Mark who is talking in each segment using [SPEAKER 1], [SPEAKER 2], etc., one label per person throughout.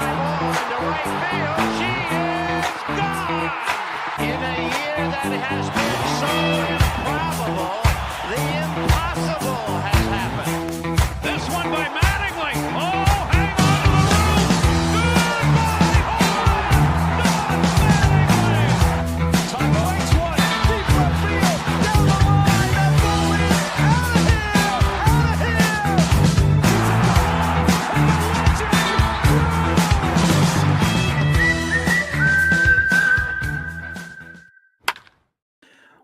[SPEAKER 1] ball into right field. She is gone. In a year that has been so improbable, the impossible has happened. This one by Mattingly. Oh, hang on to the roof. Goodbye, home run. Don Mattingly. Tuck waits one. Deep left field. Down the line. That ball is out of here. Out of here.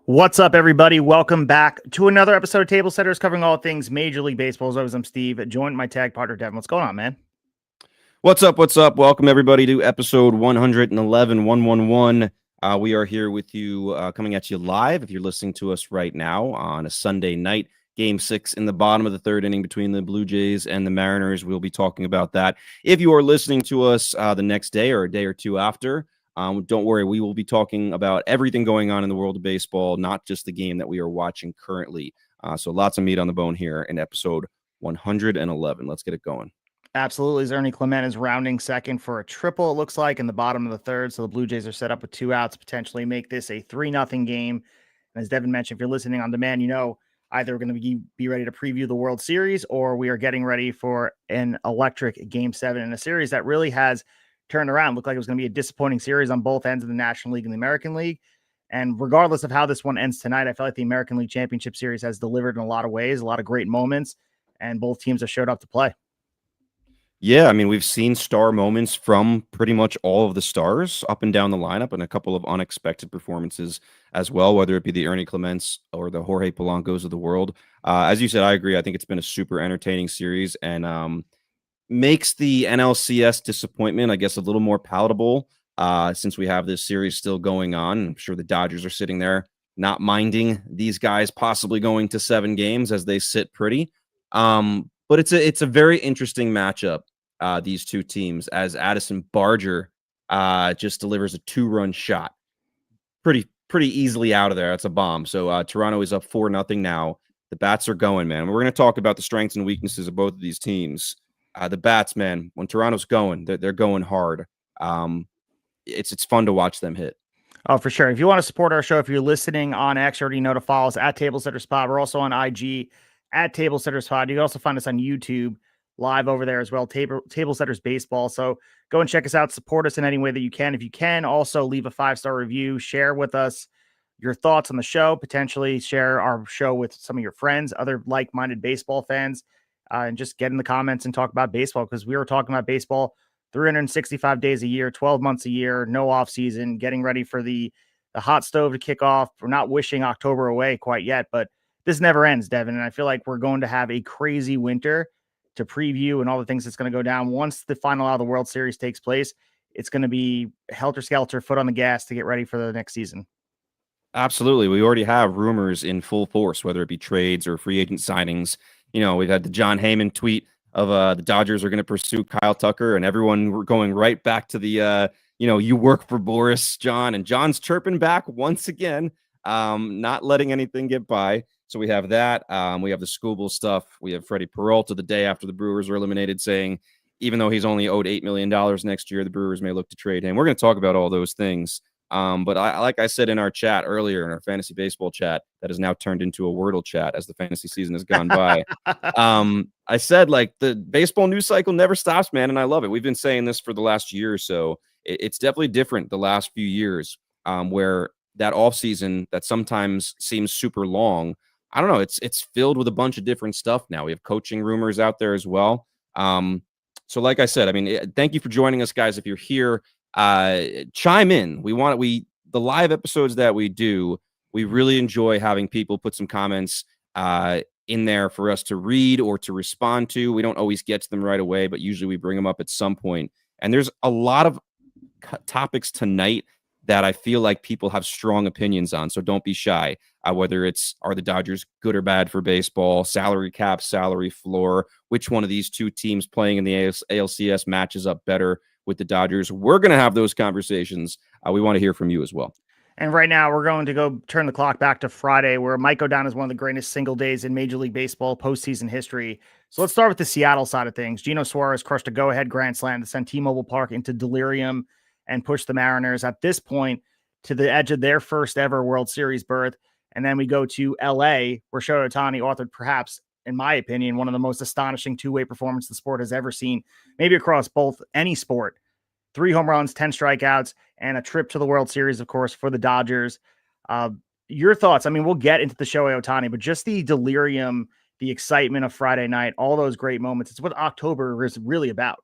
[SPEAKER 2] What's up, everybody? Welcome back to another episode of Tablesetters, covering all things Major League Baseball. As always, I'm Steve, joined my tag partner, Devin. What's going on, man?
[SPEAKER 3] What's up? What's up? Welcome, everybody, to episode 111. We are here with you, coming at you live, if you're listening to us right now, on a Sunday night. Game 6 in the bottom of the third inning between the Blue Jays and the Mariners. We'll be talking about that. If you are listening to us the next day or a day or two after, don't worry, we will be talking about everything going on in the world of baseball, not just the game that we are watching currently. So lots of meat on the bone here in episode 111. Let's get it going.
[SPEAKER 2] Absolutely. Ernie Clement is rounding second for a triple, it looks like, in the bottom of the third. So the Blue Jays are set up with 2 outs, potentially make this a 3-0 game. And as Devin mentioned, if you're listening on demand, you know either we're going to be ready to preview the World Series, or we are getting ready for an electric Game 7 in a series that really has turned around. Looked like it was going to be a disappointing series on both ends of the National League and the American League. And regardless of how this one ends tonight, I feel like the American League Championship Series has delivered in a lot of ways, a lot of great moments, and both teams have showed up to play.
[SPEAKER 3] Yeah, I mean, we've seen star moments from pretty much all of the stars up and down the lineup, and a couple of unexpected performances as well, whether it be the Ernie Clements or the Jorge Polanco's of the world. As you said, I agree. I think it's been a super entertaining series, and makes the NLCS disappointment, I guess, a little more palatable since we have this series still going on. I'm sure the Dodgers are sitting there not minding these guys possibly going to 7 games as they sit pretty. But it's a very interesting matchup, these two teams, as Addison Barger just delivers a 2-run shot pretty easily out of there. That's a bomb. So Toronto is up 4-0 now. The bats are going, man. We're going to talk about the strengths and weaknesses of both of these teams. The bats, man, when Toronto's going, they're going hard. It's fun to watch them hit.
[SPEAKER 2] Oh, for sure. If you want to support our show, if you're listening on X, you already know to follow us at TablesettersPod. We're also on IG at TablesettersPod. You can also find us on YouTube live over there as well, Tablesetters Baseball. So go and check us out. Support us in any way that you can. If you can, also leave a 5-star review. Share with us your thoughts on the show. Potentially share our show with some of your friends, other like-minded baseball fans. And just get in the comments and talk about baseball, because we were talking about baseball 365 days a year, 12 months a year, no off season, getting ready for the hot stove to kick off. We're not wishing October away quite yet, but this never ends, Devin. And I feel like we're going to have a crazy winter to preview and all the things that's going to go down. Once the final out of the World Series takes place, it's going to be helter-skelter, foot on the gas to get ready for the next season.
[SPEAKER 3] Absolutely. We already have rumors in full force, whether it be trades or free agent signings. You know, we've had the John Heyman tweet of the Dodgers are going to pursue Kyle Tucker, and everyone going right back to the, you work for Boris, John. And John's chirping back once again, not letting anything get by. So we have that. We have the Scooble stuff. We have Freddie Peralta the day after the Brewers were eliminated saying, even though he's only owed $8 million next year, the Brewers may look to trade him. We're going to talk about all those things. But like I said in our chat earlier, in our fantasy baseball chat, that has now turned into a Wordle chat as the fantasy season has gone by. I said, like, the baseball news cycle never stops, man, and I love it. We've been saying this for the last year or so. It's definitely different the last few years, where that offseason that sometimes seems super long, I don't know, it's filled with a bunch of different stuff now. We have coaching rumors out there as well. So like I said, I mean, thank you for joining us, guys. If you're here, chime in. The live episodes that we do, we really enjoy having people put some comments in there for us to read or to respond to. We don't always get to them right away, but usually we bring them up at some point. And there's a lot of topics tonight that I feel like people have strong opinions on. So don't be shy. Whether it's, are the Dodgers good or bad for baseball, salary cap, salary floor, which one of these two teams playing in the ALCS matches up better with the Dodgers? We're going to have those conversations. We want to hear from you as well.
[SPEAKER 2] And right now, we're going to go turn the clock back to Friday, where it might go down as one of the greatest single days in Major League Baseball postseason history. So let's start with the Seattle side of things. Geno Suarez crushed a go-ahead grand slam to send T-Mobile Park into delirium and push the Mariners at this point to the edge of their first ever World Series berth. And then we go to LA, where Shohei Ohtani authored perhaps, in my opinion, one of the most astonishing two-way performances the sport has ever seen, maybe across both any sport. 3 home runs, 10 strikeouts, and a trip to the World Series, of course, for the Dodgers. Your thoughts? I mean, we'll get into the Shohei Ohtani, but just the delirium, the excitement of Friday night, all those great moments. It's what October is really about.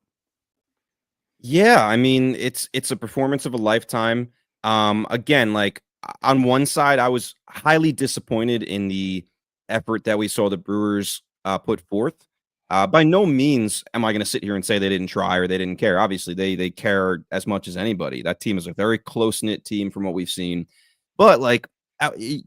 [SPEAKER 3] Yeah, I mean, it's a performance of a lifetime. Again, like on one side, I was highly disappointed in the effort that we saw the Brewers put forth. By no means am I going to sit here and say they didn't try or they didn't care. Obviously, they care as much as anybody. That team is a very close-knit team from what we've seen. But like,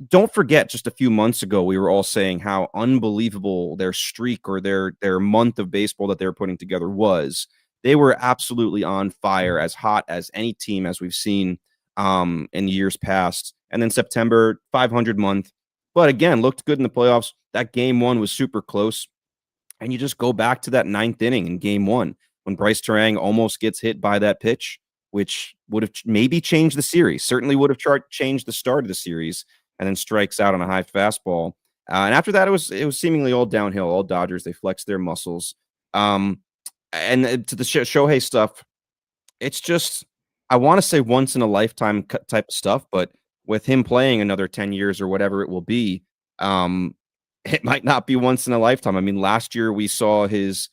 [SPEAKER 3] don't forget, just a few months ago, we were all saying how unbelievable their streak or their month of baseball that they were putting together was. They were absolutely on fire, as hot as any team as we've seen in years past. And then September, 500 month. But again, looked good in the playoffs. That game 1 was super close. And you just go back to that 9th inning in game 1 when Bryce Terang almost gets hit by that pitch, which would have maybe changed the series, certainly would have changed the start of the series, and then strikes out on a high fastball. And after that, it was seemingly all downhill, all Dodgers. They flexed their muscles. And to the Shohei stuff, it's just, I want to say once in a lifetime type of stuff, but with him playing another 10 years or whatever it will be, it might not be once in a lifetime. I mean, last year we saw his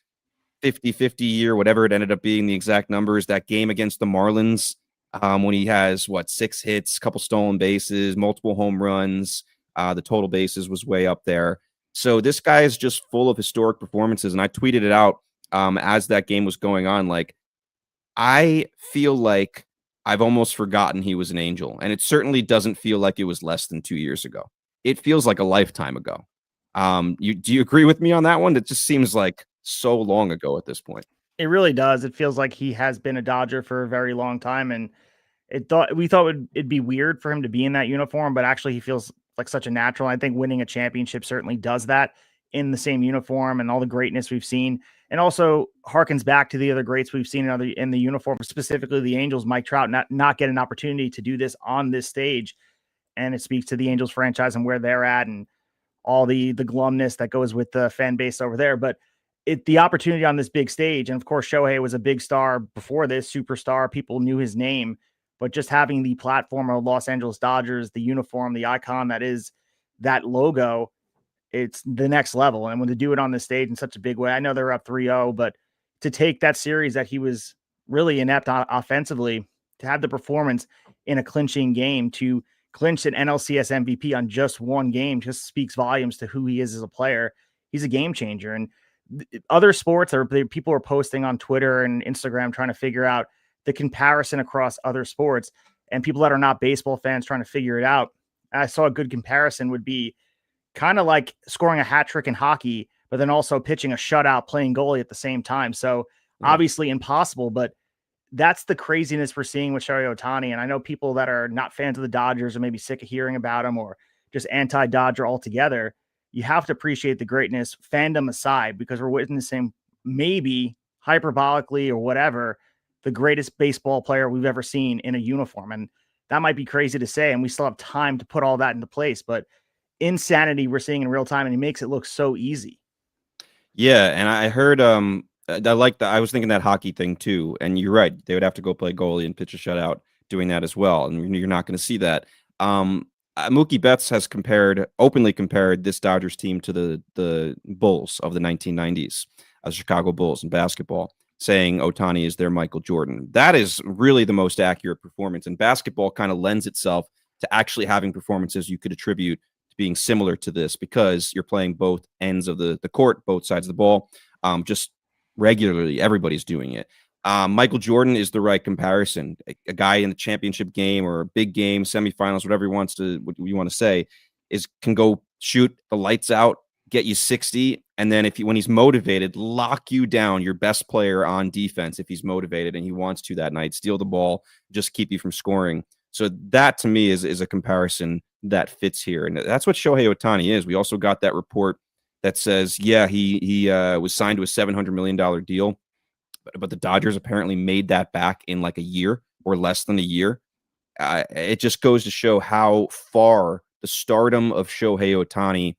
[SPEAKER 3] 50-50 year, whatever it ended up being, the exact numbers, that game against the Marlins, when he has, 6 hits, couple stolen bases, multiple home runs. The total bases was way up there. So this guy is just full of historic performances. And I tweeted it out as that game was going on. Like, I feel like I've almost forgotten he was an Angel. And it certainly doesn't feel like it was less than 2 years ago. It feels like a lifetime ago. Do you agree with me on that one? It just seems like so long ago at this point.
[SPEAKER 2] It really does. It feels like he has been a Dodger for a very long time, and we thought it'd be weird for him to be in that uniform, but actually he feels like such a natural. I think winning a championship certainly does that in the same uniform, and all the greatness we've seen, and also harkens back to the other greats we've seen in the uniform, specifically the Angels. Mike Trout not get an opportunity to do this on this stage, and it speaks to the Angels franchise and where they're at, and all the glumness that goes with the fan base over there. But the opportunity on this big stage, and of course, Shohei was a big star before this, superstar. People knew his name, but just having the platform of Los Angeles Dodgers, the uniform, the icon that is that logo, it's the next level. And when to do it on this stage in such a big way, I know they're up 3-0, but to take that series that he was really inept offensively, to have the performance in a clinching game, to clinch an NLCS MVP on just one game, just speaks volumes to who he is as a player. He's a game changer. And other sports, people are posting on Twitter and Instagram trying to figure out the comparison across other sports, and people that are not baseball fans trying to figure it out. I saw a good comparison would be kind of like scoring a hat trick in hockey, but then also pitching a shutout, playing goalie at the same time. So obviously impossible, but that's the craziness we're seeing with Shohei Ohtani. And I know people that are not fans of the Dodgers or maybe sick of hearing about him or just anti-Dodger altogether. You have to appreciate the greatness, fandom aside, because we're witnessing, maybe hyperbolically or whatever, the greatest baseball player we've ever seen in a uniform. And that might be crazy to say, and we still have time to put all that into place, but insanity we're seeing in real time, and he makes it look so easy.
[SPEAKER 3] Yeah, and I heard I was thinking that hockey thing too, and you're right. They would have to go play goalie and pitch a shutout doing that as well, and you're not going to see that. Mookie Betts has openly compared this Dodgers team to the Bulls of the 1990s, as Chicago Bulls in basketball, saying Ohtani is their Michael Jordan. That is really the most accurate performance, and basketball kind of lends itself to actually having performances you could attribute to being similar to this, because you're playing both ends of the court, both sides of the ball, just regularly. Everybody's doing it. Michael Jordan is the right comparison. A guy in the championship game or a big game, semifinals, whatever you want to say, can go shoot the lights out, get you 60, and then when he's motivated, lock you down, your best player on defense if he's motivated and he wants to that night, steal the ball, just keep you from scoring. So that to me is a comparison that fits here. And that's what Shohei Ohtani is. We also got that report that says, yeah, he was signed to a $700 million deal, but the Dodgers apparently made that back in like a year or less than a year. It just goes to show how far the stardom of Shohei Ohtani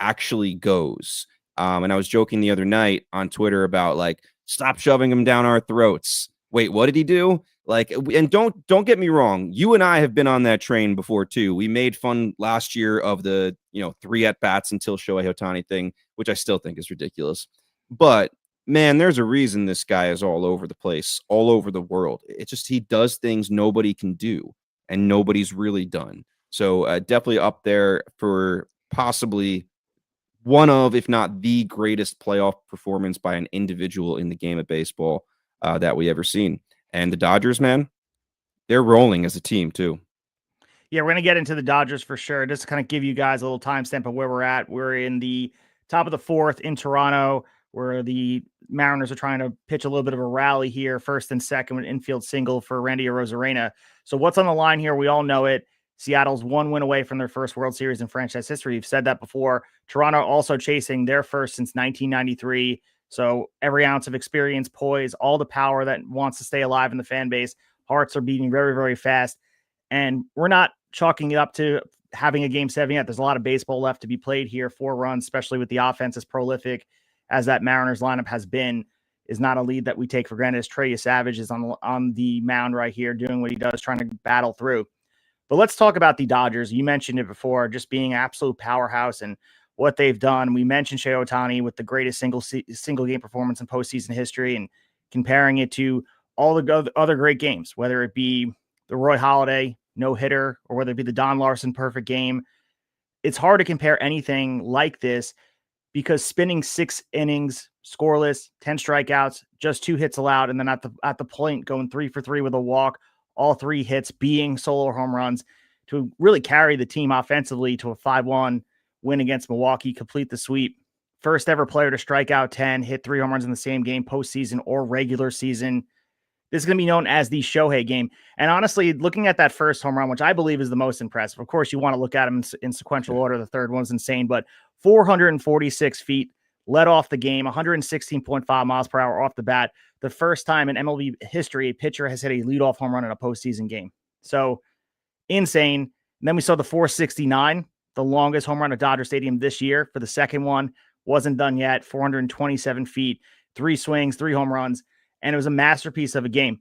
[SPEAKER 3] actually goes. And I was joking the other night on Twitter about like, stop shoving him down our throats. Wait, what did he do? Like, and don't get me wrong. You and I have been on that train before too. We made fun last year of the 3 at-bats until Shohei Ohtani thing, which I still think is ridiculous. But man, there's a reason this guy is all over the place, all over the world. It's just he does things nobody can do and nobody's really done. So definitely up there for possibly one of, if not the greatest playoff performance by an individual in the game of baseball that we ever seen. And the Dodgers, man, they're rolling as a team too.
[SPEAKER 2] Yeah, we're going to get into the Dodgers for sure. Just to kind of give you guys a little timestamp of where we're at. We're in the top of the 4th in Toronto, where the Mariners are trying to pitch a little bit of a rally here, first and second with an infield single for Randy Arozarena. So what's on the line here? We all know it. Seattle's 1 win away from their first World Series in franchise history. You've said that before. Toronto also chasing their first since 1993. So every ounce of experience, poise, all the power that wants to stay alive in the fan base. Hearts are beating very, very fast. And we're not chalking it up to having a game 7 yet. There's a lot of baseball left to be played here. 4 runs, especially with the offense as prolific as that Mariners lineup has been, is not a lead that we take for granted. As Trey Savage is on the mound right here doing what he does, trying to battle through. But let's talk about the Dodgers. You mentioned it before, just being absolute powerhouse and what they've done. We mentioned Shohei Ohtani with the greatest single game performance in postseason history and comparing it to all the other great games, whether it be the Roy Halladay no-hitter or whether it be the Don Larson perfect game. It's hard to compare anything like this because spinning 6 innings, scoreless, 10 strikeouts, just 2 hits allowed, and then at the point going 3 for 3 with a walk, all 3 hits being solo home runs to really carry the team offensively to a 5-1 win against Milwaukee, complete the sweep. First ever player to strike out 10, hit 3 home runs in the same game, postseason or regular season. This is going to be known as the Shohei game. And honestly, looking at that first home run, which I believe is the most impressive, of course, you want to look at them in sequential order. The third one's insane, but 446 feet, led off the game, 116.5 miles per hour off the bat. The first time in MLB history, a pitcher has hit a leadoff home run in a postseason game. So insane. And then we saw the 469, the longest home run at Dodger Stadium this year. For the second one, wasn't done yet. 427 feet, 3 swings, 3 home runs, and it was a masterpiece of a game.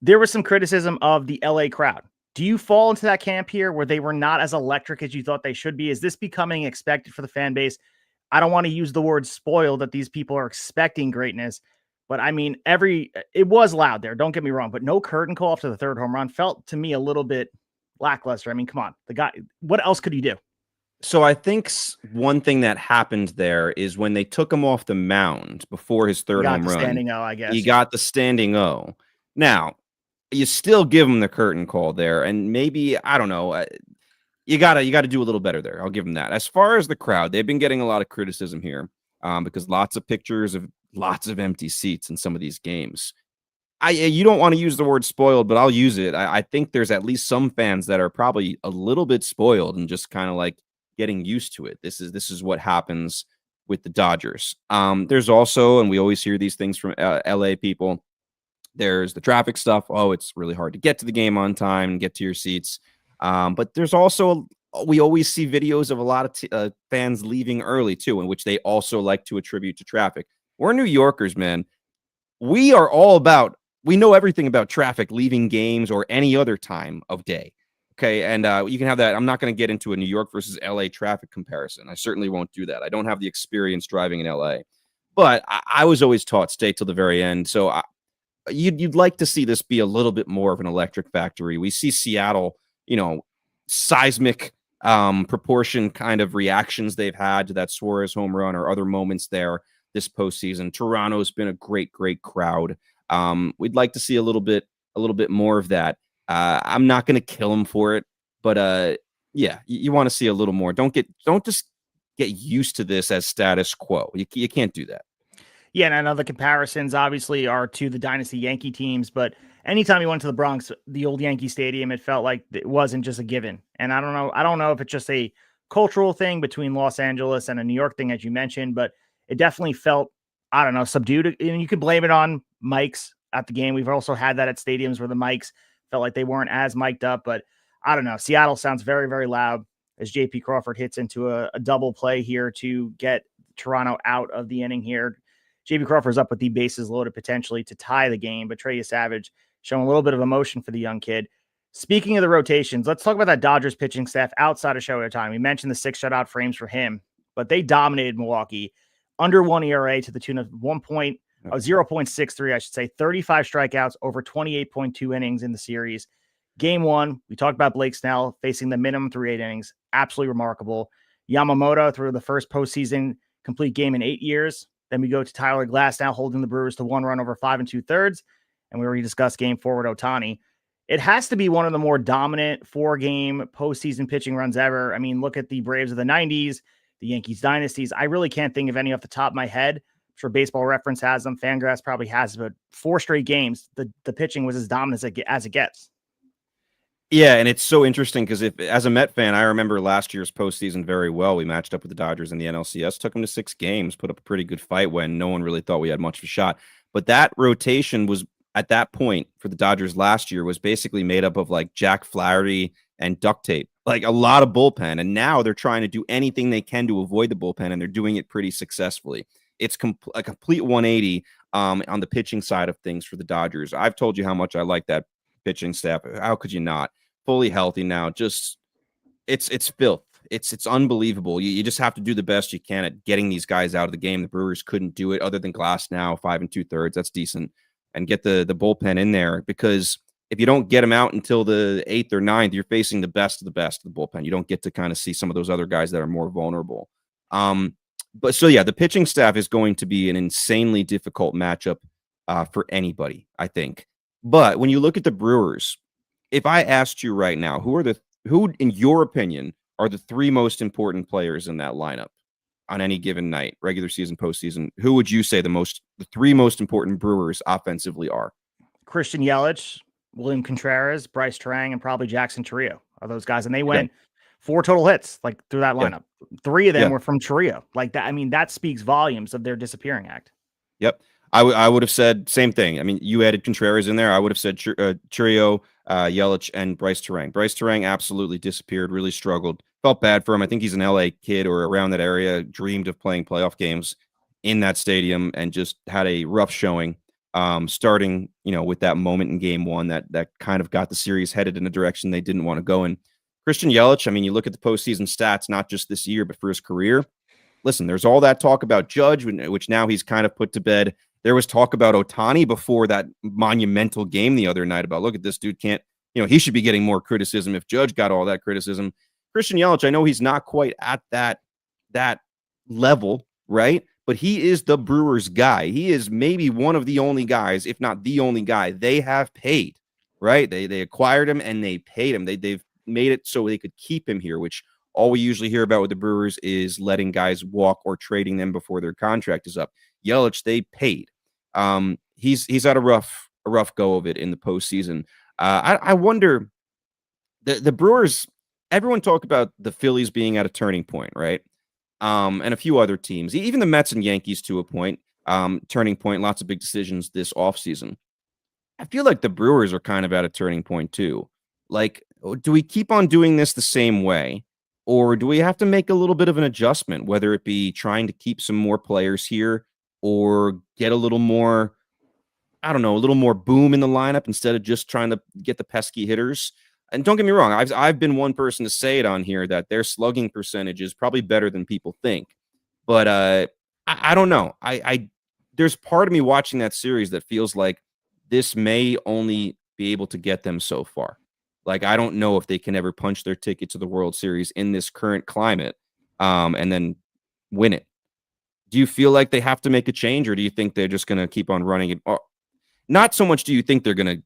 [SPEAKER 2] There was some criticism of the LA crowd. Do you fall into that camp here where they were not as electric as you thought they should be? Is this becoming expected for the fan base? I don't want to use the word spoiled that these people are expecting greatness, but I mean, it was loud there. Don't get me wrong, but no curtain call after the third home run felt to me a little bit lackluster. I mean, come on, the guy, what else could you do?
[SPEAKER 3] So I think one thing that happened there is when they took him off the mound before his third home run,
[SPEAKER 2] standing O, I guess.
[SPEAKER 3] He got the standing O. Now, you still give him the curtain call there, and maybe, I don't know, you gotta do a little better there. I'll give him that. As far as the crowd, they've been getting a lot of criticism here because lots of pictures of lots of empty seats in some of these games. You don't want to use the word spoiled, but I'll use it. I think there's at least some fans that are probably a little bit spoiled and just kind of like getting used to it. This is what happens with the Dodgers. There's also, and we always hear these things from LA people, there's the traffic stuff. Oh, it's really hard to get to the game on time and get to your seats. But there's also, we always see videos of a lot of fans leaving early too, in which they also like to attribute to traffic. We're New Yorkers, man. We know everything about traffic leaving games or any other time of day. Okay, and you can have that. I'm not going to get into a New York versus LA traffic comparison. I certainly won't do that. I don't have the experience driving in LA. But I was always taught stay till the very end. So you'd like to see this be a little bit more of an electric factory. We see Seattle, seismic proportion kind of reactions they've had to that Suarez home run or other moments there this postseason. Toronto's been a great, great crowd. We'd like to see a little bit more of that. I'm not going to kill him for it, but yeah, you want to see a little more. Don't just get used to this as status quo. You can't do that.
[SPEAKER 2] Yeah, and I know the comparisons obviously are to the dynasty Yankee teams, but anytime you went to the Bronx, the old Yankee Stadium, it felt like it wasn't just a given. And I don't know. I don't know if it's just a cultural thing between Los Angeles and a New York thing, as you mentioned, but it definitely felt, I don't know, subdued. And you could blame it on mics at the game. We've also had that at stadiums where the mics felt like they weren't as mic'd up, but I don't know. Seattle sounds very, very loud as JP Crawford hits into a double play here to get Toronto out of the inning here. JP Crawford's up with the bases loaded potentially to tie the game, but Trey Savage showing a little bit of emotion for the young kid. Speaking of the rotations, let's talk about that Dodgers pitching staff outside of Shohei Ohtani. We mentioned the 6 shutout frames for him, but they dominated Milwaukee under 1 ERA to the tune of 0.63, I should say, 35 strikeouts over 28.2 innings in the series. Game 1, we talked about Blake Snell facing the minimum through 8 innings. Absolutely remarkable. Yamamoto through the first postseason complete game in 8 years. Then we go to Tyler Glass now holding the Brewers to 1 run over 5 2/3. And we already discussed game 4 with Ohtani. It has to be one of the more dominant 4-game postseason pitching runs ever. I mean, look at the Braves of the 90s, the Yankees dynasties. I really can't think of any off the top of my head. I'm sure Baseball Reference has them. Fangraphs probably has, but 4 straight games, the pitching was as dominant as it gets.
[SPEAKER 3] Yeah, and it's so interesting because if, as a Met fan, I remember last year's postseason very well. We matched up with the Dodgers in the NLCS, took them to 6 games, put up a pretty good fight when no one really thought we had much of a shot. But that rotation was, at that point for the Dodgers last year, was basically made up of like Jack Flaherty and duct tape, like a lot of bullpen. And now they're trying to do anything they can to avoid the bullpen, and they're doing it pretty successfully. It's a complete 180 on the pitching side of things for the Dodgers. I've told you how much I like that pitching staff. How could you not? Fully healthy now. Just it's filth. It's unbelievable. You just have to do the best you can at getting these guys out of the game. The Brewers couldn't do it other than Glass now, 5 2/3. That's decent. And get the bullpen in there, because if you don't get them out until the 8th or 9th, you're facing the best of the bullpen. You don't get to kind of see some of those other guys that are more vulnerable. But so yeah, the pitching staff is going to be an insanely difficult matchup for anybody, I think. But when you look at the Brewers, if I asked you right now, who in your opinion are the 3 most important players in that lineup on any given night, regular season, postseason, who would you say the 3 most important Brewers offensively are?
[SPEAKER 2] Christian Yelich, William Contreras, Bryce Terang, and probably Jackson Chourio are those guys. And they went 4 total hits like through that lineup. 3 of them were from Chourio. Like that. I mean, that speaks volumes of their disappearing act.
[SPEAKER 3] Yep. I would have said same thing. I mean, you added Contreras in there. I would have said Chourio, Yelich, and Bryce Terang. Bryce Terang absolutely disappeared, really struggled. Felt bad for him. I think he's an LA kid or around that area, dreamed of playing playoff games in that stadium and just had a rough showing, starting, with that moment in game 1 that kind of got the series headed in a direction they didn't want to go in. Christian Yelich, I mean, you look at the postseason stats, not just this year, but for his career. Listen, there's all that talk about Judge, which now he's kind of put to bed. There was talk about Ohtani before that monumental game the other night about, look at this dude can't, he should be getting more criticism if Judge got all that criticism. Christian Yelich, I know he's not quite at that level, right? But he is the Brewers guy. He is maybe one of the only guys, if not the only guy, they have paid, right? They acquired him and they paid him. They've made it so they could keep him here, which all we usually hear about with the Brewers is letting guys walk or trading them before their contract is up. Yelich, they paid. He's had a rough go of it in the postseason. I wonder, the Brewers, everyone talk about the Phillies being at a turning point, right? And a few other teams, even the Mets and Yankees to a point, turning point, lots of big decisions this offseason. I feel like the Brewers are kind of at a turning point too. Like, do we keep on doing this the same way? Or do we have to make a little bit of an adjustment, whether it be trying to keep some more players here or get a little more, I don't know, a little more boom in the lineup instead of just trying to get the pesky hitters? And don't get me wrong, I've been one person to say it on here that their slugging percentage is probably better than people think. But I don't know. There's part of me watching that series that feels like this may only be able to get them so far. Like, I don't know if they can ever punch their ticket to the World Series in this current climate and then win it. Do you feel like they have to make a change, or do you think they're just going to keep on running it? Or, not so much do you think they're going to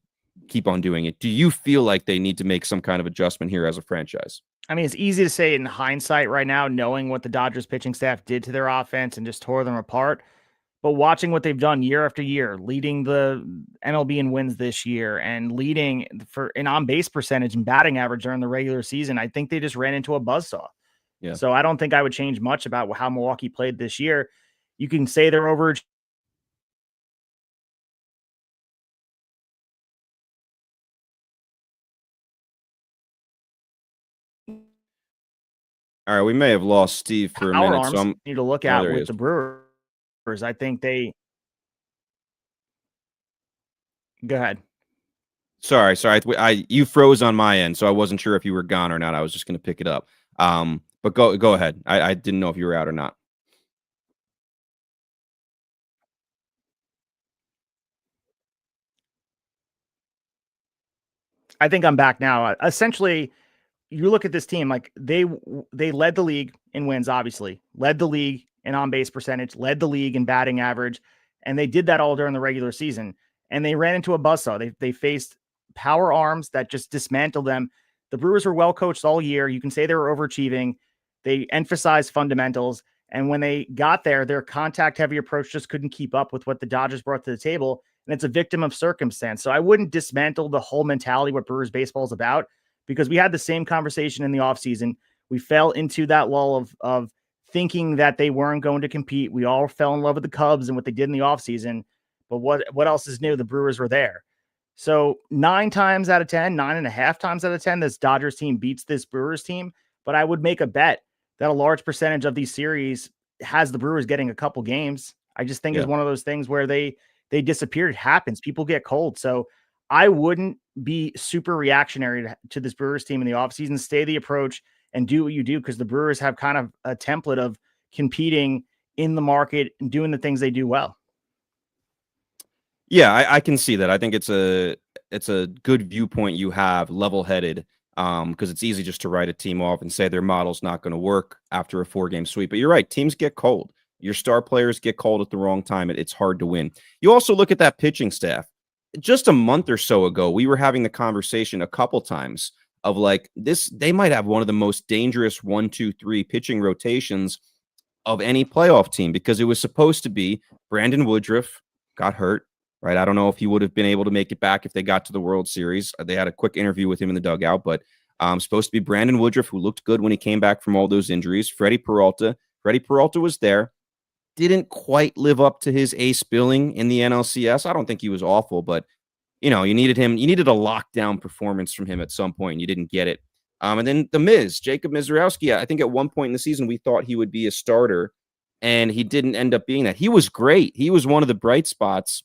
[SPEAKER 3] keep on doing it. Do you feel like they need to make some kind of adjustment here as a franchise?
[SPEAKER 2] I mean, it's easy to say in hindsight right now, knowing what the Dodgers pitching staff did to their offense and just tore them apart. But watching what they've done year after year, leading the MLB in wins this year and leading for an on-base percentage and batting average during the regular season, I think they just ran into a buzzsaw.
[SPEAKER 3] Yeah.
[SPEAKER 2] So I don't think I would change much about how Milwaukee played this year. You can say they're over.
[SPEAKER 3] All right, we may have lost Steve for a
[SPEAKER 2] Power
[SPEAKER 3] minute,
[SPEAKER 2] arms
[SPEAKER 3] so I'm
[SPEAKER 2] need to look
[SPEAKER 3] Oh,
[SPEAKER 2] at
[SPEAKER 3] there he
[SPEAKER 2] with
[SPEAKER 3] is.
[SPEAKER 2] the Brewers. I think they go ahead.
[SPEAKER 3] Sorry. You froze on my end, so I wasn't sure if you were gone or not. I was just going to pick it up. But go ahead. I didn't know if you were out or not.
[SPEAKER 2] I think I'm back now. Essentially, you look at this team, like they led the league in wins, obviously, led the league in on-base percentage, led the league in batting average, and they did that all during the regular season. And they ran into a buzzsaw. They faced power arms that just dismantled them. The Brewers were well coached all year. You can say they were overachieving. They emphasized fundamentals. And when they got there, their contact heavy approach just couldn't keep up with what the Dodgers brought to the table. And it's a victim of circumstance. So I wouldn't dismantle the whole mentality, what Brewers baseball is about, because we had the same conversation in the offseason. We fell into that lull of thinking that they weren't going to compete. We all fell in love with the Cubs and what they did in the offseason. But what else is new? The Brewers were there. So 9 times out of 10, 9.5 times out of 10, this Dodgers team beats this Brewers team. But I would make a bet that a large percentage of these series has the Brewers getting a couple games. I just think it's one of those things where they disappear. It happens. People get cold. So I wouldn't be super reactionary to this Brewers team in the offseason. Stay the approach and do what you do, because the Brewers have kind of a template of competing in the market and doing the things they do well.
[SPEAKER 3] Yeah, I can see that. I think it's a good viewpoint you have, level-headed, because it's easy just to write a team off and say their model's not going to work after a 4-game sweep. But you're right, teams get cold. Your star players get cold at the wrong time. It's hard to win. You also look at that pitching staff. Just a month or so ago, we were having the conversation a couple times of like this. They might have one of the most dangerous 1, 2, 3 pitching rotations of any playoff team, because it was supposed to be Brandon Woodruff got hurt. Right. I don't know if he would have been able to make it back if they got to the World Series. They had a quick interview with him in the dugout, but supposed to be Brandon Woodruff, who looked good when he came back from all those injuries. Freddie Peralta was there. Didn't quite live up to his ace billing in the NLCS. I don't think he was awful, but you needed him. You needed a lockdown performance from him at some point, and you didn't get it. And then the Miz, Jacob Mizraowski, I think at one point in the season, we thought he would be a starter, and he didn't end up being that. He was great. He was one of the bright spots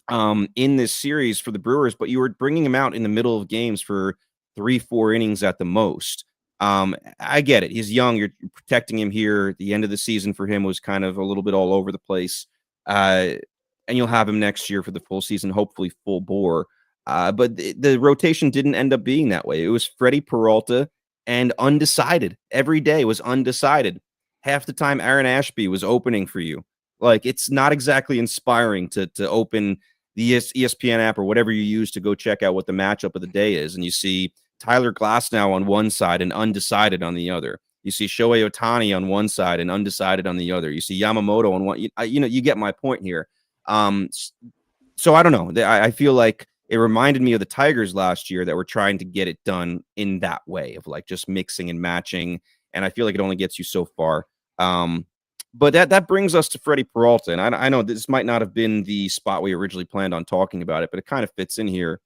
[SPEAKER 3] in this series for the Brewers, but you were bringing him out in the middle of games for 3-4 innings at the most. I get it. He's young. You're protecting him here. The end of the season for him was kind of a little bit all over the place. And you'll have him next year for the full season, hopefully full bore. But the rotation didn't end up being that way. It was Freddie Peralta and undecided. Every day was undecided. Half the time, Aaron Ashby was opening for you. Like, it's not exactly inspiring to open the ESPN app or whatever you use to go check out what the matchup of the day is. And you see Tyler Glasnow on one side and undecided on the other. You see Shohei Ohtani on one side and undecided on the other. You see Yamamoto on one. You get my point here. So I don't know. I feel like it reminded me of the Tigers last year that were trying to get it done in that way of like just mixing and matching. And I feel like it only gets you so far. But that brings us to Freddie Peralta. And I know this might not have been the spot we originally planned on talking about it, but it kind of fits in here.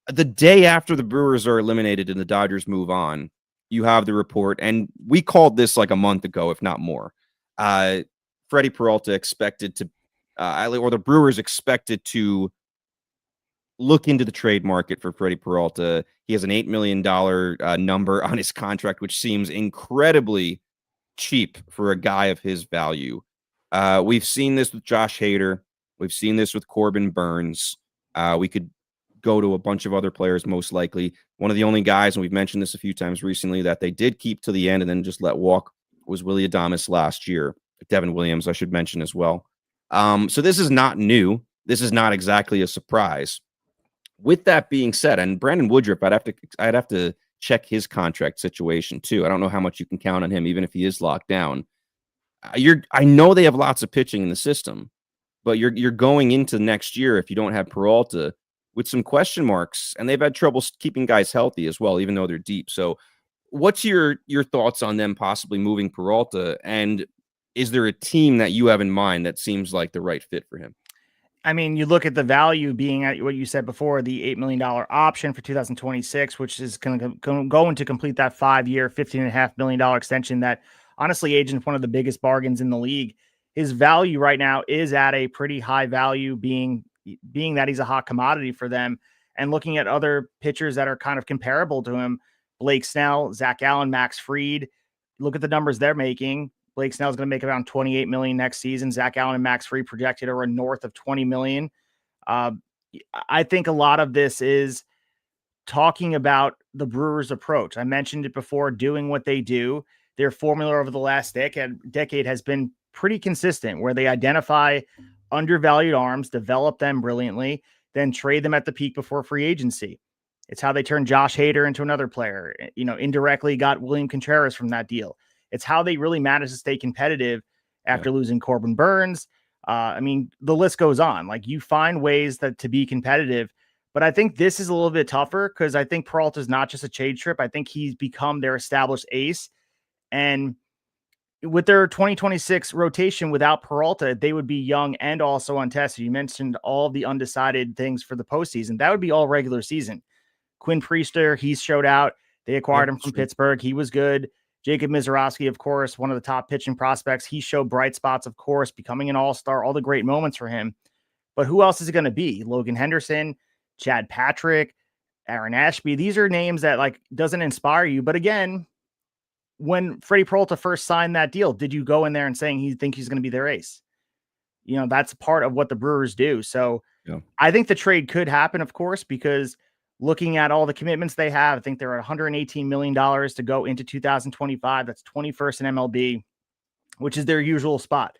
[SPEAKER 3] The day after the Brewers are eliminated and the Dodgers move on, you have the report, and we called this like a month ago, if not more. Freddie Peralta expected to, or the Brewers expected to look into the trade market for Freddie Peralta. He has an $8 million number on his contract, which seems incredibly cheap for a guy of his value. We've seen this with Josh Hader. We've seen this with Corbin Burns. We could go to a bunch of other players, most likely. One of the only guys, and we've mentioned this a few times recently, that they did keep to the end and then just let walk was Willy Adames last year. Devin Williams, I should mention as well. So this is not new. This is not exactly a surprise. With that being said, and Brandon Woodruff, I'd have to check his contract situation too. I don't know how much you can count on him, even if he is locked down. I know they have lots of pitching in the system, but you're going into next year if you don't have Peralta with some question marks, and they've had trouble keeping guys healthy as well, even though they're deep. So what's your thoughts on them possibly moving Peralta, and is there a team that you have in mind that seems like the right fit for him?
[SPEAKER 2] I mean, you look at the value being at what you said before, the $8 million option for 2026, which is going to complete that 5-year, $15.5 million extension that honestly agents one of the biggest bargains in the league. His value right now is at a pretty high value, being that he's a hot commodity for them. And looking at other pitchers that are kind of comparable to him, Blake Snell, Zach Allen, Max Fried, look at the numbers they're making. Blake Snell is going to make around $28 million next season. Zach Allen and Max Fried projected are north of $20 million. I think a lot of this is talking about the Brewers' approach. I mentioned it before, doing what they do. Their formula over the last decade has been pretty consistent, where they identify undervalued arms, develop them brilliantly, then trade them at the peak before free agency. It's how they turned Josh Hader into another player. Indirectly got William Contreras from that deal. It's how they really managed to stay competitive after losing Corbin Burns. I mean, the list goes on. Like, you find ways to be competitive, but I think this is a little bit tougher because I think Peralta is not just a trade trip. I think he's become their established ace. And with their 2026 rotation without Peralta, they would be young and also untested. You mentioned all the undecided things for the postseason. That would be all regular season. Quinn Priester, he's showed out. They acquired him from Pittsburgh. He was good. Jacob Mizorowski, of course, one of the top pitching prospects. He showed bright spots, of course, becoming an all-star, all the great moments for him. But who else is it going to be? Logan Henderson, Chad Patrick, Aaron Ashby. These are names that doesn't inspire you. But again, when Freddie Peralta first signed that deal, did you go in there and saying he's going to be their ace? That's part of what the Brewers do. So I think the trade could happen, of course, because looking at all the commitments they have, I think they're at $118 million to go into 2025. That's 21st in MLB, which is their usual spot,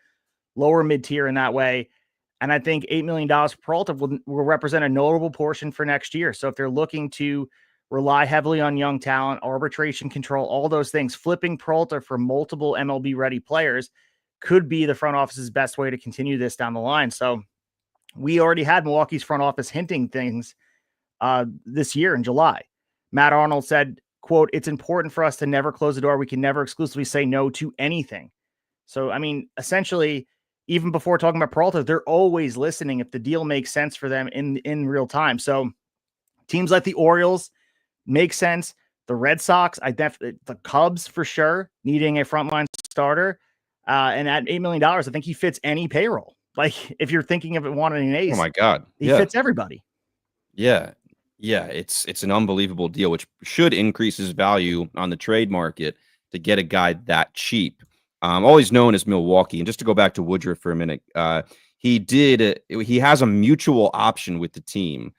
[SPEAKER 2] lower mid-tier in that way. And I think $8 million for Peralta will represent a notable portion for next year. So if they're looking to rely heavily on young talent, arbitration control, all those things, flipping Peralta for multiple MLB-ready players could be the front office's best way to continue this down the line. So we already had Milwaukee's front office hinting things this year in July. Matt Arnold said, quote, "It's important for us to never close the door. We can never exclusively say no to anything." So, I mean, essentially, even before talking about Peralta, they're always listening if the deal makes sense for them in real time. So teams like the Orioles make sense. The Red Sox, the Cubs for sure, needing a frontline starter. And at $8 million, I think he fits any payroll. Like, if you're thinking of it wanting an ace,
[SPEAKER 3] oh my God,
[SPEAKER 2] he fits everybody.
[SPEAKER 3] Yeah, it's an unbelievable deal, which should increase his value on the trade market to get a guy that cheap. Always known as Milwaukee. And just to go back to Woodruff for a minute, he has a mutual option with the team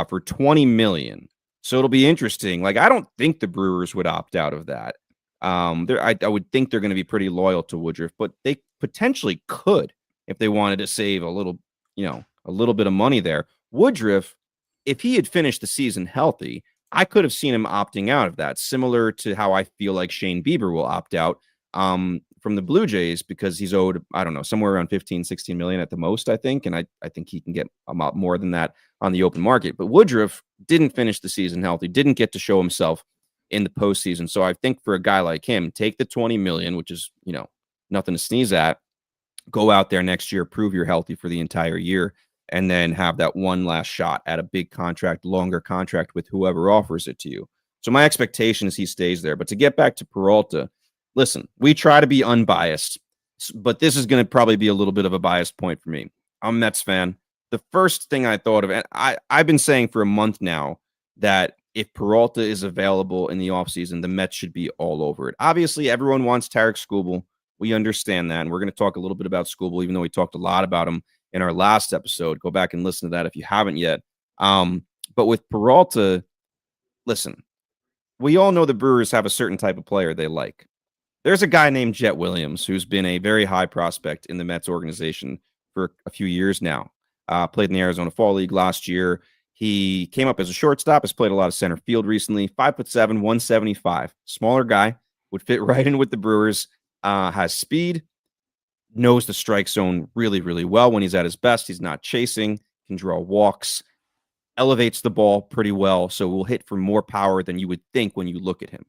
[SPEAKER 3] for $20 million. So it'll be interesting. I don't think the Brewers would opt out of that. I would think they're going to be pretty loyal to Woodruff, but they potentially could if they wanted to save a little bit of money there. Woodruff, if he had finished the season healthy, I could have seen him opting out of that, similar to how I feel like Shane Bieber will opt out from the Blue Jays because he's owed, I don't know, somewhere around 15, 16 million at the most, I think. And I think he can get a lot more than that on the open market. But Woodruff didn't finish the season healthy, didn't get to show himself in the postseason. So I think for a guy like him, take the 20 million, which is, nothing to sneeze at, go out there next year, prove you're healthy for the entire year, and then have that one last shot at a big contract, longer contract with whoever offers it to you. So my expectation is he stays there. But to get back to Peralta, listen, we try to be unbiased, but this is going to probably be a little bit of a biased point for me. I'm a Mets fan. The first thing I thought of, and I've been saying for a month now that if Peralta is available in the offseason, the Mets should be all over it. Obviously, everyone wants Tarek Skubal. We understand that, and we're going to talk a little bit about Skubal, even though we talked a lot about him in our last episode. Go back and listen to that if you haven't yet. But with Peralta, listen, we all know the Brewers have a certain type of player they like. There's a guy named Jet Williams who's been a very high prospect in the Mets organization for a few years now. Played in the Arizona Fall League last year. He came up as a shortstop, has played a lot of center field recently. 5'7", 175. Smaller guy, would fit right in with the Brewers. Has speed. knows the strike zone really, really well. When he's at his best, he's not chasing, can draw walks, elevates the ball pretty well, so will hit for more power than you would think when you look at him.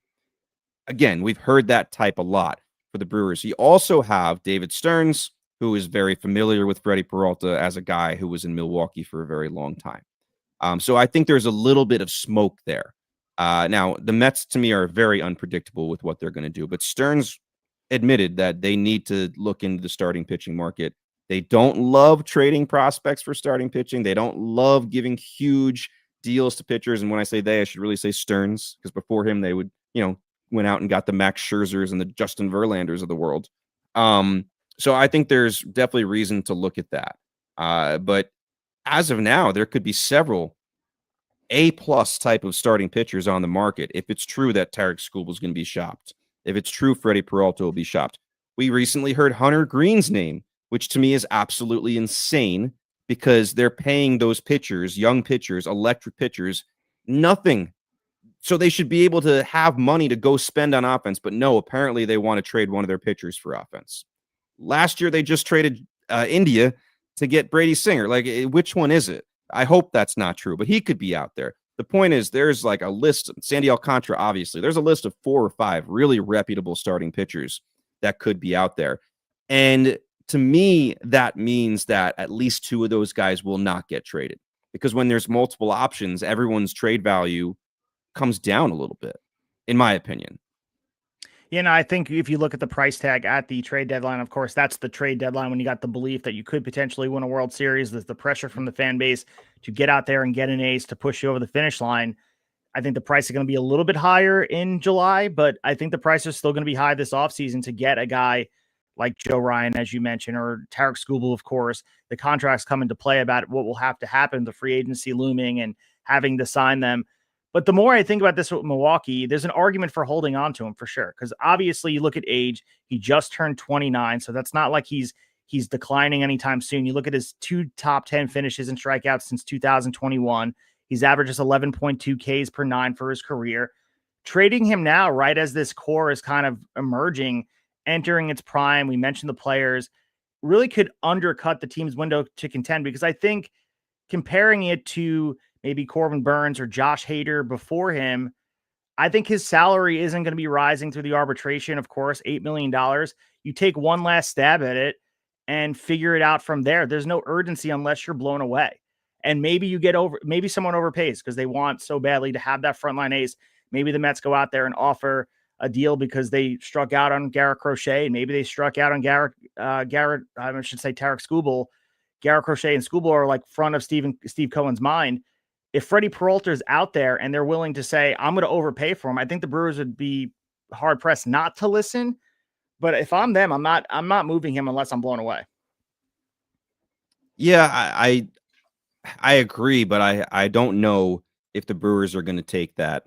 [SPEAKER 3] Again, we've heard that type a lot for the Brewers. You also have David Stearns, who is very familiar with Freddie Peralta as a guy who was in Milwaukee for a very long time. So I think there's a little bit of smoke there. Now, the Mets, to me, are very unpredictable with what they're going to do, but Stearns admitted that they need to look into the starting pitching market. They don't love trading prospects for starting pitching. They don't love giving huge deals to pitchers. And when I say they, I should really say Stearns, because before him, they would, went out and got the Max Scherzers and the Justin Verlanders of the world. So I think there's definitely reason to look at that. But as of now, there could be several A-plus type of starting pitchers on the market if it's true that Tarik Skubal is going to be shopped. If it's true Freddie Peralta will be shopped. We recently heard Hunter Green's name, which to me is absolutely insane because they're paying those pitchers, young pitchers, electric pitchers, nothing. So they should be able to have money to go spend on offense. But no, apparently they want to trade one of their pitchers for offense. Last year, they just traded India to get Brady Singer. Like, which one is it? I hope that's not true, but he could be out there. The point is, there's like a list. Sandy Alcantara, obviously, there's a list of 4 or 5 really reputable starting pitchers that could be out there. And to me, that means that at least 2 of those guys will not get traded, because when there's multiple options, everyone's trade value comes down a little bit, in my opinion.
[SPEAKER 2] I think if you look at the price tag at the trade deadline, of course, that's the trade deadline when you got the belief that you could potentially win a World Series. There's the pressure from the fan base to get out there and get an ace to push you over the finish line. I think the price is going to be a little bit higher in July, but I think the price is still going to be high this offseason to get a guy like Joe Ryan, as you mentioned, or Tarik Skubal, of course. The contracts come into play about what will have to happen, the free agency looming and having to sign them. But the more I think about this with Milwaukee, there's an argument for holding on to him for sure. Because obviously you look at age, he just turned 29. So that's not like he's declining anytime soon. You look at his 2 top 10 finishes and strikeouts since 2021. He's averages 11.2 Ks per 9 for his career. Trading him now, right as this core is kind of emerging, entering its prime, we mentioned the players, really could undercut the team's window to contend. Because I think comparing it to maybe Corbin Burns or Josh Hader before him, I think his salary isn't going to be rising through the arbitration. Of course, $8 million. You take one last stab at it and figure it out from there. There's no urgency unless you're blown away. And maybe maybe someone overpays because they want so badly to have that frontline ace. Maybe the Mets go out there and offer a deal because they struck out on Garrett Crochet. Maybe they struck out on Tarik Skubal. Garrett Crochet and Skubal are like front of Steve Cohen's mind. If Freddie Peralta is out there and they're willing to say, I'm going to overpay for him, I think the Brewers would be hard pressed not to listen. But if I'm them, I'm not moving him unless I'm blown away.
[SPEAKER 3] Yeah, I agree, but I don't know if the Brewers are going to take that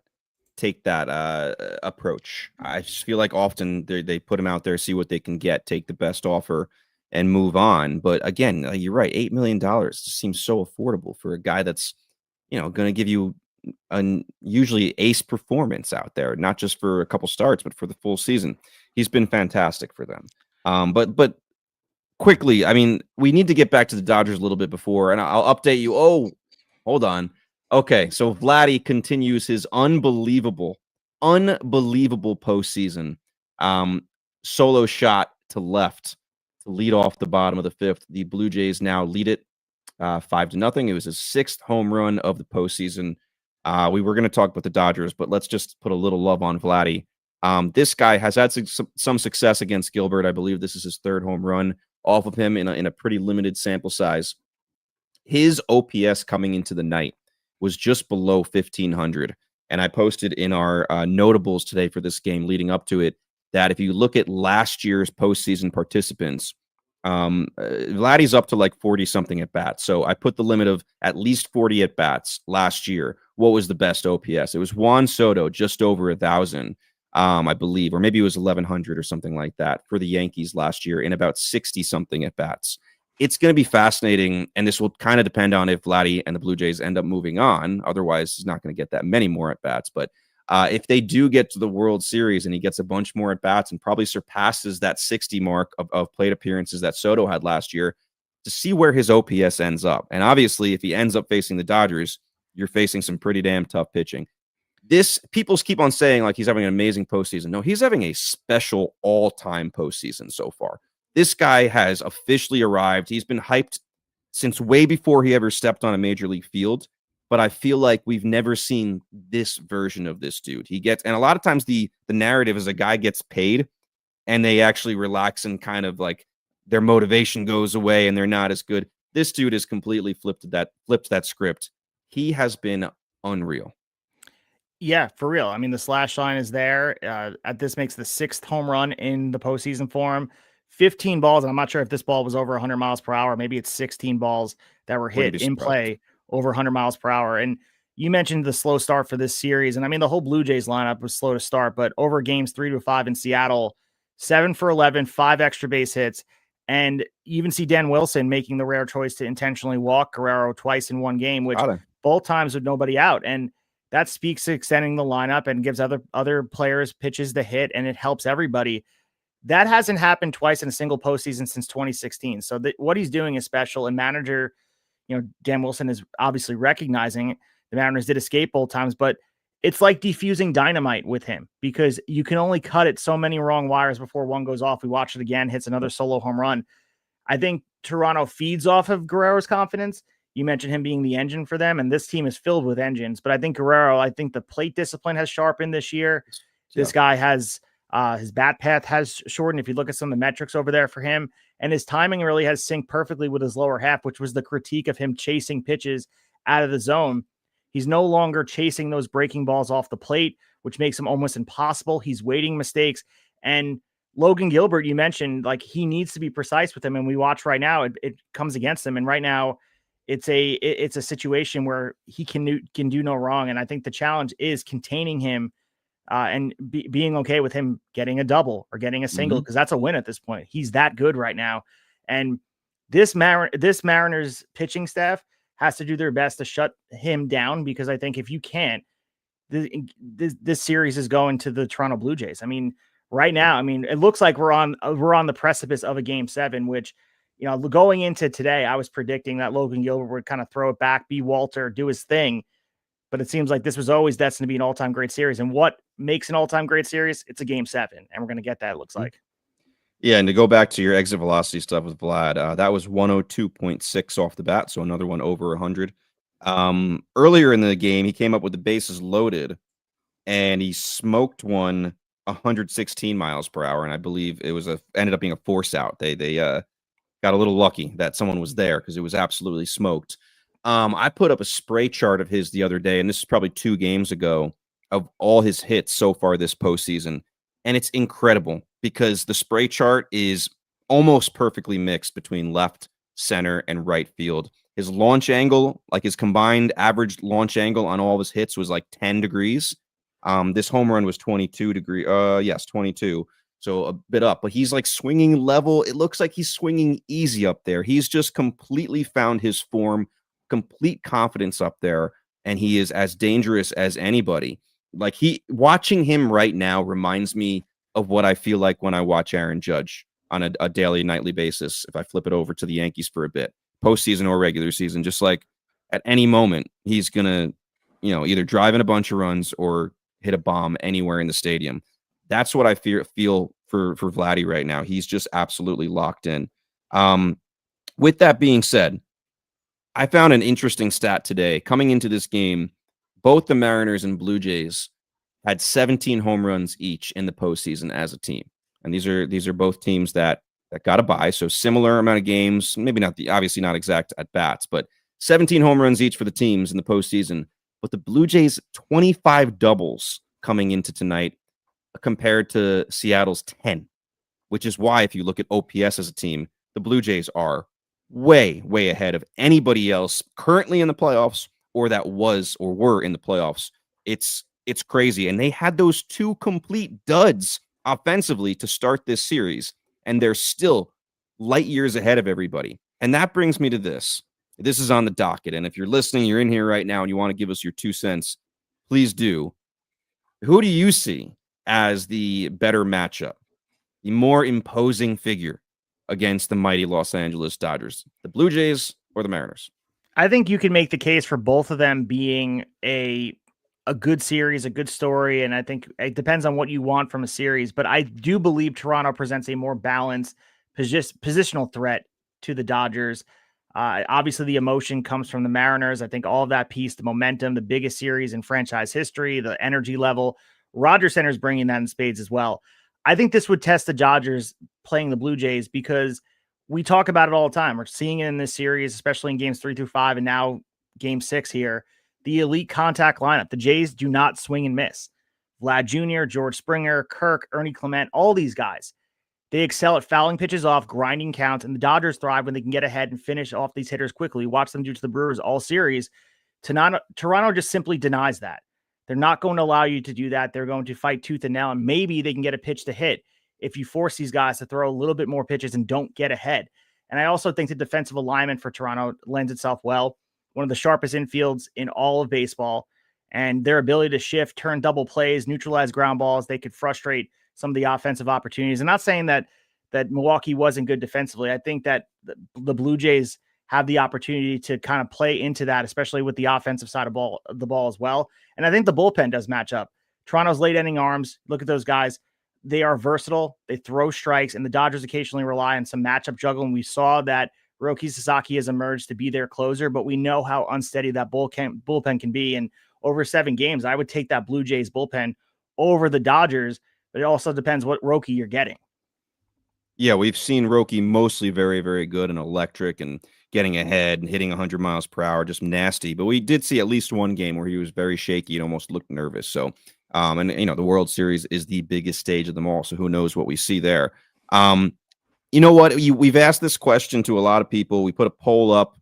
[SPEAKER 3] approach. I just feel like often they put him out there, see what they can get, take the best offer, and move on. But again, you're right, $8 million just seems so affordable for a guy that's going to give you a usually ace performance out there, not just for a couple starts, but for the full season. He's been fantastic for them. But quickly, I mean, we need to get back to the Dodgers a little bit before, and I'll update you. Oh, hold on. Okay, so Vladdy continues his unbelievable postseason. Solo shot to left to lead off the bottom of the 5th. The Blue Jays now lead it 5-0. It was his 6th home run of the postseason. We were going to talk about the Dodgers, but let's just put a little love on Vladdy. This guy has had some success against Gilbert. I believe this is his 3rd home run off of him in a pretty limited sample size. His OPS coming into the night was just below 1,500. And I posted in our notables today for this game leading up to it that if you look at last year's postseason participants, Vladdy's up to like 40-something at bats. So I put the limit of at least 40 at bats last year. What was the best OPS? It was Juan Soto, just over 1,000, I believe, or maybe it was 1,100 or something like that for the Yankees last year in about 60-something at bats. It's going to be fascinating, and this will kind of depend on if Vladdy and the Blue Jays end up moving on. Otherwise, he's not going to get that many more at bats. But If they do get to the World Series and he gets a bunch more at bats and probably surpasses that 60 mark of plate appearances that Soto had last year, to see where his OPS ends up. And obviously, if he ends up facing the Dodgers, you're facing some pretty damn tough pitching. People keep on saying like he's having an amazing postseason. No, he's having a special all-time postseason so far. This guy has officially arrived. He's been hyped since way before he ever stepped on a major league field. But I feel like we've never seen this version of this dude. And a lot of times the narrative is a guy gets paid and they actually relax and kind of like their motivation goes away and they're not as good. This dude has completely flipped that script. He has been unreal.
[SPEAKER 2] Yeah, for real. I mean, the slash line is there. This makes the 6th home run in the postseason for him. 15 balls, and I'm not sure if this ball was over 100 miles per hour. Maybe it's 16 balls that were hit in play over 100 miles per hour. And you mentioned the slow start for this series. And I mean, the whole Blue Jays lineup was slow to start, but over games 3-5 in Seattle, 7 for 11, 5 extra base hits. And you even see Dan Wilson making the rare choice to intentionally walk Guerrero twice in one game, which both times with nobody out. And that speaks to extending the lineup and gives other players pitches to hit, and it helps everybody. That hasn't happened twice in a single postseason since 2016. So what he's doing is special, and manager, Dan Wilson is obviously recognizing the Mariners did escape both times, but it's like defusing dynamite with him because you can only cut it so many wrong wires before one goes off. We watch it again, hits another solo home run. I think Toronto feeds off of Guerrero's confidence. You mentioned him being the engine for them, and this team is filled with engines. But I think the plate discipline has sharpened this year. Yeah. This guy has his bat path has shortened. If you look at some of the metrics over there for him, and his timing really has synced perfectly with his lower half, which was the critique of him chasing pitches out of the zone. He's no longer chasing those breaking balls off the plate, which makes him almost impossible. He's waiting mistakes. And Logan Gilbert, you mentioned, like, he needs to be precise with him. And we watch right now, it comes against him. And right now, it's a situation where he can do no wrong. And I think the challenge is containing him and being okay with him getting a double or getting a single, because that's a win at this point. He's that good right now. And this Mariners pitching staff has to do their best to shut him down, because I think if you can't, this series is going to the Toronto Blue Jays. I mean, right now, I mean, it looks like we're on the precipice of a Game 7, which, going into today, I was predicting that Logan Gilbert would kind of throw it back, be Walter, do his thing. But it seems like this was always destined to be an all-time great series. And what makes an all-time great series? It's a Game 7, and we're going to get that, it looks like.
[SPEAKER 3] Yeah, and to go back to your exit velocity stuff with Vlad, that was 102.6 off the bat, so another one over 100. Earlier in the game, he came up with the bases loaded, and he smoked one 116 miles per hour, and I believe it was ended up being a force out. They got a little lucky that someone was there, because it was absolutely smoked. I put up a spray chart of his the other day, and this is probably 2 games ago, of all his hits so far this postseason, and it's incredible, because the spray chart is almost perfectly mixed between left, center, and right field. His launch angle, like his combined average launch angle on all of his hits, was like 10 degrees. This home run was 22 degrees. Yes, 22. So a bit up, but he's like swinging level. It looks like he's swinging easy up there. He's just completely found his form, complete confidence up there, and he is as dangerous as anybody. Like, watching him right now reminds me of what I feel like when I watch Aaron Judge on a daily, nightly basis. If I flip it over to the Yankees for a bit, postseason or regular season, just like at any moment, he's gonna, either drive in a bunch of runs or hit a bomb anywhere in the stadium. That's what I feel for Vladdy right now. He's just absolutely locked in. With that being said, I found an interesting stat today. Coming into this game, both the Mariners and Blue Jays had 17 home runs each in the postseason as a team. And these are both teams that got a bye, so similar amount of games, maybe obviously not exact at bats, but 17 home runs each for the teams in the postseason. But the Blue Jays, 25 doubles coming into tonight compared to Seattle's 10, which is why if you look at OPS as a team, the Blue Jays are way, way ahead of anybody else currently in the playoffs or that was or were in the playoffs. It's crazy. And they had those 2 complete duds offensively to start this series, and they're still light years ahead of everybody. And that brings me to this. This is on the docket, and if you're listening, you're in here right now, and you want to give us your 2 cents, please do. Who do you see as the better matchup, the more imposing figure against the mighty Los Angeles Dodgers, the Blue Jays or the Mariners?
[SPEAKER 2] I think you can make the case for both of them being a good series, a good story, and I think it depends on what you want from a series. But I do believe Toronto presents a more balanced positional threat to the Dodgers. Obviously, the emotion comes from the Mariners. I think all of that piece, the momentum, the biggest series in franchise history, the energy level. Rogers Center is bringing that in spades as well. I think this would test the Dodgers playing the Blue Jays because we talk about it all the time. We're seeing it in this series, especially in games 3 through 5, and now game 6 here. The elite contact lineup. The Jays do not swing and miss. Vlad Jr., George Springer, Kirk, Ernie Clement, all these guys. They excel at fouling pitches off, grinding counts, and the Dodgers thrive when they can get ahead and finish off these hitters quickly. Watch them do to the Brewers all series. Toronto just simply denies that. They're not going to allow you to do that. They're going to fight tooth and nail, and maybe they can get a pitch to hit if you force these guys to throw a little bit more pitches and don't get ahead. And I also think the defensive alignment for Toronto lends itself well. One of the sharpest infields in all of baseball, and their ability to shift, turn double plays, neutralize ground balls. They could frustrate some of the offensive opportunities. I'm not saying that Milwaukee wasn't good defensively. I think that the Blue Jays have the opportunity to kind of play into that, especially with the offensive side of the ball as well. And I think the bullpen does match up. Toronto's late inning arms. Look at those guys. They are versatile. They throw strikes, and the Dodgers occasionally rely on some matchup juggling. We saw that Roki Sasaki has emerged to be their closer, but we know how unsteady that bullpen can be. And over 7 games, I would take that Blue Jays bullpen over the Dodgers, but it also depends what Roki you're getting.
[SPEAKER 3] Yeah, we've seen Roki mostly very, very good and electric and getting ahead and hitting 100 miles per hour, just nasty. But we did see at least one game where he was very shaky and almost looked nervous. So, and the World Series is the biggest stage of them all. So who knows what we see there? You know what? We've asked this question to a lot of people. We put a poll up.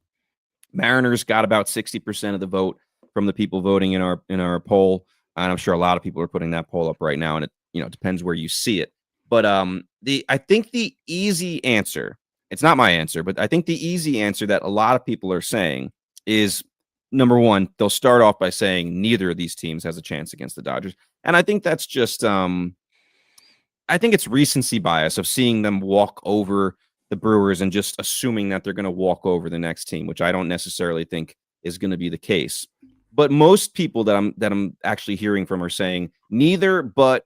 [SPEAKER 3] Mariners got about 60% of the vote from the people voting in our poll, and I'm sure a lot of people are putting that poll up right now. And it depends where you see it. But I think the easy answer, it's not my answer, but I think the easy answer that a lot of people are saying is, number one, they'll start off by saying neither of these teams has a chance against the Dodgers. And I think that's just I think it's recency bias of seeing them walk over the Brewers and just assuming that they're going to walk over the next team, which I don't necessarily think is going to be the case. But most people that I'm actually hearing from are saying neither, but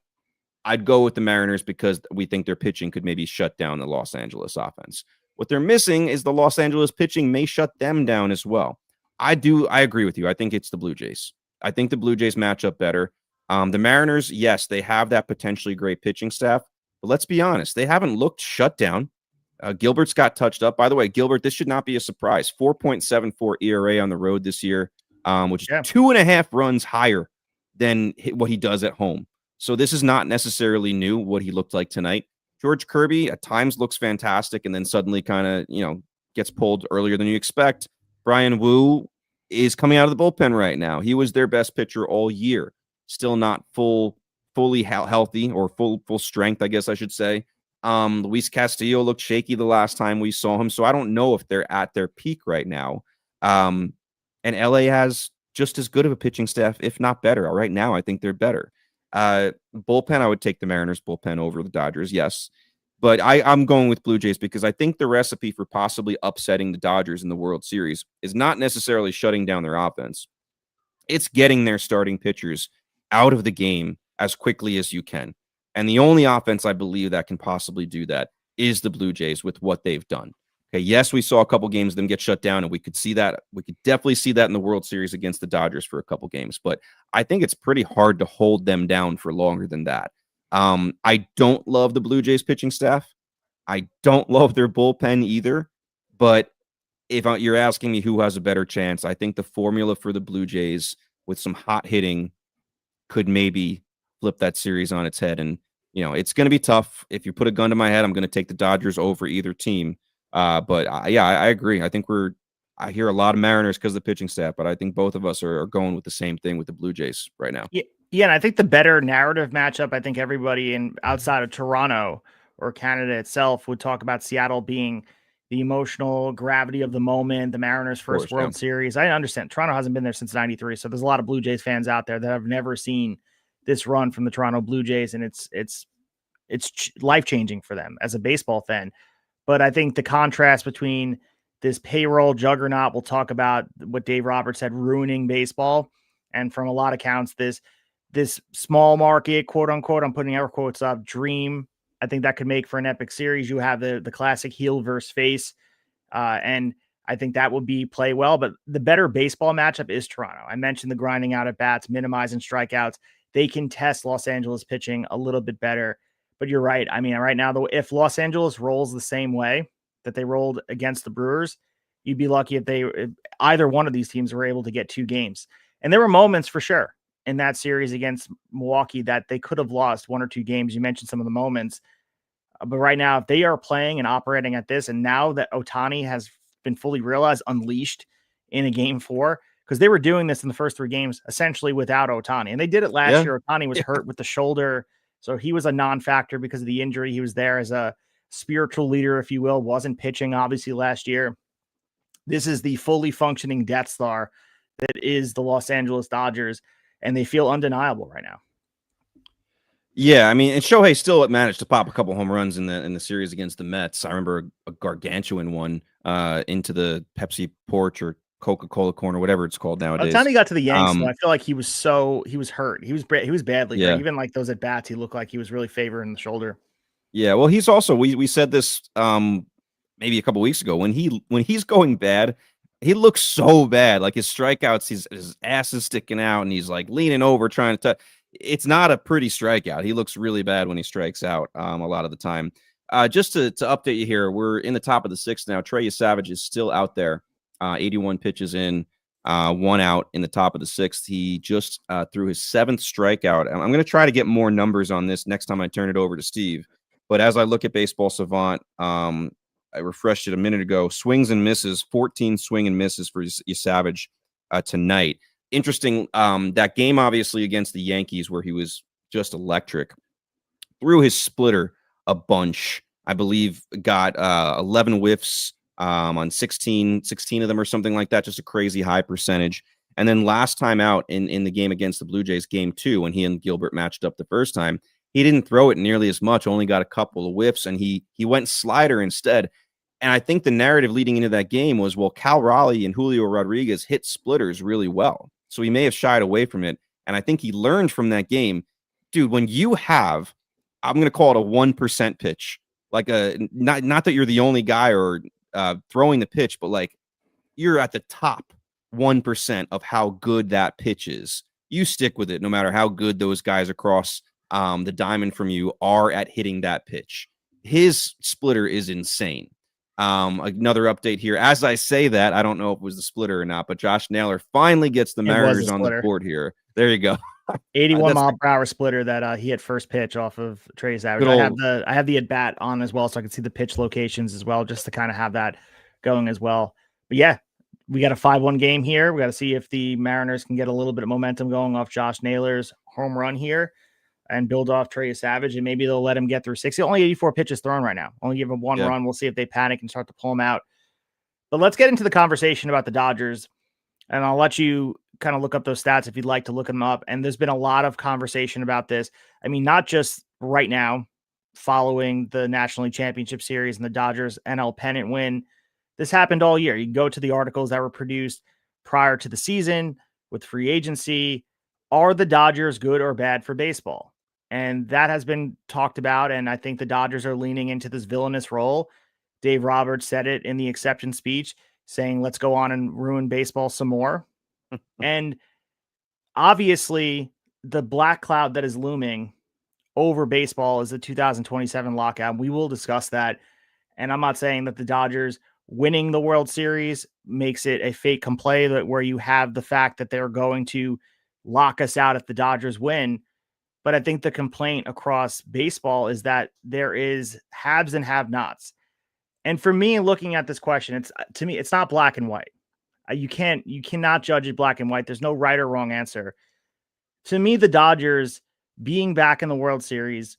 [SPEAKER 3] I'd go with the Mariners because we think their pitching could maybe shut down the Los Angeles offense. What they're missing is the Los Angeles pitching may shut them down as well. I agree with you. I think it's the Blue Jays. I think the Blue Jays match up better. The Mariners, yes, they have that potentially great pitching staff, but let's be honest, they haven't looked shut down. Gilbert's got touched up. By the way, Gilbert, this should not be a surprise. 4.74 ERA on the road this year, which is 2.5 runs higher than what he does at home. So this is not necessarily new, what he looked like tonight. George Kirby at times looks fantastic and then suddenly kind of, gets pulled earlier than you expect. Brian Wu is coming out of the bullpen right now. He was their best pitcher all year. Still not fully healthy or full strength, I guess I should say. Luis Castillo looked shaky the last time we saw him, so I don't know if they're at their peak right now. And LA has just as good of a pitching staff, if not better. Right now, I think they're better. Bullpen, I would take the Mariners bullpen over the Dodgers, yes. But I'm going with Blue Jays because I think the recipe for possibly upsetting the Dodgers in the World Series is not necessarily shutting down their offense. It's getting their starting pitchers out of the game as quickly as you can. And the only offense I believe that can possibly do that is the Blue Jays with what they've done. Okay, yes, we saw a couple games of them get shut down, and we could see that. We could definitely see that in the World Series against the Dodgers for a couple games. But I think it's pretty hard to hold them down for longer than that. I don't love the Blue Jays pitching staff. I don't love their bullpen either. But if you're asking me who has a better chance, I think the formula for the Blue Jays with some hot hitting could maybe flip that series on its head. And, it's going to be tough. If you put a gun to my head, I'm going to take the Dodgers over either team. But I agree. I think I hear a lot of Mariners because of the pitching staff, but I think both of us are going with the same thing with the Blue Jays right now.
[SPEAKER 2] Yeah. And I think the better narrative matchup, I think everybody outside of Toronto or Canada itself would talk about Seattle being the emotional gravity of the moment, the Mariners' first World Series. I understand Toronto hasn't been there since '93. So there's a lot of Blue Jays fans out there that have never seen this run from the Toronto Blue Jays, and it's life-changing for them as a baseball fan. But I think the contrast between this payroll juggernaut, we'll talk about what Dave Roberts said, ruining baseball, and from a lot of counts, this small market, quote unquote, I'm putting air quotes up, dream. I think that could make for an epic series. You have the classic heel versus face, and I think that would play well. But the better baseball matchup is Toronto. I mentioned the grinding out at bats, minimizing strikeouts. They can test Los Angeles pitching a little bit better. But you're right. I mean, right now, though, if Los Angeles rolls the same way that they rolled against the Brewers, you'd be lucky if either one of these teams were able to get 2 games. And there were moments for sure in that series against Milwaukee that they could have lost 1 or 2 games. You mentioned some of the moments. But right now, if they are playing and operating at this, and now that Ohtani has been fully realized, unleashed in a game 4, because they were doing this in the first 3 games essentially without Ohtani. And they did it last year. Ohtani was hurt with the shoulder. So he was a non-factor because of the injury. He was there as a spiritual leader, if you will, wasn't pitching obviously last year. This is the fully functioning Death Star that is the Los Angeles Dodgers, and they feel undeniable right now.
[SPEAKER 3] Yeah, I mean, and Shohei still managed to pop a couple home runs in the series against the Mets. I remember a gargantuan one into the Pepsi porch or Coca-Cola corner, whatever it's called nowadays.
[SPEAKER 2] By the time he got to the Yanks, I feel like he was hurt. He was badly hurt. Even like those at bats, he looked like he was really favoring the shoulder. Yeah,
[SPEAKER 3] well, he's also we said this maybe a couple weeks ago, when he's going bad, he looks so bad. Like his strikeouts, his ass is sticking out, and he's like leaning over trying to. It's not a pretty strikeout. He looks really bad when he strikes out a lot of the time. Just to update you here, we're in the top of the 6th now. Trey Savage is still out there. 81 pitches in, 1 out in the top of the 6th. He just threw his 7th strikeout. I'm going to try to get more numbers on this next time I turn it over to Steve. But as I look at Baseball Savant, I refreshed it a minute ago. Swings and misses, 14 swing and misses for Savage tonight. Interesting, that game obviously against the Yankees where he was just electric. Threw his splitter a bunch. I believe got 11 whiffs on 16 of them or something like that, just a crazy high percentage. And then last time out in the game against the Blue Jays, game 2, when he and Gilbert matched up the first time, he didn't throw it nearly as much, only got a couple of whiffs, and he went slider instead. And I think the narrative leading into that game was, well, Cal Raleigh and Julio Rodriguez hit splitters really well. So he may have shied away from it. And I think he learned from that game. Dude, when you have, I'm going to call it a 1% pitch, like not that you're the only guy or throwing the pitch, but like you're at the top 1% of how good that pitch is. You stick with it no matter how good those guys across the diamond from you are at hitting that pitch. His splitter is insane. Another update here. As I say that, I don't know if it was the splitter or not, but Josh Naylor finally gets the Mariners on the board here. There you go.
[SPEAKER 2] 81 mile per hour splitter that he hit first pitch off of Trey Savage. I have the at bat on as well, so I can see the pitch locations as well, just to kind of have that going as well. But yeah, we got a 5-1 game here. We got to see if the Mariners can get a little bit of momentum going off Josh Naylor's home run here and build off Trey Savage, and maybe they'll let him get through 60. Only 84 pitches thrown right now. Only give him 1 run. We'll see if they panic and start to pull him out. But let's get into the conversation about the Dodgers, and I'll let you kind of look up those stats if you'd like to look them up. And there's been a lot of conversation about this. I mean, not just right now following the National League Championship Series and the Dodgers NL pennant win. This happened all year. You can go to the articles that were produced prior to the season with free agency. Are the Dodgers good or bad for baseball? And that has been talked about, and I think the Dodgers are leaning into this villainous role. Dave Roberts said it in the acceptance speech, saying, let's go on and ruin baseball some more. And obviously, the black cloud that is looming over baseball is the 2027 lockout. We will discuss that. And I'm not saying that the Dodgers winning the World Series makes it a fait accompli, that where you have the fact that they're going to lock us out if the Dodgers win. But I think the complaint across baseball is that there is haves and have-nots. And for me, looking at this question, to me, it's not black and white. You cannot judge it black and white. There's no right or wrong answer. To me, the Dodgers being back in the World Series,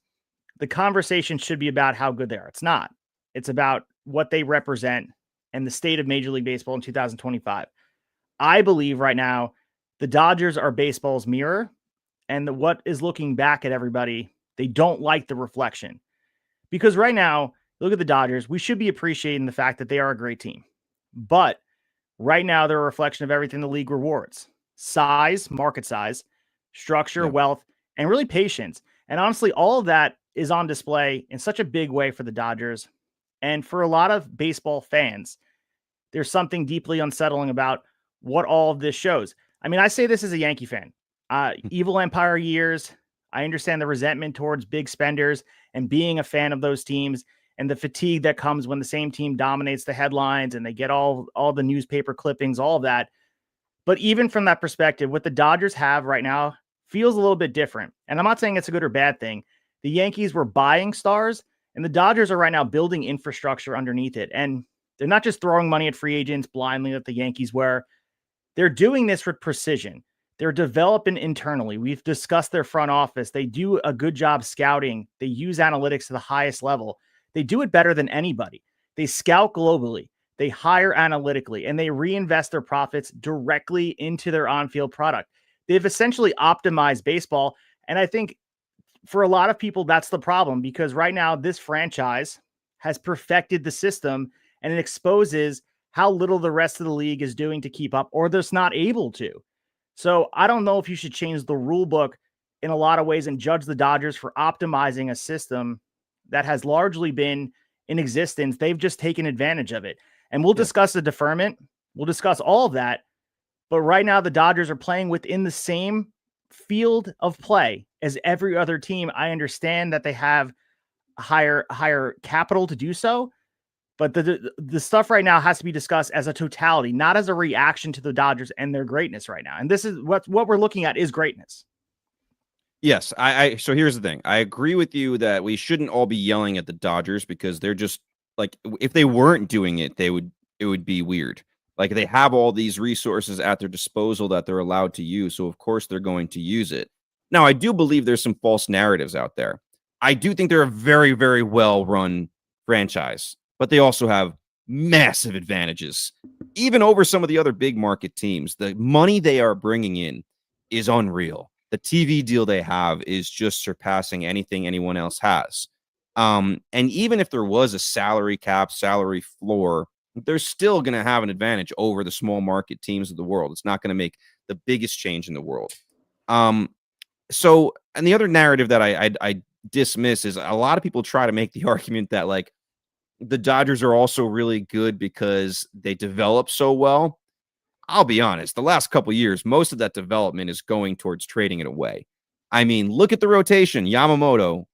[SPEAKER 2] the conversation should be about how good they are. It's not. It's about what they represent and the state of Major League Baseball in 2025. I believe right now the Dodgers are baseball's mirror, and what is looking back at everybody, they don't like the reflection. Because right now, look at the Dodgers. We should be appreciating the fact that they are a great team. But right now, they're a reflection of everything the league rewards: size, market size, structure, wealth, and really patience. And honestly, all of that is on display in such a big way for the Dodgers. And for a lot of baseball fans, there's something deeply unsettling about what all of this shows. I mean, I say this as a Yankee fan. Evil Empire years, I understand the resentment towards big spenders and being a fan of those teams and the fatigue that comes when the same team dominates the headlines and they get all the newspaper clippings, all of that. But even from that perspective, what the Dodgers have right now feels a little bit different. And I'm not saying it's a good or bad thing. The Yankees were buying stars, and the Dodgers are right now building infrastructure underneath it. And they're not just throwing money at free agents blindly like the Yankees were. They're doing this with precision. They're developing internally. We've discussed their front office. They do a good job scouting. They use analytics to the highest level. They do it better than anybody. They scout globally. They hire analytically, and they reinvest their profits directly into their on-field product. They've essentially optimized baseball. And I think for a lot of people, that's the problem, because right now this franchise has perfected the system, and it exposes how little the rest of the league is doing to keep up, or they're not able to. So I don't know if you should change the rule book in a lot of ways and judge the Dodgers for optimizing a system that has largely been in existence. They've just taken advantage of it. And we'll discuss the deferment. We'll discuss all of that. But right now, the Dodgers are playing within the same field of play as every other team. I understand that they have higher capital to do so. But the stuff right now has to be discussed as a totality, not as a reaction to the Dodgers and their greatness right now. And this is what we're looking at is greatness.
[SPEAKER 3] Yes. So here's the thing. I agree with you that we shouldn't all be yelling at the Dodgers, because they're just like, if they weren't doing it, it would be weird. Like, they have all these resources at their disposal that they're allowed to use. So of course they're going to use it. Now, I do believe there's some false narratives out there. I do think they're a very, very well-run franchise, but they also have massive advantages, even over some of the other big market teams. The money they are bringing in is unreal. The TV deal they have is just surpassing anything anyone else has. And even if there was a salary cap, salary floor, they're still going to have an advantage over the small market teams of the world. It's not going to make the biggest change in the world. So, and the other narrative that I dismiss is a lot of people try to make the argument that, like, the Dodgers are also really good because they develop so well. I'll be honest, the last couple of years, most of that development is going towards trading it away. I mean, look at the rotation. Yamamoto,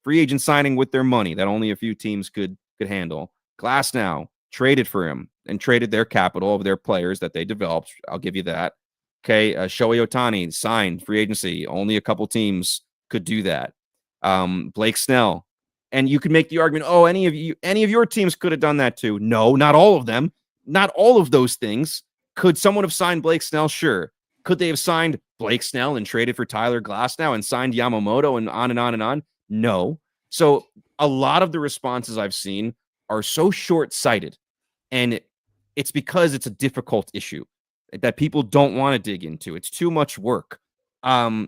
[SPEAKER 3] free agent signing with their money that only a few teams could handle. Glasnow, traded for him and traded their capital of their players that they developed. I'll give you that. Okay, Shohei Ohtani signed free agency. Only a couple teams could do that. Blake Snell. And you could make the argument, oh, any of your teams could have done that too. No, not all of them. Not all of those things. Could someone have signed Blake Snell? Sure. Could they have signed Blake Snell and traded for Tyler Glasnow and signed Yamamoto and on and on and on? No. So a lot of the responses I've seen are so short-sighted, and it's because it's a difficult issue that people don't want to dig into. It's too much work. So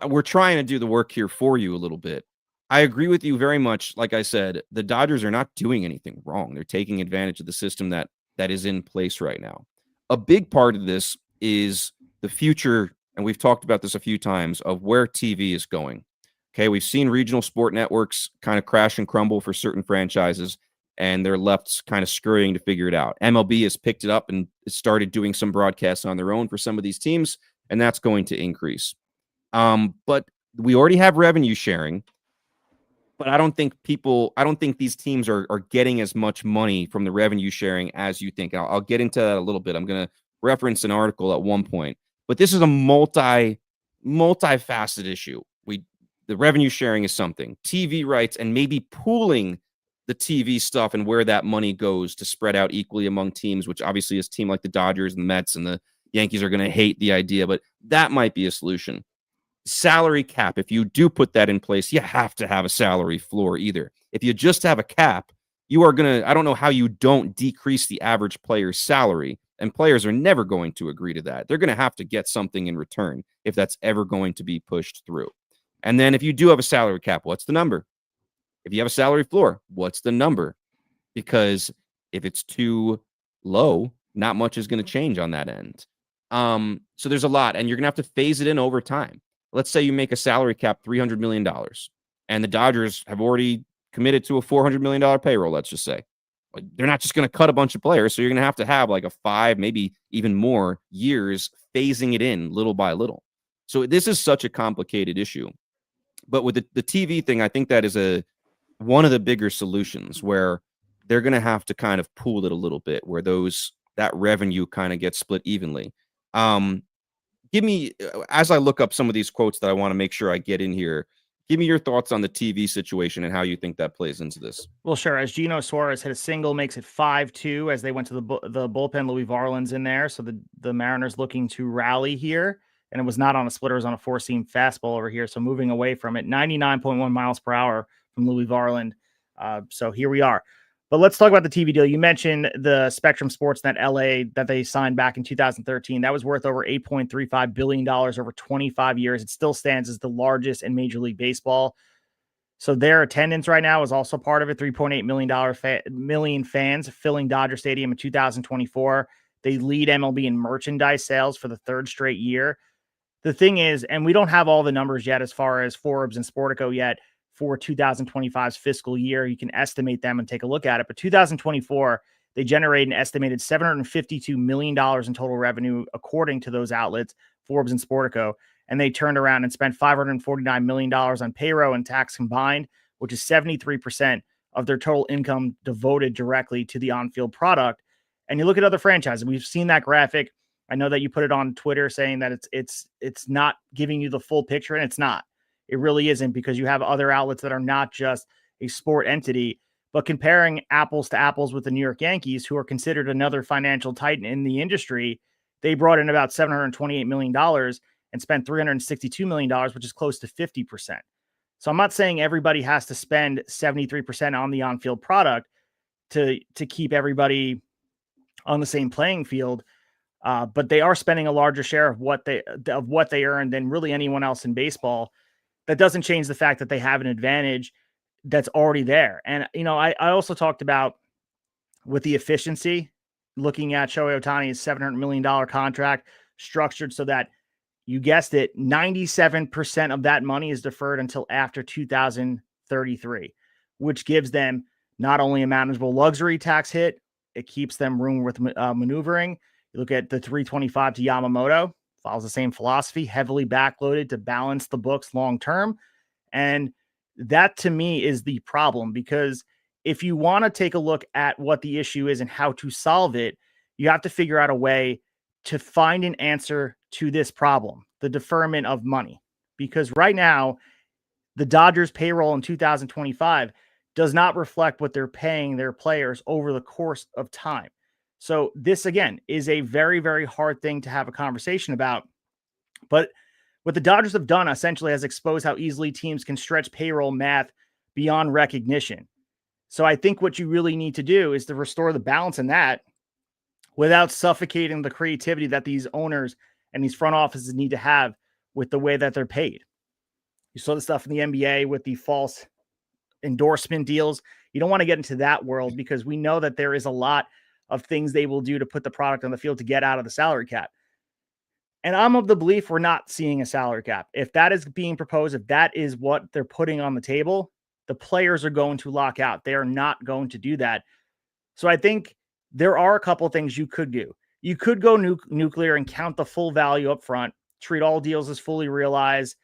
[SPEAKER 3] we're trying to do the work here for you a little bit. I agree with you very much. Like I said, the Dodgers are not doing anything wrong. They're taking advantage of the system that is in place right now. A big part of this is the future, and we've talked about this a few times, of where TV is going. Okay, we've seen regional sport networks kind of crash and crumble for certain franchises, and they're left kind of scurrying to figure it out. MLB has picked it up and started doing some broadcasts on their own for some of these teams, and that's going to increase. But we already have revenue sharing, but I don't think these teams are getting as much money from the revenue sharing as you think. I'll get into that a little bit. I'm going to reference an article at one point, but this is a multifaceted issue. The revenue sharing is something, TV rights, and maybe pooling the TV stuff and where that money goes to spread out equally among teams, which obviously is a team like the Dodgers and the Mets and the Yankees are going to hate the idea, but that might be a solution. Salary cap, if you do put that in place, you have to have a salary floor either. If you just have a cap, you are going to, I don't know how you don't decrease the average player's salary And players are never going to agree to that. They're going to have to get something in return if that's ever going to be pushed through. And then if you do have a salary cap, what's the number? If you have a salary floor, what's the number? Because if it's too low, not much is going to change on that end. So there's a lot, and you're going to have to phase it in over time. Let's say you make a salary cap $300 million, and the Dodgers have already committed to a $400 million payroll, let's just say. Like, they're not just going to cut a bunch of players, so you're going to have like a 5, maybe even more years phasing it in little by little. So this is such a complicated issue. But with the TV thing, I think that is one of the bigger solutions where they're going to have to kind of pool it a little bit, where that revenue kind of gets split evenly. Give me, as I look up some of these quotes that I want to make sure I get in here, give me your thoughts on the TV situation and how you think that plays into this.
[SPEAKER 2] Well, sure. As Gino Suarez hit a single, makes it 5-2 as they went to the bullpen. Louis Varland's in there. So the Mariners looking to rally here. And it was not on a splitter, it was on a 4-seam fastball over here. So moving away from it, 99.1 miles per hour from Louis Varland. So here we are. But let's talk about the TV deal. You mentioned the Spectrum Sportsnet LA that they signed back in 2013. That was worth over $8.35 billion over 25 years. It still stands as the largest in Major League Baseball. So their attendance right now is also part of it. $3.8 million fans filling Dodger Stadium in 2024. They lead MLB in merchandise sales for the third straight year. The thing is, and we don't have all the numbers yet as far as Forbes and Sportico yet for 2025's fiscal year. You can estimate them and take a look at it. But 2024, they generate an estimated $752 million in total revenue, according to those outlets, Forbes and Sportico. And they turned around and spent $549 million on payroll and tax combined, which is 73% of their total income devoted directly to the on-field product. And you look at other franchises, we've seen that graphic. I know that you put it on Twitter saying that it's not giving you the full picture, and it's not. It really isn't, because you have other outlets that are not just a sport entity, but comparing apples to apples with the New York Yankees, who are considered another financial titan in the industry. They brought in about $728 million and spent $362 million, which is close to 50%. So I'm not saying everybody has to spend 73% on the on-field product to keep everybody on the same playing field. But they are spending a larger share of what they earn than really anyone else in baseball. That doesn't change the fact that they have an advantage that's already there. And, I also talked about with the efficiency, looking at Shohei Ohtani's $700 million contract structured so that, you guessed it, 97% of that money is deferred until after 2033, which gives them not only a manageable luxury tax hit, it keeps them room with maneuvering. You look at the 325 to Yamamoto, follows the same philosophy, heavily backloaded to balance the books long-term. And that to me is the problem, because if you want to take a look at what the issue is and how to solve it, you have to figure out a way to find an answer to this problem, the deferment of money. Because right now, the Dodgers payroll in 2025 does not reflect what they're paying their players over the course of time. So this, again, is a very, very hard thing to have a conversation about. But what the Dodgers have done essentially has exposed how easily teams can stretch payroll math beyond recognition. So I think what you really need to do is to restore the balance in that without suffocating the creativity that these owners and these front offices need to have with the way that they're paid. You saw the stuff in the NBA with the false endorsement deals. You don't want to get into that world, because we know that there is a lot of things they will do to put the product on the field to get out of the salary cap. And I'm of the belief we're not seeing a salary cap. If that is being proposed, if that is what they're putting on the table, the players are going to lock out. They are not going to do that. So I think there are a couple of things you could do. You could go nuclear and count the full value up front, treat all deals as fully realized.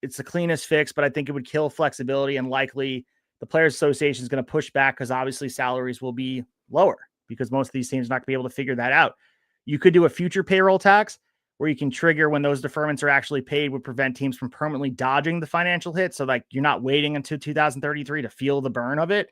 [SPEAKER 2] It's the cleanest fix, but I think it would kill flexibility, and likely the Players Association is going to push back, because obviously salaries will be lower, because most of these teams are not going to be able to figure that out. You could do a future payroll tax where you can trigger when those deferments are actually paid, would prevent teams from permanently dodging the financial hit. So like you're not waiting until 2033 to feel the burn of it.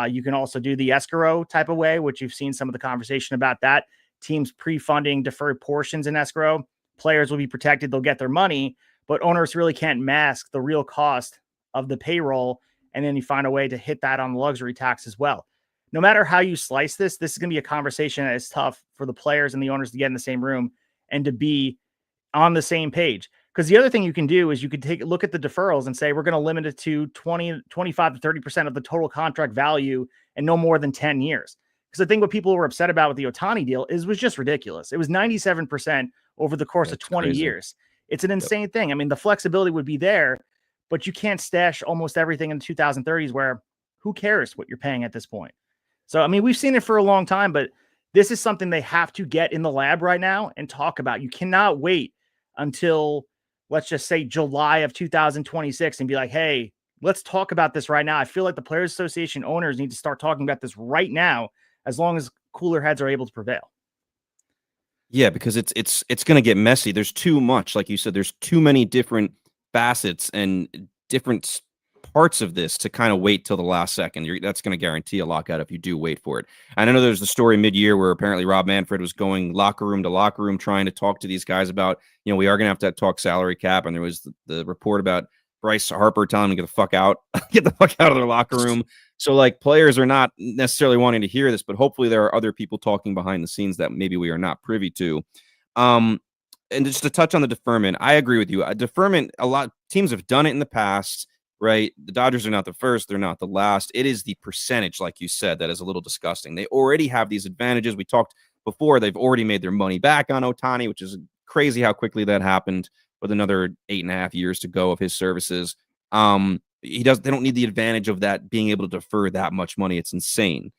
[SPEAKER 2] You can also do the escrow type of way, which you've seen some of the conversation about that. Teams pre-funding deferred portions in escrow. Players will be protected. They'll get their money, but owners really can't mask the real cost of the payroll. And then you find a way to hit that on the luxury tax as well. no matter how you slice this, this is going to be a conversation that is tough for the players and the owners to get in the same room and to be on the same page. Because the other thing you can do is you could take a look at the deferrals and say, we're going to limit it to 25 to 30% of the total contract value and no more than 10 years. Because I think what people were upset about with the Ohtani deal was just ridiculous. It was 97% over the course of 20 years. It's an insane thing. I mean, the flexibility would be there, but you can't stash almost everything in the 2030s where who cares what you're paying at this point? So, I mean, we've seen it for a long time, but this is something they have to get in the lab right now and talk about. You cannot wait until, let's just say, July of 2026 and be like, hey, let's talk about this right now. I feel like the Players Association owners need to start talking about this right now, as long as cooler heads are able to prevail.
[SPEAKER 3] Yeah, because it's going to get messy. There's too much, like you said, there's too many different facets and different parts of this to kind of wait till the last second. That's going to guarantee a lockout if you do wait for it. And I know there's the story mid-year where apparently Rob Manfred was going locker room to locker room trying to talk to these guys about, we are going to have to talk salary cap. And there was the report about Bryce Harper telling them to get the fuck out, get the fuck out of their locker room. So like players are not necessarily wanting to hear this, but hopefully there are other people talking behind the scenes that maybe we are not privy to. And just to touch on the deferment, I agree with you. A deferment, a lot teams have done it in the past, right? The Dodgers are not the first. They're not the last. It is the percentage, like you said, that is a little disgusting. They already have these advantages. We talked before. They've already made their money back on Ohtani, which is crazy how quickly that happened with another 8.5 years to go of his services. They don't need the advantage of that being able to defer that much money. It's insane.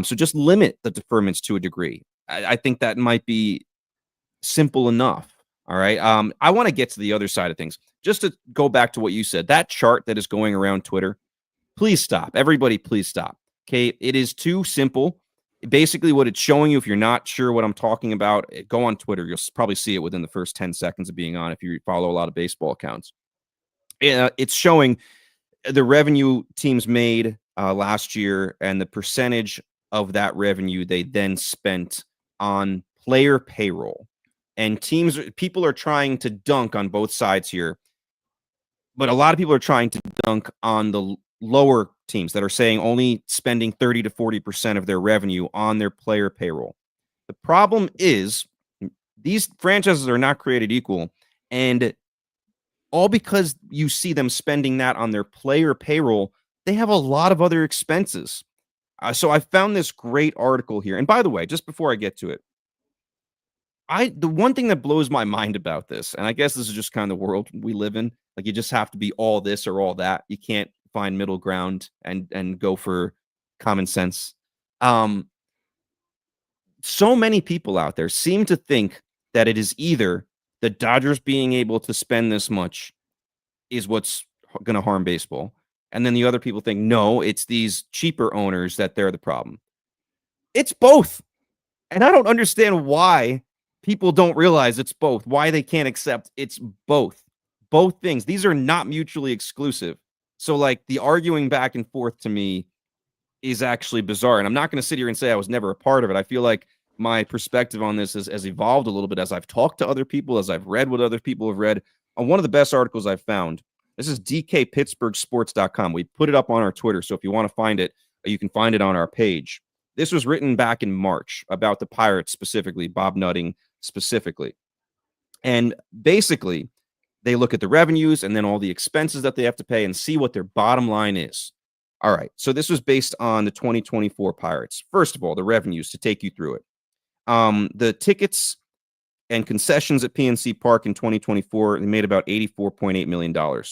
[SPEAKER 3] So just limit the deferments to a degree. I think that might be simple enough. All right. I want to get to the other side of things. Just to go back to what you said, that chart that is going around Twitter, please stop. Everybody, please stop. Okay. It is too simple. Basically, what it's showing you, if you're not sure what I'm talking about, go on Twitter. You'll probably see it within the first 10 seconds of being on if you follow a lot of baseball accounts. It's showing the revenue teams made last year and the percentage of that revenue they then spent on player payroll. And people are trying to dunk on both sides here, but a lot of people are trying to dunk on the lower teams that are saying only spending 30 to 40% of their revenue on their player payroll. The problem is these franchises are not created equal, and all because you see them spending that on their player payroll, they have a lot of other expenses. So I found this great article here. And by the way, just before I get to it, the one thing that blows my mind about this, and I guess this is just kind of the world we live in, like you just have to be all this or all that. You can't find middle ground and go for common sense. So many people out there seem to think that it is either the Dodgers being able to spend this much is what's going to harm baseball. And then the other people think, no, it's these cheaper owners that they're the problem. It's both. And I don't understand why people don't realize it's both, why they can't accept it's both things. These are not mutually exclusive. So like the arguing back and forth to me is actually bizarre. And I'm not going to sit here and say I was never a part of it. I feel like my perspective on this has evolved a little bit as I've talked to other people, as I've read what other people have read. On one of the best articles I've found, this is DKPittsburghSports.com. We put it up on our Twitter. So if you want to find it, you can find it on our page. This was written back in March about the Pirates specifically, Bob Nutting specifically. And basically, they look at the revenues and then all the expenses that they have to pay and see what their bottom line is. All right. So this was based on the 2024 Pirates. First of all, the revenues, to take you through it. The tickets and concessions at PNC Park in 2024, they made about $84.8 million. All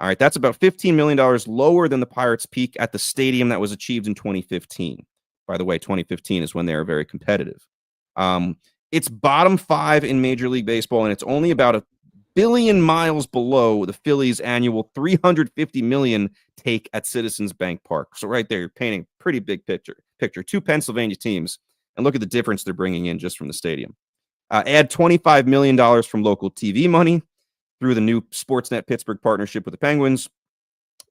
[SPEAKER 3] right. That's about $15 million lower than the Pirates' peak at the stadium that was achieved in 2015. By the way, 2015 is when they were very competitive. It's bottom 5 in Major League Baseball, and it's only about $1 billion miles below the Phillies' annual $350 million take at Citizens Bank Park. So right there, you're painting a pretty big picture. Two Pennsylvania teams, and look at the difference they're bringing in just from the stadium. Add $25 million from local TV money through the new Sportsnet Pittsburgh partnership with the Penguins.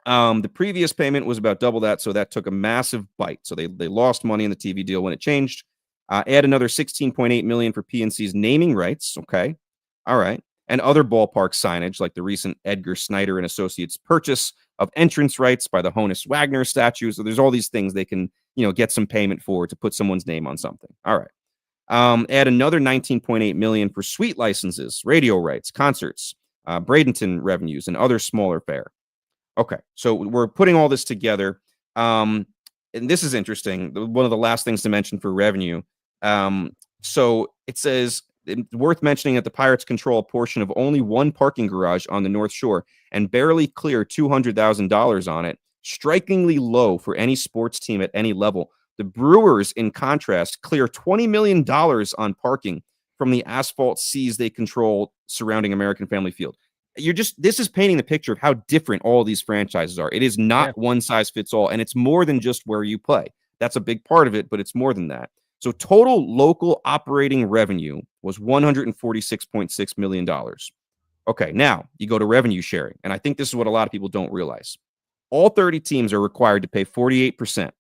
[SPEAKER 3] The previous payment was about double that, so that took a massive bite. So they lost money in the TV deal when it changed. Add another $16.8 million for PNC's naming rights. Okay. All right. And other ballpark signage, like the recent Edgar Snyder and Associates purchase of entrance rights by the Honus Wagner statue. So there's all these things they can get some payment for to put someone's name on something. All right. Add another 19.8 million for suite licenses, radio rights, concerts, Bradenton revenues, and other smaller fare. Okay, so we're putting all this together. And this is interesting. One of the last things to mention for revenue. So it says, it's worth mentioning that the Pirates control a portion of only one parking garage on the North Shore and barely clear $200,000 on it, strikingly low for any sports team at any level. The Brewers, in contrast, clear $20 million on parking from the asphalt seas they control surrounding American Family Field. This is painting the picture of how different all these franchises are. It is not one size fits all, and it's more than just where you play. That's a big part of it, but it's more than that. So total local operating revenue was $146.6 million. Okay, now you go to revenue sharing, and I think this is what a lot of people don't realize. All 30 teams are required to pay 48%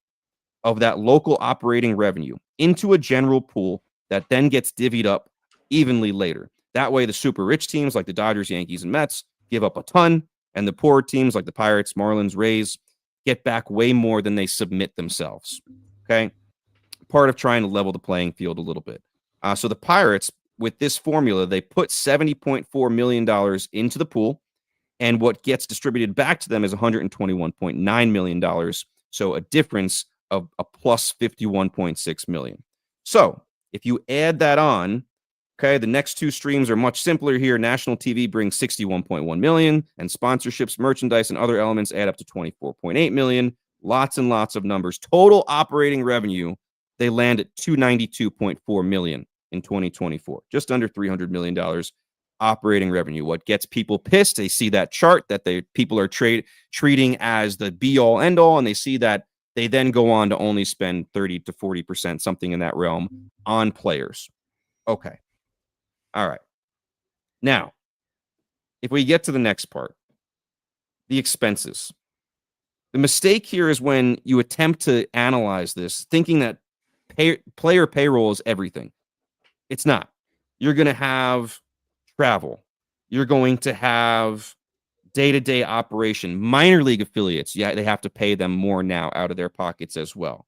[SPEAKER 3] of that local operating revenue into a general pool that then gets divvied up evenly later. That way, the super rich teams like the Dodgers, Yankees, and Mets give up a ton, and the poor teams like the Pirates, Marlins, Rays get back way more than they submit themselves. Okay? Part of trying to level the playing field a little bit. So the Pirates, with this formula, they put $70.4 million into the pool, and what gets distributed back to them is $121.9 million. So a difference of a plus $51.6 million. So if you add that on, okay, the next two streams are much simpler here. National TV brings $61.1 million, and sponsorships, merchandise, and other elements add up to $24.8 million. Lots and lots of numbers. Total operating revenue, they land at $292.4 million in 2024, just under $300 million operating revenue. What gets people pissed, they see that chart that people are treating as the be-all, end-all, and they see that they then go on to only spend 30 to 40%, something in that realm, on players. Okay. All right. Now, if we get to the next part, the expenses. The mistake here is when you attempt to analyze this, thinking that player payroll is everything. It's not. You're going to have travel. You're going to have day-to-day operation. Minor league affiliates, they have to pay them more now out of their pockets as well.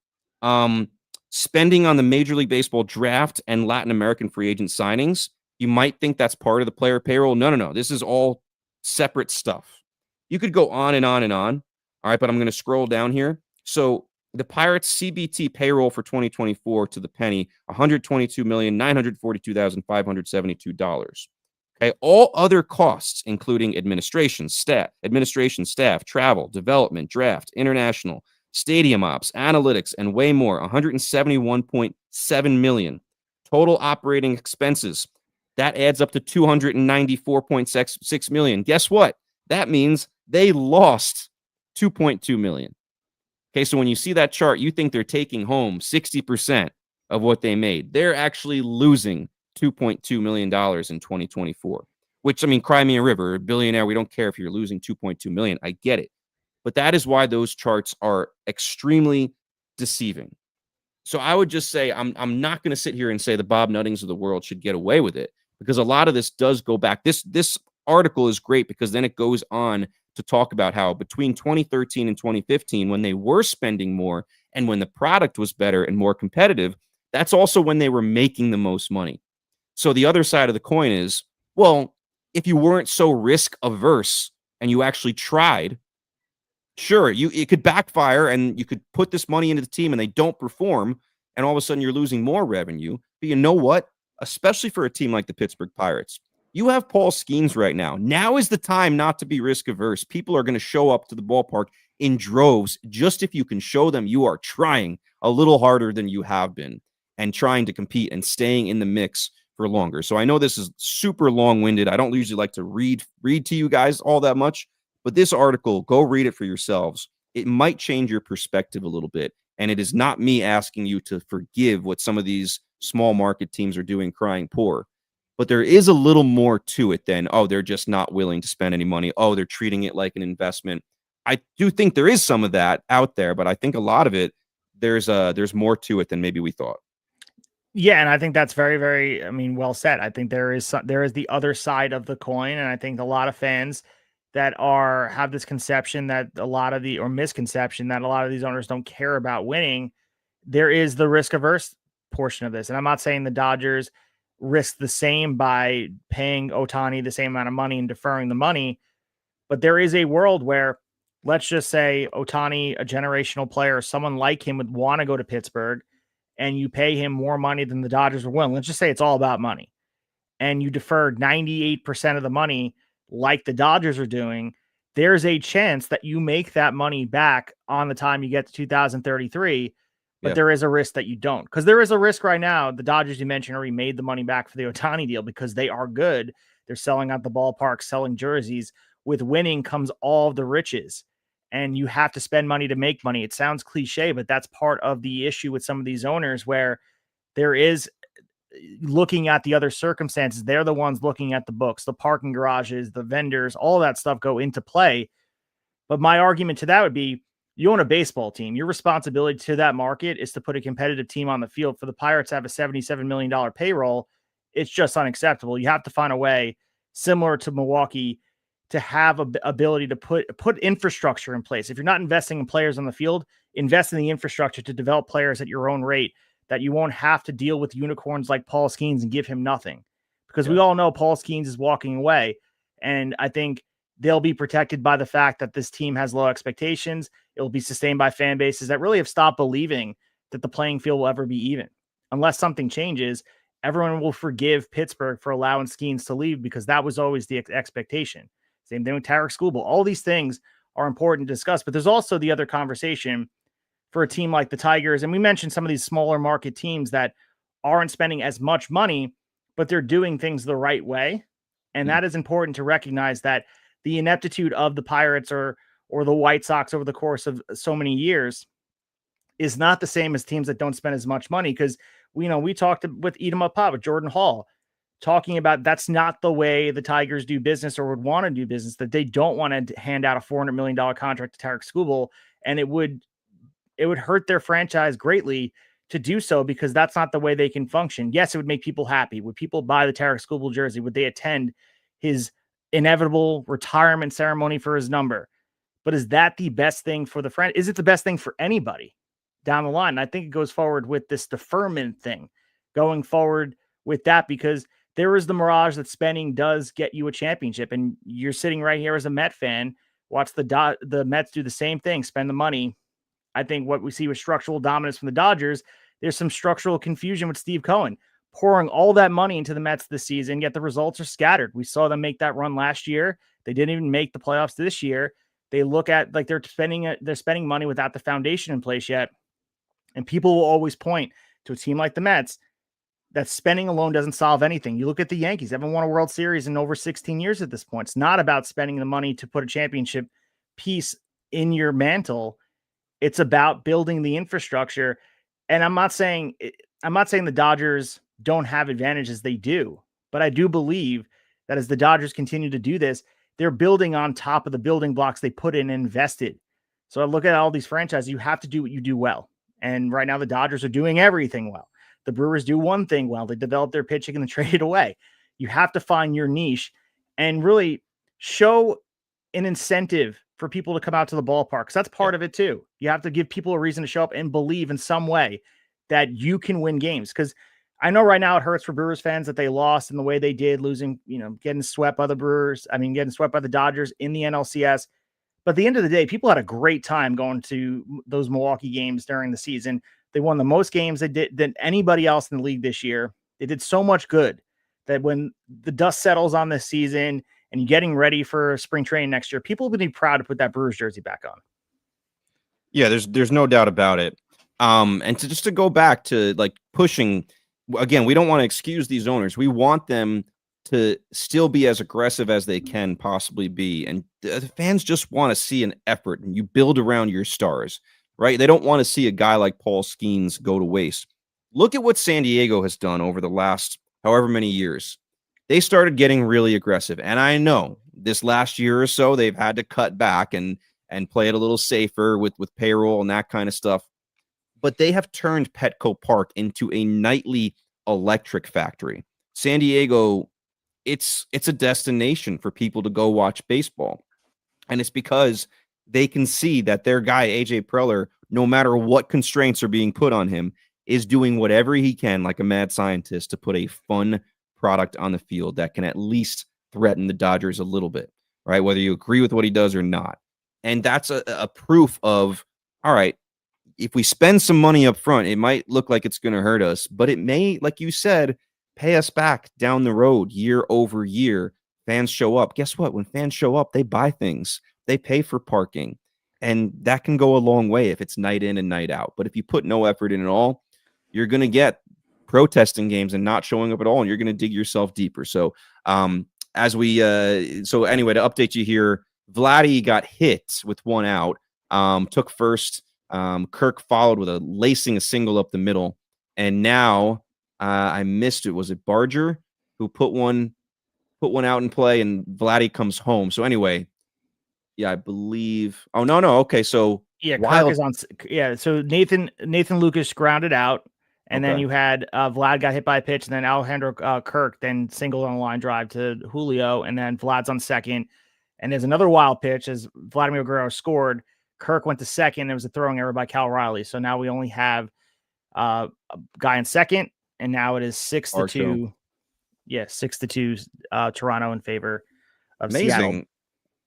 [SPEAKER 3] Spending on the Major League Baseball draft and Latin American free agent signings, you might think that's part of the player payroll. No. This is all separate stuff. You could go on and on and on. All right, but I'm going to scroll down here. So the Pirates CBT payroll for 2024 to the penny, $122,942,572. Okay, all other costs, including administration, staff, travel, development, draft, international, stadium ops, analytics, and way more, $171.7 million. Total operating expenses, that adds up to $294.6 million. Guess what? That means they lost $2.2 million. Okay, so when you see that chart, you think they're taking home 60% of what they made. They're actually losing $2.2 million in 2024, which, I mean, cry me a river, a billionaire. We don't care if you're losing $2.2 million. I get it. But that is why those charts are extremely deceiving. So I would just say I'm not going to sit here and say the Bob Nuttings of the world should get away with it, because a lot of this does go back. This article is great because then it goes on to talk about how between 2013 and 2015, when they were spending more and when the product was better and more competitive, that's also when they were making the most money. So the other side of the coin is, well, if you weren't so risk averse and you actually tried, sure, it could backfire and you could put this money into the team and they don't perform, and all of a sudden you're losing more revenue. But you know what? Especially for a team like the Pittsburgh Pirates, you have Paul Skeens right now. Now is the time not to be risk averse. People are going to show up to the ballpark in droves just if you can show them you are trying a little harder than you have been and trying to compete and staying in the mix for longer. So I know this is super long-winded. I don't usually like to read to you guys all that much, but this article, go read it for yourselves. It might change your perspective a little bit. And it is not me asking you to forgive what some of these small market teams are doing, crying poor. But there is a little more to it than, oh, they're just not willing to spend any money. Oh, they're treating it like an investment. I do think there is some of that out there, but I think a lot of it, there's more to it than maybe we thought.
[SPEAKER 2] Yeah, and I think that's very, very, well said. I think there is the other side of the coin, and I think a lot of fans that have this conception that misconception that a lot of these owners don't care about winning. there is the risk averse portion of this. And I'm not saying the Dodgers risk the same by paying Ohtani the same amount of money and deferring the money, but there is a world where, let's just say Ohtani, a generational player, someone like him would want to go to Pittsburgh, and you pay him more money than the Dodgers were willing. Let's just say it's all about money, and you defer 98% of the money like the Dodgers are doing. There's a chance that you make that money back on the time you get to 2033, but there is a risk that you don't, because there is a risk right now. The Dodgers, you mentioned, already made the money back for the Ohtani deal because they are good. They're selling out the ballpark, selling jerseys. With winning comes all the riches, and you have to spend money to make money. It sounds cliche, but that's part of the issue with some of these owners, where there is looking at the other circumstances. They're the ones looking at the books, the parking garages, the vendors, all that stuff go into play. But my argument to that would be, you own a baseball team. Your responsibility to that market is to put a competitive team on the field. For the Pirates to have a $77 million payroll, it's just unacceptable. You have to find a way, similar to Milwaukee, to have a ability to put infrastructure in place. If you're not investing in players on the field, invest in the infrastructure to develop players at your own rate, that you won't have to deal with unicorns like Paul Skeens and give him nothing. Because we all know Paul Skeens is walking away. And I think they'll be protected by the fact that this team has low expectations. It will be sustained by fan bases that really have stopped believing that the playing field will ever be even. Unless something changes, everyone will forgive Pittsburgh for allowing Skeens to leave, because that was always the expectation. Same thing with Tarek Skubal. All these things are important to discuss, but there's also the other conversation for a team like the Tigers. And we mentioned some of these smaller market teams that aren't spending as much money, but they're doing things the right way. And that is important to recognize, that the ineptitude of the Pirates or the White Sox over the course of so many years is not the same as teams that don't spend as much money. Because we talked with Eat 'em Up Pop with Jordan Hall, talking about that's not the way the Tigers do business or would want to do business, that they don't want to hand out a $400 million contract to Tarek Skubal. And it would hurt their franchise greatly to do so, because that's not the way they can function. Yes, it would make people happy. Would people buy the Tarek Skubal jersey? Would they attend his inevitable retirement ceremony for his number? But is that the best thing for the friend? Is it the best thing for anybody down the line? And I think it goes forward with this deferment thing, going forward with that, because there is the mirage that spending does get you a championship. And you're sitting right here as a Met fan, watch the Mets do the same thing, spend the money. I think what we see with structural dominance from the Dodgers, there's some structural confusion with Steve Cohen pouring all that money into the Mets this season, yet the results are scattered. We saw them make that run last year. They didn't even make the playoffs this year. They look at like they're spending money without the foundation in place yet. And people will always point to a team like the Mets that spending alone doesn't solve anything. You look at the Yankees, haven't won a World Series in over 16 years at this point. It's not about spending the money to put a championship piece in your mantle. It's about building the infrastructure. And I'm not saying the Dodgers don't have advantages. They do. But I do believe that as the Dodgers continue to do this, they're building on top of the building blocks they put in and invested. So I look at all these franchises, you have to do what you do well. And right now the Dodgers are doing everything well. The Brewers do one thing well. They develop their pitching and then trade it away. You have to find your niche and really show an incentive for people to come out to the ballpark, because that's part of it too. You have to give people a reason to show up and believe in some way that you can win games. Because I know right now it hurts for Brewers fans that they lost in the way they did, losing, getting swept by the getting swept by the Dodgers in the NLCS. But at the end of the day, people had a great time going to those Milwaukee games during the season. They won the most games they did than anybody else in the league this year. They did so much good that when the dust settles on this season and you're getting ready for spring training next year, people will be proud to put that Brewers jersey back on.
[SPEAKER 3] Yeah, there's no doubt about it. And to go back to like pushing, again, we don't want to excuse these owners. We want them to still be as aggressive as they can possibly be. And the fans just want to see an effort, and you build around your stars, right? They don't want to see a guy like Paul Skeens go to waste. Look at what San Diego has done over the last however many years. They started getting really aggressive. And I know this last year or so, they've had to cut back and play it a little safer with payroll and that kind of stuff. But they have turned Petco Park into a nightly electric factory. San Diego, it's a destination for people to go watch baseball. And it's because they can see that their guy, AJ Preller, no matter what constraints are being put on him, is doing whatever he can, like a mad scientist, to put a fun product on the field that can at least threaten the Dodgers a little bit, right? Whether you agree with what he does or not. And that's a proof of, all right, if we spend some money up front, it might look like it's going to hurt us, but it may, like you said, pay us back down the road year over year. Fans show up. Guess what? When fans show up, they buy things, they pay for parking, and that can go a long way if it's night in and night out. But if you put no effort in at all, you're going to get protesting games and not showing up at all, and you're going to dig yourself deeper. So, so anyway, to update you here, Vladdy got hit with one out, took first. Kirk followed with lacing a single up the middle, and now I missed it. Was it Barger who put one out in play, and Vladdy comes home? So anyway, yeah, I believe. Oh no, okay. So
[SPEAKER 2] yeah, Kirk is on. Yeah, so Nathan Lucas grounded out, and then you had Vlad got hit by a pitch, and then Alejandro Kirk then singled on a line drive to Julio, and then Vlad's on second, and there's another wild pitch as Vladimir Guerrero scored. Kirk went to second. There was a throwing error by Cal Riley. So now we only have a guy in second, and now it is 6-2. Yeah, 6-2 Toronto in favor of Seattle.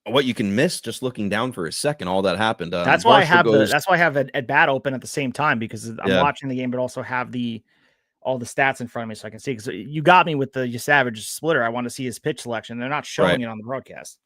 [SPEAKER 3] What you can miss just looking down for a second. All that happened.
[SPEAKER 2] That's why I have at bat open at the same time, because I'm watching the game, but also have all the stats in front of me so I can see. Because you got me with the Savage splitter. I want to see his pitch selection. They're not showing it on the broadcast.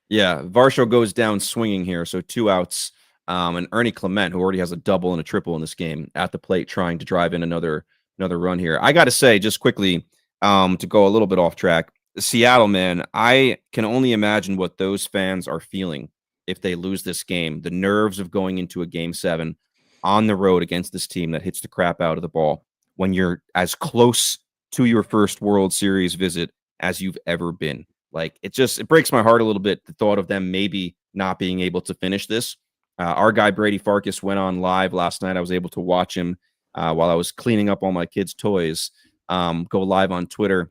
[SPEAKER 3] Yeah, Varsho goes down swinging here, so 2 outs. And Ernie Clement, who already has a double and a triple in this game, at the plate trying to drive in another run here. I got to say, just quickly, to go a little bit off track, Seattle, man, I can only imagine what those fans are feeling if they lose this game. The nerves of going into a Game 7 on the road against this team that hits the crap out of the ball when you're as close to your first World Series visit as you've ever been. Like, it breaks my heart a little bit, the thought of them maybe not being able to finish this. Our guy Brady Farkas went on live last night. I was able to watch him while I was cleaning up all my kids' toys, go live on Twitter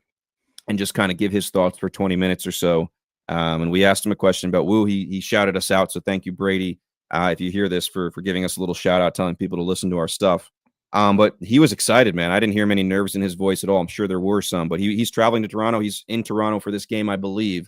[SPEAKER 3] and just kind of give his thoughts for 20 minutes or so. And we asked him a question about Woo. He shouted us out. So thank you, Brady, if you hear this, for giving us a little shout out, telling people to listen to our stuff. But he was excited, man. I didn't hear many nerves in his voice at all. I'm sure there were some, but he's traveling to Toronto. He's in Toronto for this game, I believe.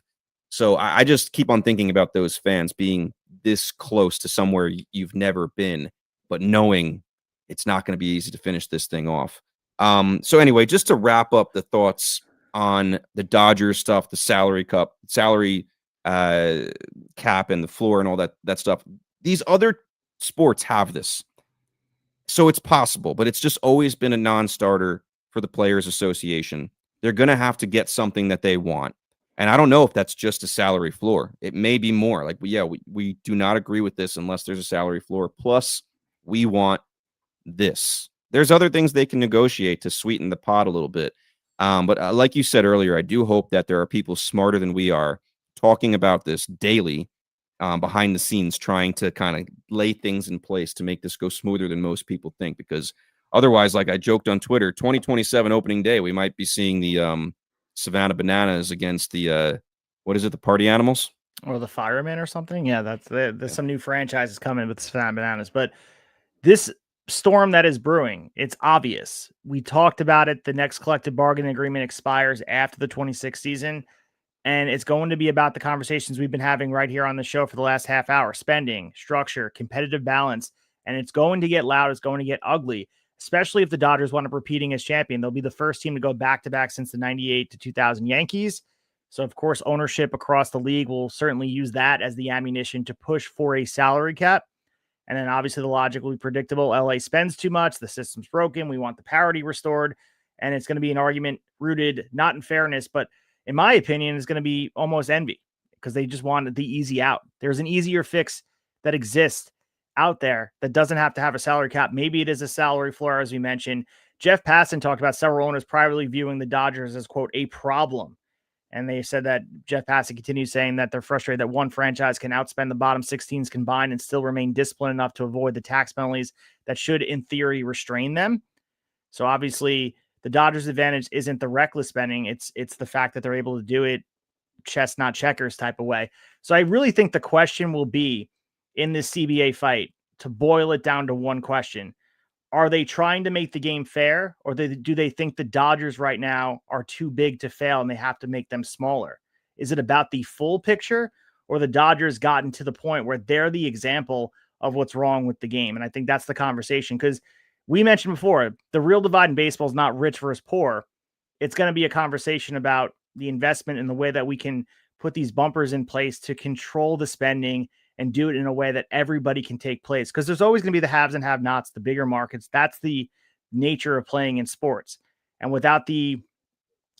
[SPEAKER 3] So I just keep on thinking about those fans being this close to somewhere you've never been, but knowing it's not going to be easy to finish this thing off. So anyway, just to wrap up the thoughts on the Dodgers stuff, the salary cap and the floor and all that stuff. These other sports have this. So it's possible, but it's just always been a non-starter for the Players Association. They're going to have to get something that they want. And I don't know if that's just a salary floor. It may be more. Like, we do not agree with this unless there's a salary floor. Plus, we want this. There's other things they can negotiate to sweeten the pot a little bit. But like you said earlier, I do hope that there are people smarter than we are talking about this daily behind the scenes, trying to kind of lay things in place to make this go smoother than most people think. Because otherwise, like I joked on Twitter, 2027 opening day, we might be seeing the Savannah Bananas against the what is it, the Party Animals
[SPEAKER 2] or the Firemen or something. Yeah, there's some new franchises coming with Savannah Bananas. But this storm that is brewing, it's obvious. We talked about it. The next collective bargaining agreement expires after the 26th season, and it's going to be about the conversations we've been having right here on the show for the last half hour: spending, structure, competitive balance. And it's going to get loud. It's going to get ugly, especially if the Dodgers want to repeating as champion. They'll be the first team to go back-to-back since the 98 to 2000 Yankees. So, of course, ownership across the league will certainly use that as the ammunition to push for a salary cap. And then, obviously, the logic will be predictable. LA spends too much. The system's broken. We want the parity restored. And it's going to be an argument rooted not in fairness, but in my opinion, it's going to be almost envy, because they just wanted the easy out. There's an easier fix that exists out there that doesn't have to have a salary cap. Maybe it is a salary floor, as we mentioned. Jeff Passan talked about several owners privately viewing the Dodgers as, quote, a problem. And they said that Jeff Passan continues saying that they're frustrated that one franchise can outspend the bottom 16s combined and still remain disciplined enough to avoid the tax penalties that should, in theory, restrain them. So obviously the Dodgers' advantage isn't the reckless spending. It's the fact that they're able to do it chess, not checkers type of way. So I really think the question will be in this CBA fight to boil it down to one question. Are they trying to make the game fair, or do they think the Dodgers right now are too big to fail and they have to make them smaller? Is it about the full picture, or the Dodgers gotten to the point where they're the example of what's wrong with the game? And I think that's the conversation, because we mentioned before, the real divide in baseball is not rich versus poor. It's going to be a conversation about the investment and the way that we can put these bumpers in place to control the spending and do it in a way that everybody can take place. Because there's always going to be the haves and have-nots, the bigger markets. That's the nature of playing in sports. And without the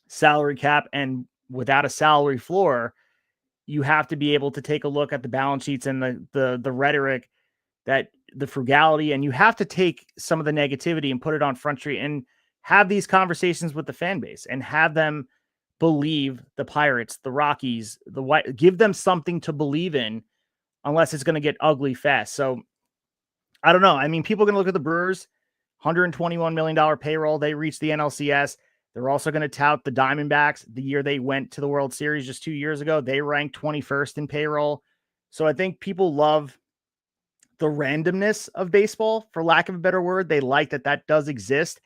[SPEAKER 2] salary cap and without a salary floor, you have to be able to take a look at the balance sheets and the rhetoric, that the frugality, and you have to take some of the negativity and put it on Front Street and have these conversations with the fan base and have them believe the Pirates, the Rockies, the White, give them something to believe in, unless it's going to get ugly fast. So I don't know. I mean, people are going to look at the Brewers, $121 million payroll. They reached the NLCS. They're also going to tout the Diamondbacks. The year they went to the World Series just 2 years ago, they ranked 21st in payroll. So I think people love the randomness of baseball, for lack of a better word. They like that does exist.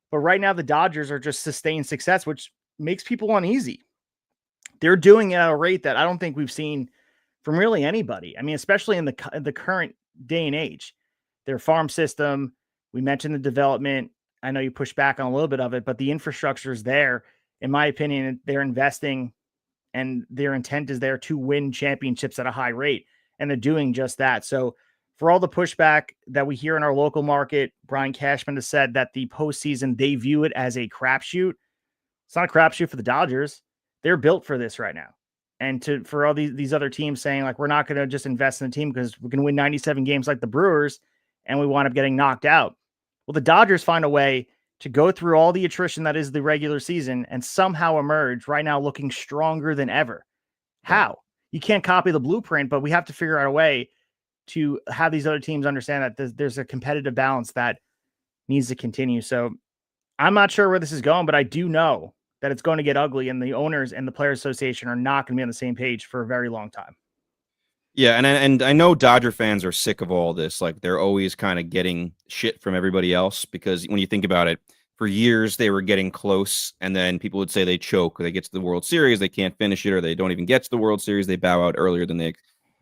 [SPEAKER 2] But right now the Dodgers are just sustained success, which makes people uneasy. They're doing it at a rate that I don't think we've seen from really anybody. I mean, especially in the current day and age. Their farm system, we mentioned the development. I know you push back on a little bit of it, but the infrastructure is there. In my opinion, they're investing and their intent is there to win championships at a high rate. And they're doing just that. So for all the pushback that we hear in our local market, Brian Cashman has said that the postseason, they view it as a crapshoot. It's not a crapshoot for the Dodgers. They're built for this right now. And for all these other teams saying, like, we're not going to just invest in the team because we're going to win 97 games like the Brewers and we wind up getting knocked out. Well, the Dodgers find a way to go through all the attrition that is the regular season and somehow emerge right now looking stronger than ever. How? You can't copy the blueprint, but we have to figure out a way to have these other teams understand that there's a competitive balance that needs to continue. So I'm not sure where this is going, but I do know that it's going to get ugly, and the owners and the Players Association are not going to be on the same page for a very long time.
[SPEAKER 3] Yeah, and I know Dodger fans are sick of all this. Like, they're always kind of getting shit from everybody else, because when you think about it, for years they were getting close, and then people would say they choke. They get to the World Series, they can't finish it, or they don't even get to the World Series. They bow out earlier than they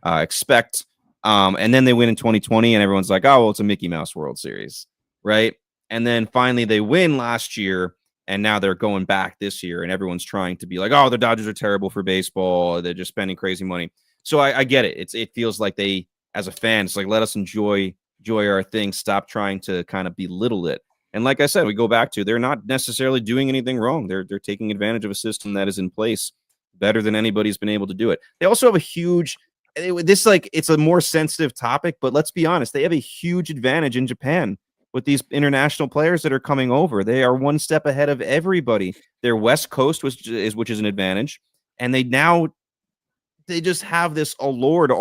[SPEAKER 3] expect. And then they win in 2020, and everyone's like, oh, well, it's a Mickey Mouse World Series, right? And then finally they win last year, and now they're going back this year, and everyone's trying to be like, oh, the Dodgers are terrible for baseball. They're just spending crazy money. So I get it. It feels like they, as a fan, it's like, let us enjoy our thing. Stop trying to kind of belittle it. And like I said, we go back to, they're not necessarily doing anything wrong. They're taking advantage of a system that is in place better than anybody's been able to do it. They also have a huge, it's a more sensitive topic, but let's be honest, they have a huge advantage in Japan with these international players that are coming over. They are one step ahead of everybody. Their West Coast, which is an advantage, and they just have this allure to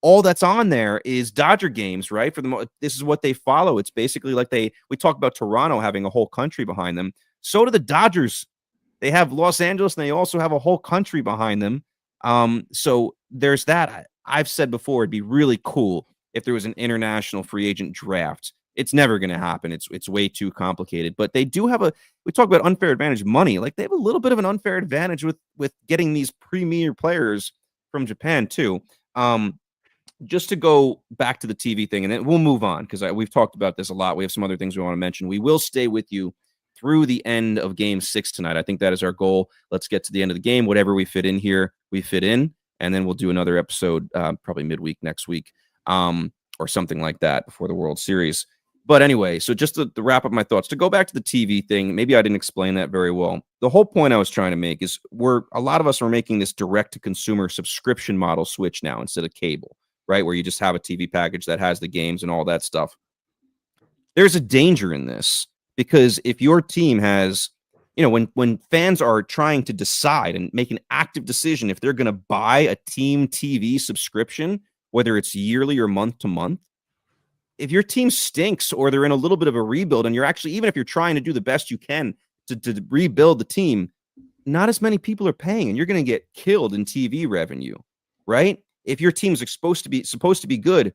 [SPEAKER 3] all that's on there is Dodger games, right? This is what they follow. It's basically like we talk about Toronto having a whole country behind them. So do the Dodgers. They have Los Angeles, and they also have a whole country behind them. So there's that. I've said before, it'd be really cool if there was an international free agent draft. It's never going to happen. It's way too complicated. But they do have we talk about unfair advantage money. Like, they have a little bit of an unfair advantage with getting these premier players from Japan too. Just to go back to the TV thing, and then we'll move on, because we've talked about this a lot. We have some other things we want to mention. We will stay with you through the end of Game 6 tonight. I think that is our goal. Let's get to the end of the game. Whatever we fit in here, we fit in, and then we'll do another episode probably midweek next week, or something like that before the World Series. But anyway, so just to wrap up my thoughts, to go back to the TV thing, maybe I didn't explain that very well. The whole point I was trying to make is a lot of us are making this direct-to-consumer subscription model switch now instead of cable, right? Where you just have a TV package that has the games and all that stuff. There's a danger in this, because if your team has, when fans are trying to decide and make an active decision if they're going to buy a team TV subscription, whether it's yearly or month to month, if your team stinks or they're in a little bit of a rebuild, and you're actually, even if you're trying to do the best you can to rebuild the team, not as many people are paying, and you're going to get killed in TV revenue, right? If your team's supposed to be good,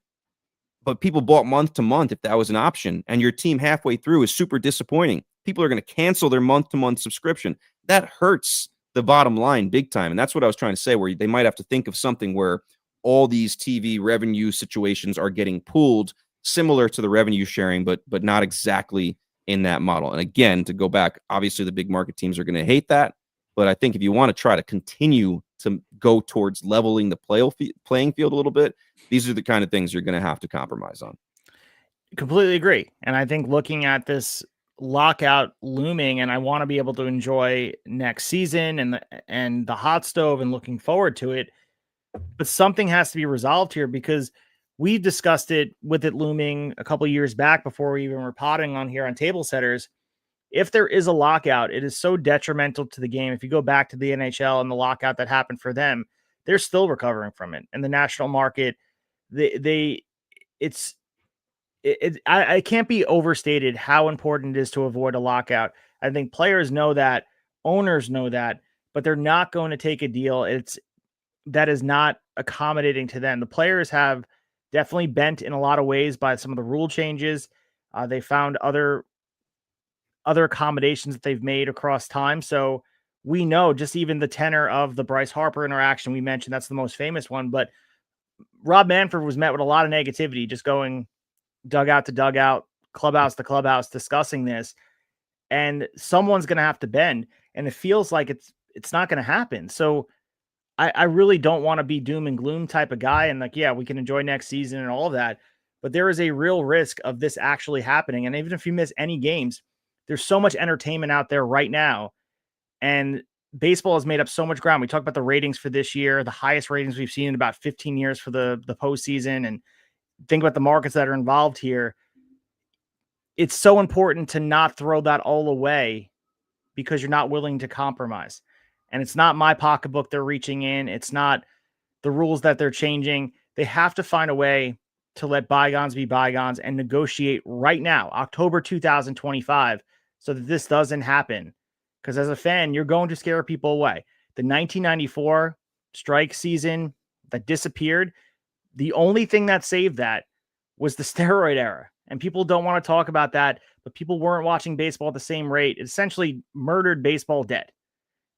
[SPEAKER 3] but people bought month to month if that was an option, and your team halfway through is super disappointing. People are going to cancel their month to month subscription. That hurts the bottom line big time. And that's what I was trying to say, where they might have to think of something where all these TV revenue situations are getting pooled, similar to the revenue sharing, but not exactly in that model. And again, to go back, obviously the big market teams are going to hate that. But I think if you want to try to continue to go towards leveling the playing field a little bit, these are the kind of things you're going to have to compromise on.
[SPEAKER 2] Completely agree. And I think looking at this lockout looming, and I want to be able to enjoy next season and the hot stove and looking forward to it, but something has to be resolved here, because we discussed it with it looming a couple years back before we even were potting on here on Table Setters. If there is a lockout, it is so detrimental to the game. If you go back to the NHL and the lockout that happened for them, they're still recovering from it. And the national market, it can't be overstated how important it is to avoid a lockout. I think players know that, owners know that, but they're not going to take a deal that is not accommodating to them. The players have definitely bent in a lot of ways by some of the rule changes. They found other accommodations that they've made across time. So we know just even the tenor of the Bryce Harper interaction we mentioned, that's the most famous one, but Rob Manfred was met with a lot of negativity, just going dugout to dugout, clubhouse to clubhouse, discussing this, and someone's going to have to bend, and it feels like it's not going to happen. So I really don't want to be doom and gloom type of guy. And like, yeah, we can enjoy next season and all of that, but there is a real risk of this actually happening. And even if you miss any games, there's so much entertainment out there right now. And baseball has made up so much ground. We talked about the ratings for this year, the highest ratings we've seen in about 15 years for the postseason. And think about the markets that are involved here. It's so important to not throw that all away because you're not willing to compromise. And it's not my pocketbook they're reaching in. It's not the rules that they're changing. They have to find a way to let bygones be bygones and negotiate right now, October 2025, so that this doesn't happen. Because as a fan, you're going to scare people away. The 1994 strike season that disappeared, the only thing that saved that was the steroid era. And people don't want to talk about that, but people weren't watching baseball at the same rate. It essentially murdered baseball dead.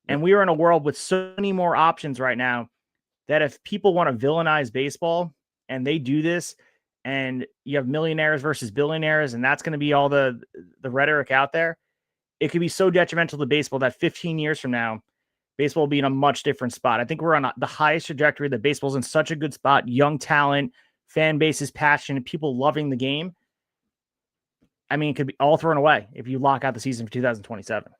[SPEAKER 2] And we are in a world with so many more options right now that if people want to villainize baseball and they do this, and you have millionaires versus billionaires, and that's going to be all the rhetoric out there, it could be so detrimental to baseball that 15 years from now, baseball will be in a much different spot. I think we're on the highest trajectory, that baseball's in such a good spot. Young talent, fan base is passionate, people loving the game. I mean, it could be all thrown away if you lock out the season for 2027.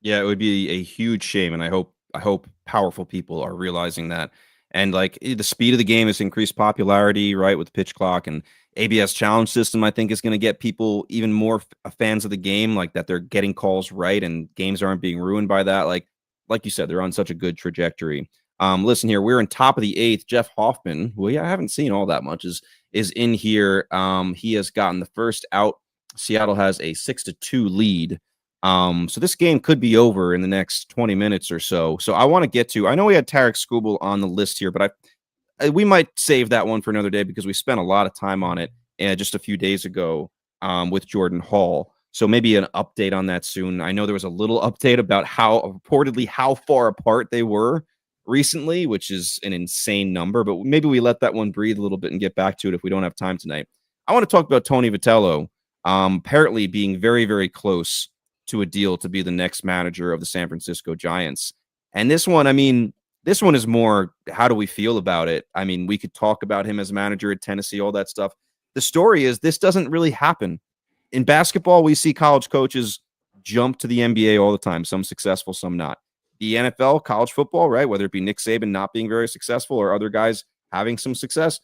[SPEAKER 3] Yeah, it would be a huge shame, and I hope powerful people are realizing that. And like the speed of the game has increased popularity, right, with the pitch clock, and ABS challenge system, I think, is going to get people even more fans of the game, like that they're getting calls right and games aren't being ruined by that. Like you said, they're on such a good trajectory. Listen here, we're in top of the 8th. Jeff Hoffman, who I haven't seen all that much, is in here. He has gotten the first out. Seattle has a 6-2 lead. So this game could be over in the next 20 minutes or so. So I want to get to, I know we had Tarek Skubal on the list here, but we might save that one for another day because we spent a lot of time on it just a few days ago with Jordan Hall. So maybe an update on that soon. I know there was a little update about how far apart they were recently, which is an insane number, but maybe we let that one breathe a little bit and get back to it if we don't have time tonight. I want to talk about Tony Vitello apparently being very, very close to a deal to be the next manager of the San Francisco Giants. And this one is more, how do we feel about it? I mean, we could talk about him as manager at Tennessee, all that stuff. The story is this doesn't really happen. In basketball, we see college coaches jump to the NBA all the time, some successful, some not. The NFL, college football, right, whether it be Nick Saban not being very successful or other guys having some success,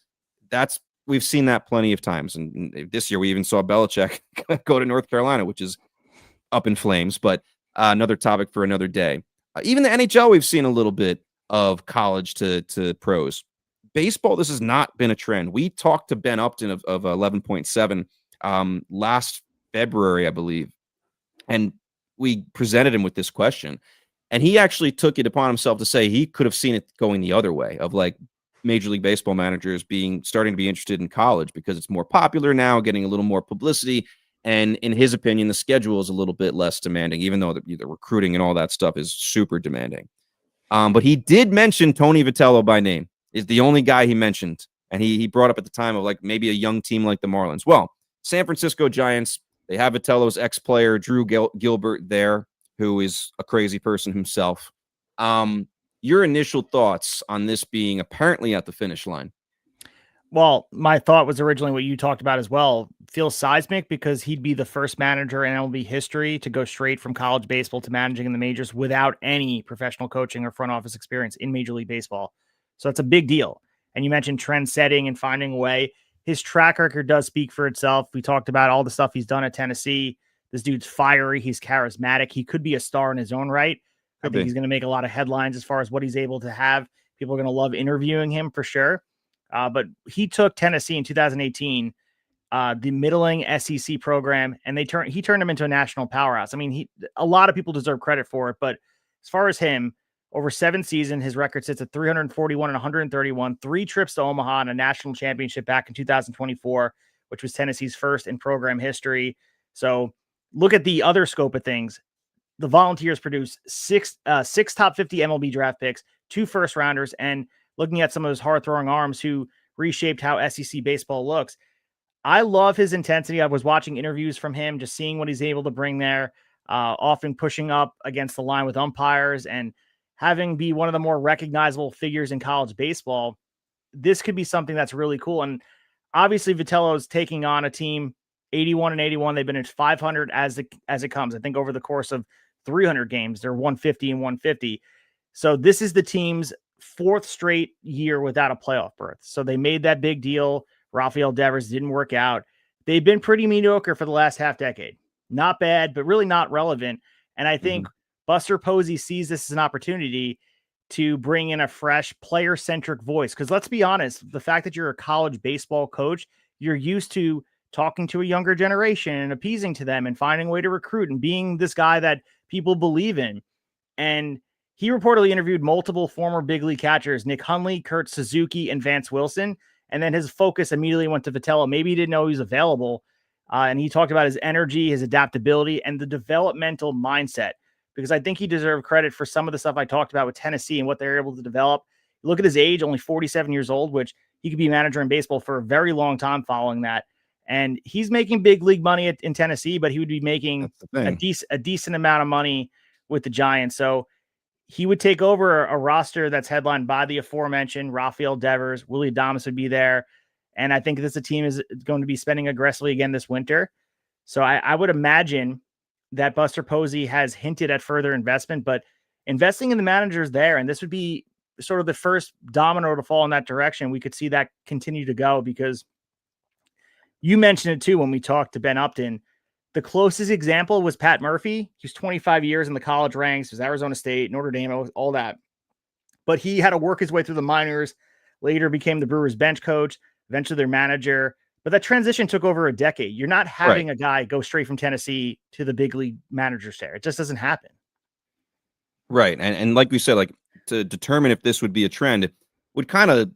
[SPEAKER 3] we've seen that plenty of times. And this year we even saw Belichick go to North Carolina, which is up in flames, but another topic for another day. Even the NHL, we've seen a little bit of college to pros. Baseball, this has not been a trend. We talked to Ben Upton of 11.7 last February, I believe, and we presented him with this question, and he actually took it upon himself to say he could have seen it going the other way, of like Major League Baseball managers starting to be interested in college because it's more popular now, getting a little more publicity. And in his opinion, the schedule is a little bit less demanding, even though the recruiting and all that stuff is super demanding. But he did mention Tony Vitello by name, is the only guy he mentioned. And he brought up at the time of like maybe a young team like the Marlins. Well, San Francisco Giants, they have Vitello's ex-player, Drew Gilbert, there, who is a crazy person himself. Your initial thoughts on this being apparently at the finish line?
[SPEAKER 2] Well, my thought was originally what you talked about as well. Feels seismic because he'd be the first manager in MLB history to go straight from college baseball to managing in the majors without any professional coaching or front office experience in Major League Baseball. So it's a big deal. And you mentioned trend setting and finding a way. His track record does speak for itself. We talked about all the stuff he's done at Tennessee. This dude's fiery. He's charismatic. He could be a star in his own right. I think he's going to make a lot of headlines as far as what he's able to have. People are going to love interviewing him for sure. But he took Tennessee in 2018, the middling SEC program, and he turned him into a national powerhouse. I mean, a lot of people deserve credit for it, but as far as him, over 7 seasons, his record sits at 341 and 131, 3 trips to Omaha and a national championship back in 2024, which was Tennessee's first in program history. So look at the other scope of things. The Volunteers produced six top 50 MLB draft picks, 2 first rounders, and looking at some of his hard-throwing arms who reshaped how SEC baseball looks. I love his intensity. I was watching interviews from him, just seeing what he's able to bring there, often pushing up against the line with umpires and having be one of the more recognizable figures in college baseball. This could be something that's really cool. And obviously Vitello is taking on a team 81 and 81. They've been at 500 as it comes. I think over the course of 300 games, they're 150 and 150. So this is the team's 4th straight year without a playoff berth. So they made that big deal. Rafael Devers didn't work out. They've been pretty mediocre for the last half decade. Not bad, but really not relevant. And I think Buster Posey sees this as an opportunity to bring in a fresh player-centric voice. Because let's be honest, the fact that you're a college baseball coach, you're used to talking to a younger generation and appeasing to them and finding a way to recruit and being this guy that people believe in. And he reportedly interviewed multiple former big league catchers, Nick Hundley, Kurt Suzuki, and Vance Wilson. And then his focus immediately went to Vitello. Maybe he didn't know he was available. And he talked about his energy, his adaptability, and the developmental mindset, because I think he deserved credit for some of the stuff I talked about with Tennessee and what they're able to develop. Look at his age, only 47 years old, which he could be manager in baseball for a very long time following that. And he's making big league money in Tennessee, but he would be making a decent amount of money with the Giants. So he would take over a roster that's headlined by the aforementioned Rafael Devers. Willie Adames would be there. And I think this team is going to be spending aggressively again this winter. So I would imagine that Buster Posey has hinted at further investment, but investing in the managers there, and this would be sort of the first domino to fall in that direction. We could see that continue to go, because you mentioned it too when we talked to Ben Upton. The closest example was Pat Murphy. He was 25 years in the college ranks. He was Arizona State, Notre Dame, all that. But he had to work his way through the minors, later became the Brewers bench coach, eventually their manager. But that transition took over a decade. You're not having a guy go straight from Tennessee to the big league manager chair. It just doesn't happen.
[SPEAKER 3] Right. And like we said, like to determine if this would be a trend, it would kind of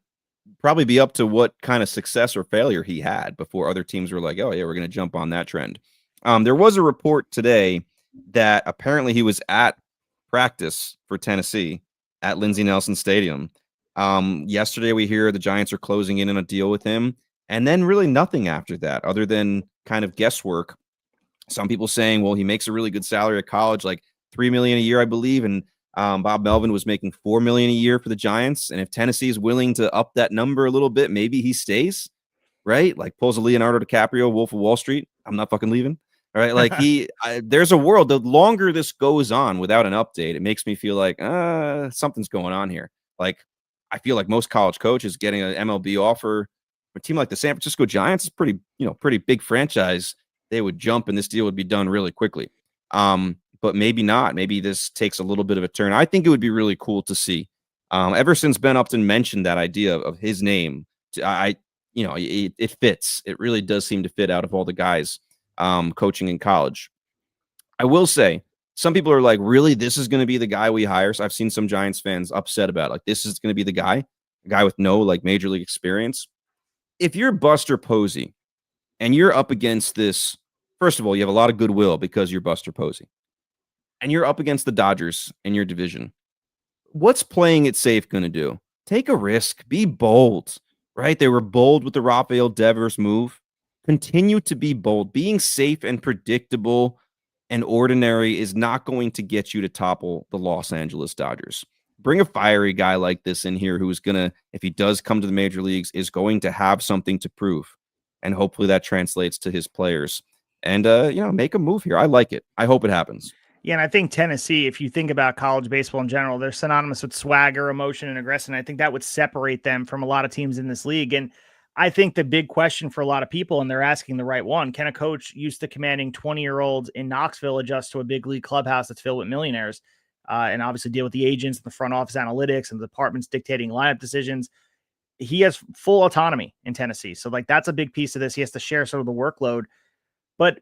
[SPEAKER 3] probably be up to what kind of success or failure he had before other teams were like, oh, yeah, we're going to jump on that trend. There was a report today that apparently he was at practice for Tennessee at Lindsey Nelson Stadium. Yesterday, we hear the Giants are closing in on a deal with him, and then really nothing after that other than kind of guesswork. Some people saying, well, he makes a really good salary at college, like $3 million a year, I believe. And Bob Melvin was making $4 million a year for the Giants. And if Tennessee is willing to up that number a little bit, maybe he stays, right? Like pulls a Leonardo DiCaprio, Wolf of Wall Street. I'm not fucking leaving. All right. Like there's a world. The longer this goes on without an update, it makes me feel like something's going on here. Like I feel like most college coaches getting an MLB offer, a team like the San Francisco Giants is pretty big franchise. They would jump and this deal would be done really quickly. But maybe not. Maybe this takes a little bit of a turn. I think it would be really cool to see. Ever since Ben Upton mentioned that idea of his name, it fits. It really does seem to fit out of all the guys coaching in college. I will say, some people are like, really, this is going to be the guy we hire? So I've seen some Giants fans upset about it. Like, this is going to be the guy. a guy with no like major league experience. If you're Buster Posey and you're up against this, first of all, you have a lot of goodwill because you're Buster Posey, and you're up against the Dodgers in your division. What's playing it safe going to do? Take a risk. Be bold, right? They were bold with the Rafael Devers move. Continue to be bold. Being safe and predictable and ordinary is not going to get you to topple the Los Angeles Dodgers. Bring a fiery guy like this in here who's going to, if he does come to the major leagues, is going to have something to prove. And hopefully that translates to his players. And, make a move here. I like it. I hope it happens.
[SPEAKER 2] Yeah, and I think Tennessee, if you think about college baseball in general, they're synonymous with swagger, emotion, and aggression. I think that would separate them from a lot of teams in this league. And I think the big question for a lot of people, and they're asking the right one, can a coach used to commanding 20-year-olds in Knoxville adjust to a big league clubhouse that's filled with millionaires and obviously deal with the agents and the front office analytics and the departments dictating lineup decisions? He has full autonomy in Tennessee. So like that's a big piece of this. He has to share some of the workload. But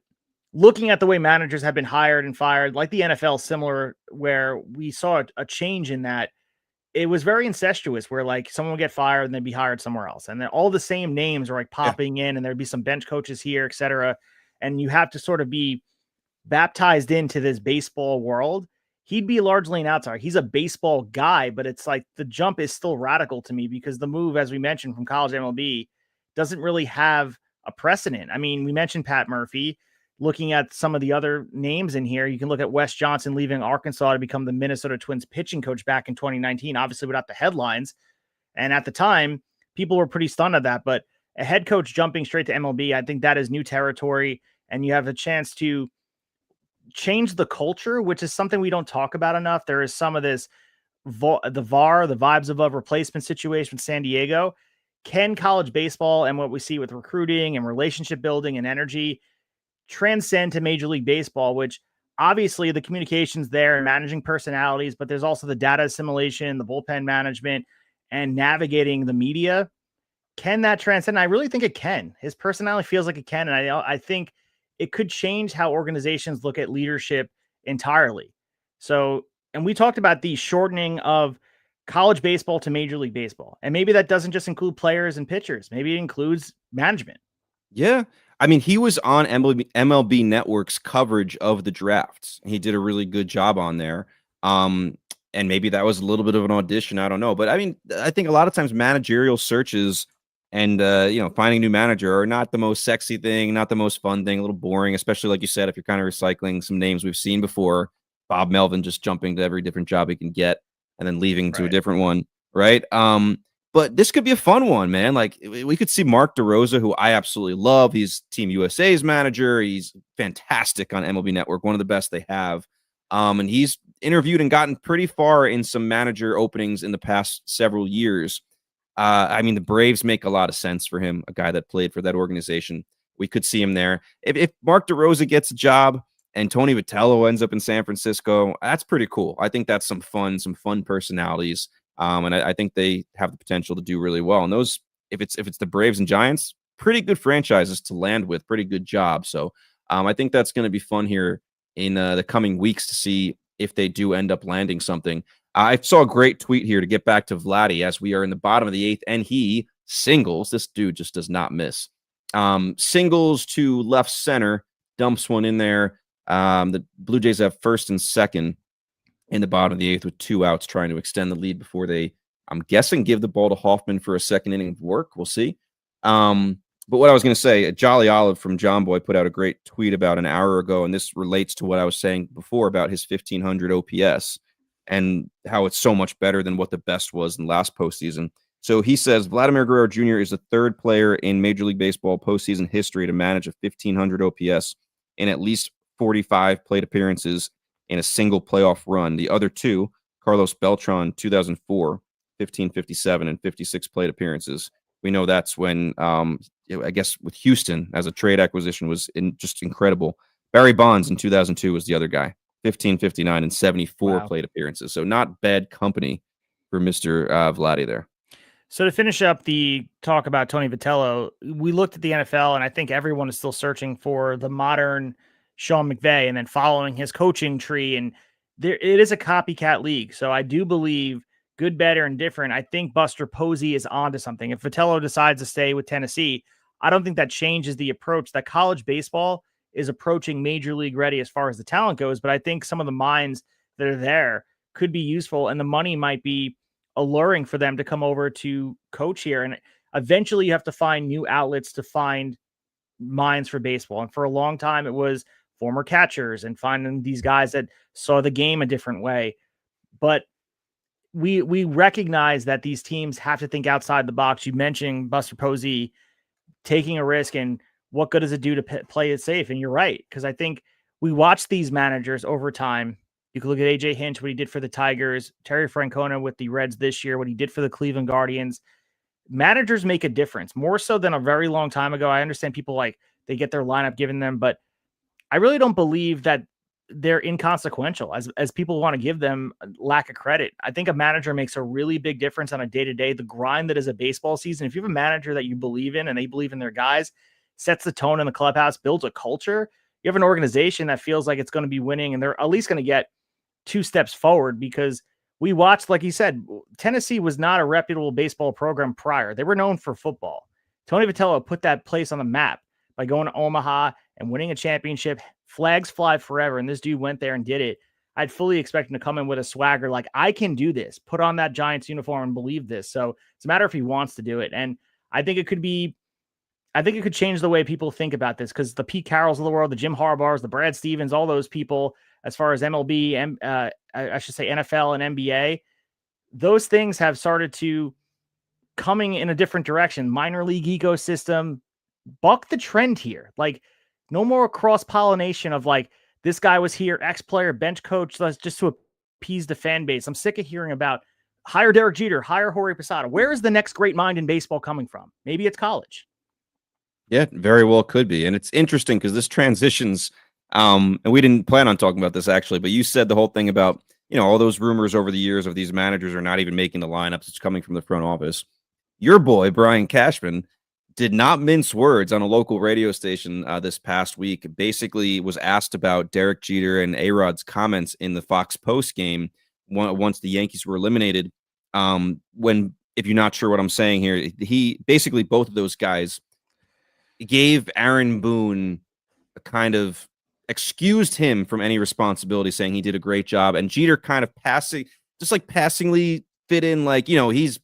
[SPEAKER 2] looking at the way managers have been hired and fired, like the NFL, similar, where we saw a change in that, it was very incestuous where like someone would get fired and then be hired somewhere else. And then all the same names are like popping in and there'd be some bench coaches here, et cetera. And you have to sort of be baptized into this baseball world. He'd be largely an outsider. He's a baseball guy, but it's like the jump is still radical to me because the move, as we mentioned, from college MLB doesn't really have a precedent. I mean, we mentioned Pat Murphy. Looking at some of the other names in here, you can look at Wes Johnson leaving Arkansas to become the Minnesota Twins pitching coach back in 2019, obviously without the headlines. And at the time, people were pretty stunned at that. But a head coach jumping straight to MLB, I think that is new territory. And you have a chance to change the culture, which is something we don't talk about enough. There is some of this, the vibes above replacement situation with San Diego. Can college baseball and what we see with recruiting and relationship building and energy transcend to Major League Baseball, which obviously the communications there and managing personalities, but there's also the data assimilation, the bullpen management, and navigating the media. Can that transcend? I really think it can. His personality feels like it can. And I think it could change how organizations look at leadership entirely. So, and we talked about the shortening of college baseball to Major League Baseball. And maybe that doesn't just include players and pitchers. Maybe it includes management.
[SPEAKER 3] Yeah. I mean, he was on MLB Network's coverage of the drafts. He did a really good job on there. And maybe that was a little bit of an audition. I don't know. But I mean, I think a lot of times managerial searches and, finding a new manager are not the most sexy thing, not the most fun thing, a little boring, especially like you said, if you're kind of recycling some names we've seen before. Bob Melvin just jumping to every different job he can get and then leaving to a different one. Right. But this could be a fun one, man. Like we could see Mark DeRosa, who I absolutely love. He's Team USA's manager. He's fantastic on MLB Network, one of the best they have. And he's interviewed and gotten pretty far in some manager openings in the past several years. I mean, the Braves make a lot of sense for him, a guy that played for that organization. We could see him there. If Mark DeRosa gets a job and Tony Vitello ends up in San Francisco, that's pretty cool. I think that's some fun personalities. And I think they have the potential to do really well. And those, if it's the Braves and Giants, pretty good franchises to land with, pretty good job. So I think that's going to be fun here in the coming weeks to see if they do end up landing something. I saw a great tweet here to get back to Vladdy as we are in the bottom of the eighth and he singles. This dude just does not miss. Singles to left center, dumps one in there. The Blue Jays have first and second in the bottom of the eighth with 2 outs, trying to extend the lead before they, I'm guessing, give the ball to Hoffman for a second inning of work. We'll see. But what I was going to say, Jolly Olive from John Boy put out a great tweet about an hour ago, and this relates to what I was saying before about his 1,500 OPS and how it's so much better than what the best was in last postseason. So he says Vladimir Guerrero Jr. is the third player in Major League Baseball postseason history to manage a 1,500 OPS in at least 45 plate appearances in a single playoff run. The other two, Carlos Beltran, 2004, 1557 and 56 plate appearances. We know that's when, I guess, with Houston as a trade acquisition was just incredible. Barry Bonds in 2002 was the other guy, 1559 and 74 plate appearances. So not bad company for Mr. Vladdy there.
[SPEAKER 2] So to finish up the talk about Tony Vitello, we looked at the NFL, and I think everyone is still searching for the modern Sean McVay and then following his coaching tree. And it is a copycat league. So I do believe good, better, and different, I think Buster Posey is onto something. If Vitello decides to stay with Tennessee, I don't think that changes the approach that college baseball is approaching major league ready as far as the talent goes. But I think some of the minds that are there could be useful, and the money might be alluring for them to come over to coach here. And eventually you have to find new outlets to find minds for baseball. And for a long time, it was former catchers and finding these guys that saw the game a different way. But we recognize that these teams have to think outside the box. You mentioned Buster Posey taking a risk, and what good does it do to play it safe? And you're right, because I think we watch these managers over time. You can look at AJ Hinch, what he did for the Tigers, Terry Francona with the Reds this year, what he did for the Cleveland Guardians. Managers make a difference more so than a very long time ago. I understand people like they get their lineup given them, but I really don't believe that they're inconsequential as people want to give them lack of credit. I think a manager makes a really big difference on a day-to-day, the grind that is a baseball season. If you have a manager that you believe in and they believe in their guys, sets the tone in the clubhouse, builds a culture, you have an organization that feels like it's going to be winning, and they're at least going to get 2 steps forward. Because we watched, like you said, Tennessee was not a reputable baseball program prior. They were known for football. Tony Vitello put that place on the map by going to Omaha and winning a championship. Flags fly forever, and this dude went there and did it. I'd fully expect him to come in with a swagger like, I can do this, put on that Giants uniform and believe this. So it's a matter if he wants to do it. And I think it could change the way people think about this, because the Pete Carrolls of the world, the Jim Harbaughs, the Brad Stevens, all those people, as far as MLB, and I should say NFL and NBA, those things have started to coming in a different direction. Minor league ecosystem, buck the trend here. Like, no more cross-pollination of like, this guy was here, ex-player, bench coach, just to appease the fan base. I'm sick of hearing about hire Derek Jeter, hire Jorge Posada. Where is the next great mind in baseball coming from? Maybe it's college.
[SPEAKER 3] Yeah, very well could be. And it's interesting because this transitions, and we didn't plan on talking about this actually, but you said the whole thing about, all those rumors over the years of these managers are not even making the lineups. It's coming from the front office. Your boy, Brian Cashman, did not mince words on a local radio station this past week. Basically was asked about Derek Jeter and A-Rod's comments in the Fox post game once the Yankees were eliminated. If you're not sure what I'm saying here, he basically, both of those guys gave Aaron Boone a kind of excused him from any responsibility, saying he did a great job. And Jeter kind of passingly fit in, like, he's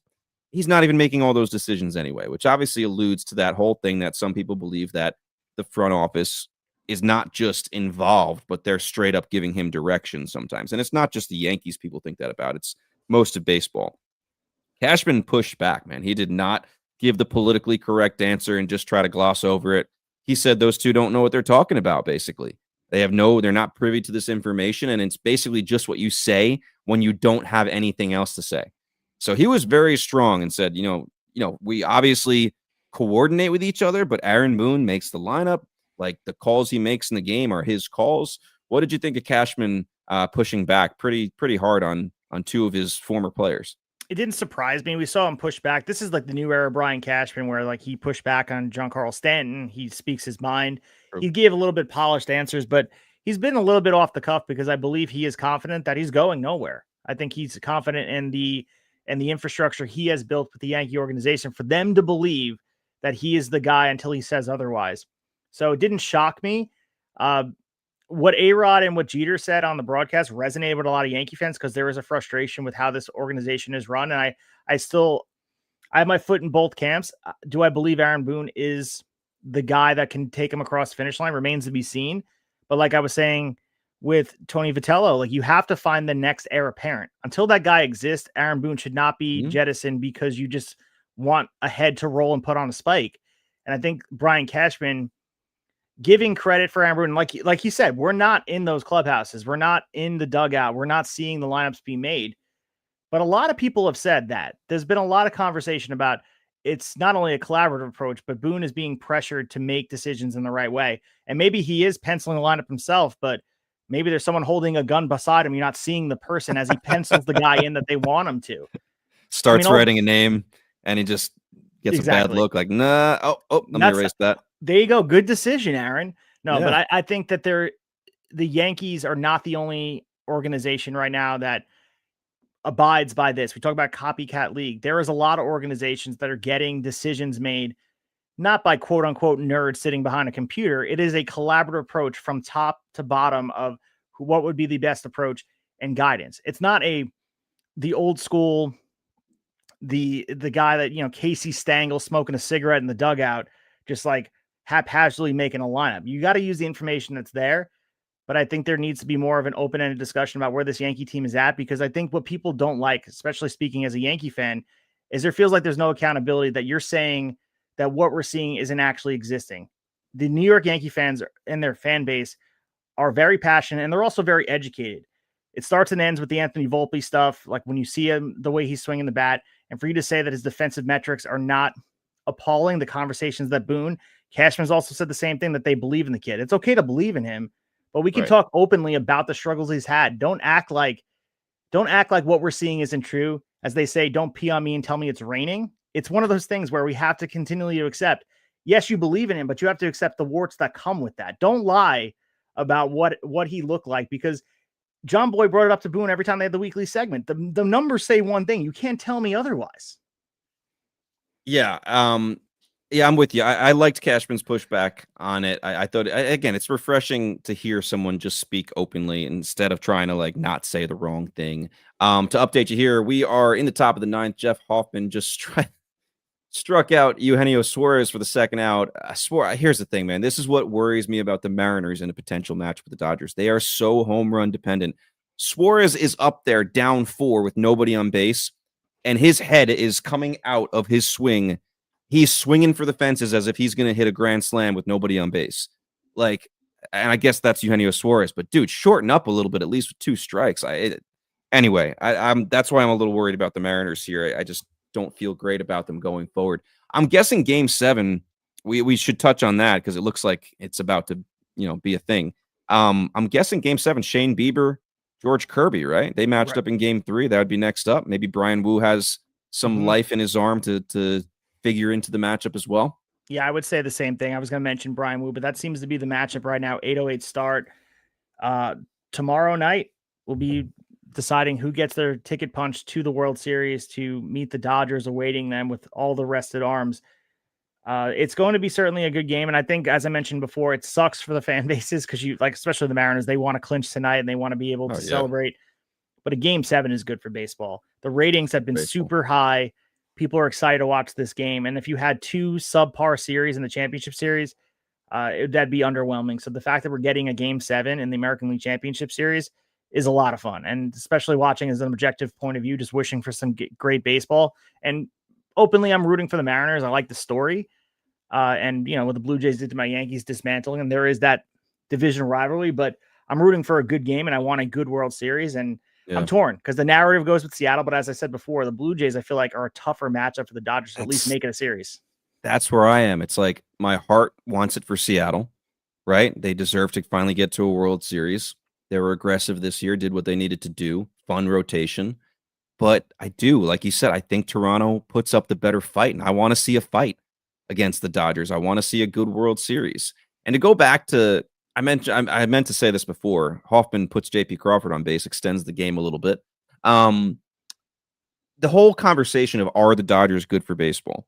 [SPEAKER 3] not even making all those decisions anyway, which obviously alludes to that whole thing that some people believe that the front office is not just involved, but they're straight up giving him direction sometimes. And it's not just the Yankees people think that about. It's most of baseball. Cashman pushed back, man. He did not give the politically correct answer and just try to gloss over it. He said those two don't know what they're talking about, basically. They're not privy to this information, and it's basically just what you say when you don't have anything else to say. So he was very strong and said, we obviously coordinate with each other, but Aaron Boone makes the lineup. Like, the calls he makes in the game are his calls. What did you think of Cashman pushing back pretty hard on 2 of his former players?
[SPEAKER 2] It didn't surprise me. We saw him push back. This is like the new era Brian Cashman, where like he pushed back on Giancarlo Stanton. He speaks his mind. He gave a little bit polished answers, but he's been a little bit off the cuff because I believe he is confident that he's going nowhere. I think he's confident in the infrastructure he has built with the Yankee organization for them to believe that he is the guy until he says otherwise. So it didn't shock me. What A-Rod and what Jeter said on the broadcast resonated with a lot of Yankee fans, because there is a frustration with how this organization is run. And I have my foot in both camps. Do I believe Aaron Boone is the guy that can take him across the finish line? Remains to be seen. But like I was saying with Tony Vitello, like, you have to find the next heir apparent. Until that guy exists, Aaron Boone should not be jettisoned because you just want a head to roll and put on a spike. And I think Brian Cashman giving credit for Aaron Boone, like he said, we're not in those clubhouses. We're not in the dugout. We're not seeing the lineups be made. But a lot of people have said that. There's been a lot of conversation about it's not only a collaborative approach, but Boone is being pressured to make decisions in the right way. And maybe he is penciling the lineup himself, but maybe there's someone holding a gun beside him. You're not seeing the person as he pencils the guy in that they want him to.
[SPEAKER 3] Starts writing a name, and he just gets a bad look, like, nah. Oh, let me erase that.
[SPEAKER 2] There you go. Good decision, Aaron. No, yeah. But I think that the Yankees are not the only organization right now that abides by this. We talk about copycat league. There is a lot of organizations that are getting decisions made not by quote unquote nerds sitting behind a computer. It is a collaborative approach from top to bottom of what would be the best approach and guidance. It's not the old school, the guy that, you know, Casey Stengel smoking a cigarette in the dugout, just like haphazardly making a lineup. You got to use the information that's there. But I think there needs to be more of an open-ended discussion about where this Yankee team is at, because I think what people don't like, especially speaking as a Yankee fan, is there feels like there's no accountability, that you're saying that what we're seeing isn't actually existing. The New York Yankee fans and their fan base are very passionate, and they're also very educated. It starts and ends with the Anthony Volpe stuff. Like when you see him, the way he's swinging the bat, and for you to say that his defensive metrics are not appalling, the conversations that Boone, Cashman's also said the same thing, that they believe in the kid. It's okay to believe in him, but we can talk openly about the struggles he's had. Don't act like what we're seeing isn't true. As they say, don't pee on me and tell me it's raining. It's one of those things where we have to continually accept, yes, you believe in him, but you have to accept the warts that come with that. Don't lie about what he looked like, because John Boy brought it up to Boone every time they had the weekly segment. The numbers say one thing. You can't tell me otherwise.
[SPEAKER 3] Yeah. Yeah, I'm with you. I liked Cashman's pushback on it. I thought, again, it's refreshing to hear someone just speak openly instead of trying to like not say the wrong thing. To update you here, we are in the top of the ninth. Jeff Hoffman just struck out Eugenio Suarez for the second out. Here's the thing, man. This is what worries me about the Mariners in a potential match with the Dodgers. They are so home run dependent. Suarez is up there down 4 with nobody on base, and his head is coming out of his swing. He's swinging for the fences as if he's going to hit a grand slam with nobody on base. Like, and I guess that's Eugenio Suarez, but dude, shorten up a little bit, at least with 2 strikes. Anyway, that's why I'm a little worried about the Mariners here. I just don't feel great about them going forward. I'm guessing game 7, we should touch on that because it looks like it's about to, be a thing. I'm guessing game 7, Shane Bieber, George Kirby, right? They matched up in game 3. That would be next up. Maybe Brian Wu has some life in his arm to figure into the matchup as well.
[SPEAKER 2] Yeah, I would say the same thing. I was going to mention Brian Wu, but that seems to be the matchup right now. 8:08 start. Tomorrow night, we'll be deciding who gets their ticket punched to the World Series to meet the Dodgers, awaiting them with all the rested arms. It's going to be certainly a good game. And I think, as I mentioned before, it sucks for the fan bases because especially the Mariners, they want to clinch tonight and they want to be able to celebrate. But a game 7 is good for baseball. The ratings have been super high. People are excited to watch this game. And if you had 2 subpar series in the championship series, that'd be underwhelming. So the fact that we're getting a game 7 in the American League Championship Series is a lot of fun. And especially watching as an objective point of view, just wishing for some great baseball. And openly, I'm rooting for the Mariners. I like the story. And, what the Blue Jays did to my Yankees dismantling, and there is that division rivalry, but I'm rooting for a good game and I want a good World Series. And I'm torn because the narrative goes with Seattle. But as I said before, the Blue Jays, I feel like, are a tougher matchup for the Dodgers to at least make it a series.
[SPEAKER 3] That's where I am. It's like my heart wants it for Seattle, right? They deserve to finally get to a World Series. They were aggressive this year, did what they needed to do. Fun rotation. But I do, like you said, I think Toronto puts up the better fight, and I want to see a fight against the Dodgers. I want to see a good World Series. And to go back to, I meant to say this before, Hoffman puts J.P. Crawford on base, extends the game a little bit. The whole conversation of, are the Dodgers good for baseball?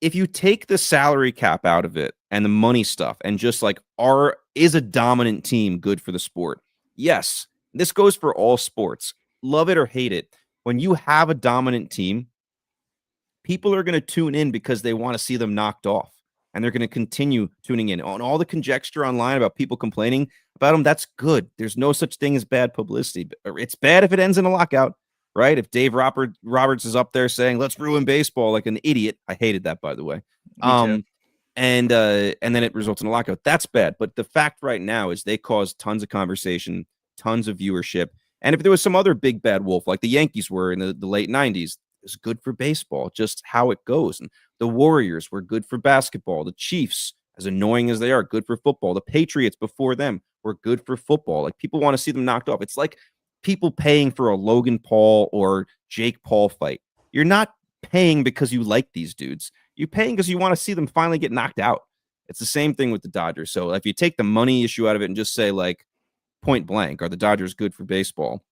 [SPEAKER 3] If you take the salary cap out of it and the money stuff and just like, is a dominant team good for the sport? Yes. This goes for all sports. Love it or hate it. When you have a dominant team, people are going to tune in because they want to see them knocked off. And they're going to continue tuning in. On all the conjecture online about people complaining about them, that's good. There's no such thing as bad publicity. It's bad if it ends in a lockout, right? If Dave Roberts is up there saying, let's ruin baseball like an idiot. I hated that, by the way. And then it results in a lockout. That's bad. But the fact right now is they cause tons of conversation, tons of viewership. And if there was some other big bad wolf like the Yankees were in the late 90s, it's good for baseball, just how it goes. And the Warriors were good for basketball. The Chiefs, as annoying as they are, good for football. The Patriots before them were good for football. Like, people want to see them knocked off. It's like people paying for a Logan Paul or Jake Paul fight. You're not paying because you like these dudes. You're paying because you want to see them finally get knocked out. It's the same thing with the Dodgers. So if you take the money issue out of it and just say, like, point blank, are the Dodgers good for baseball?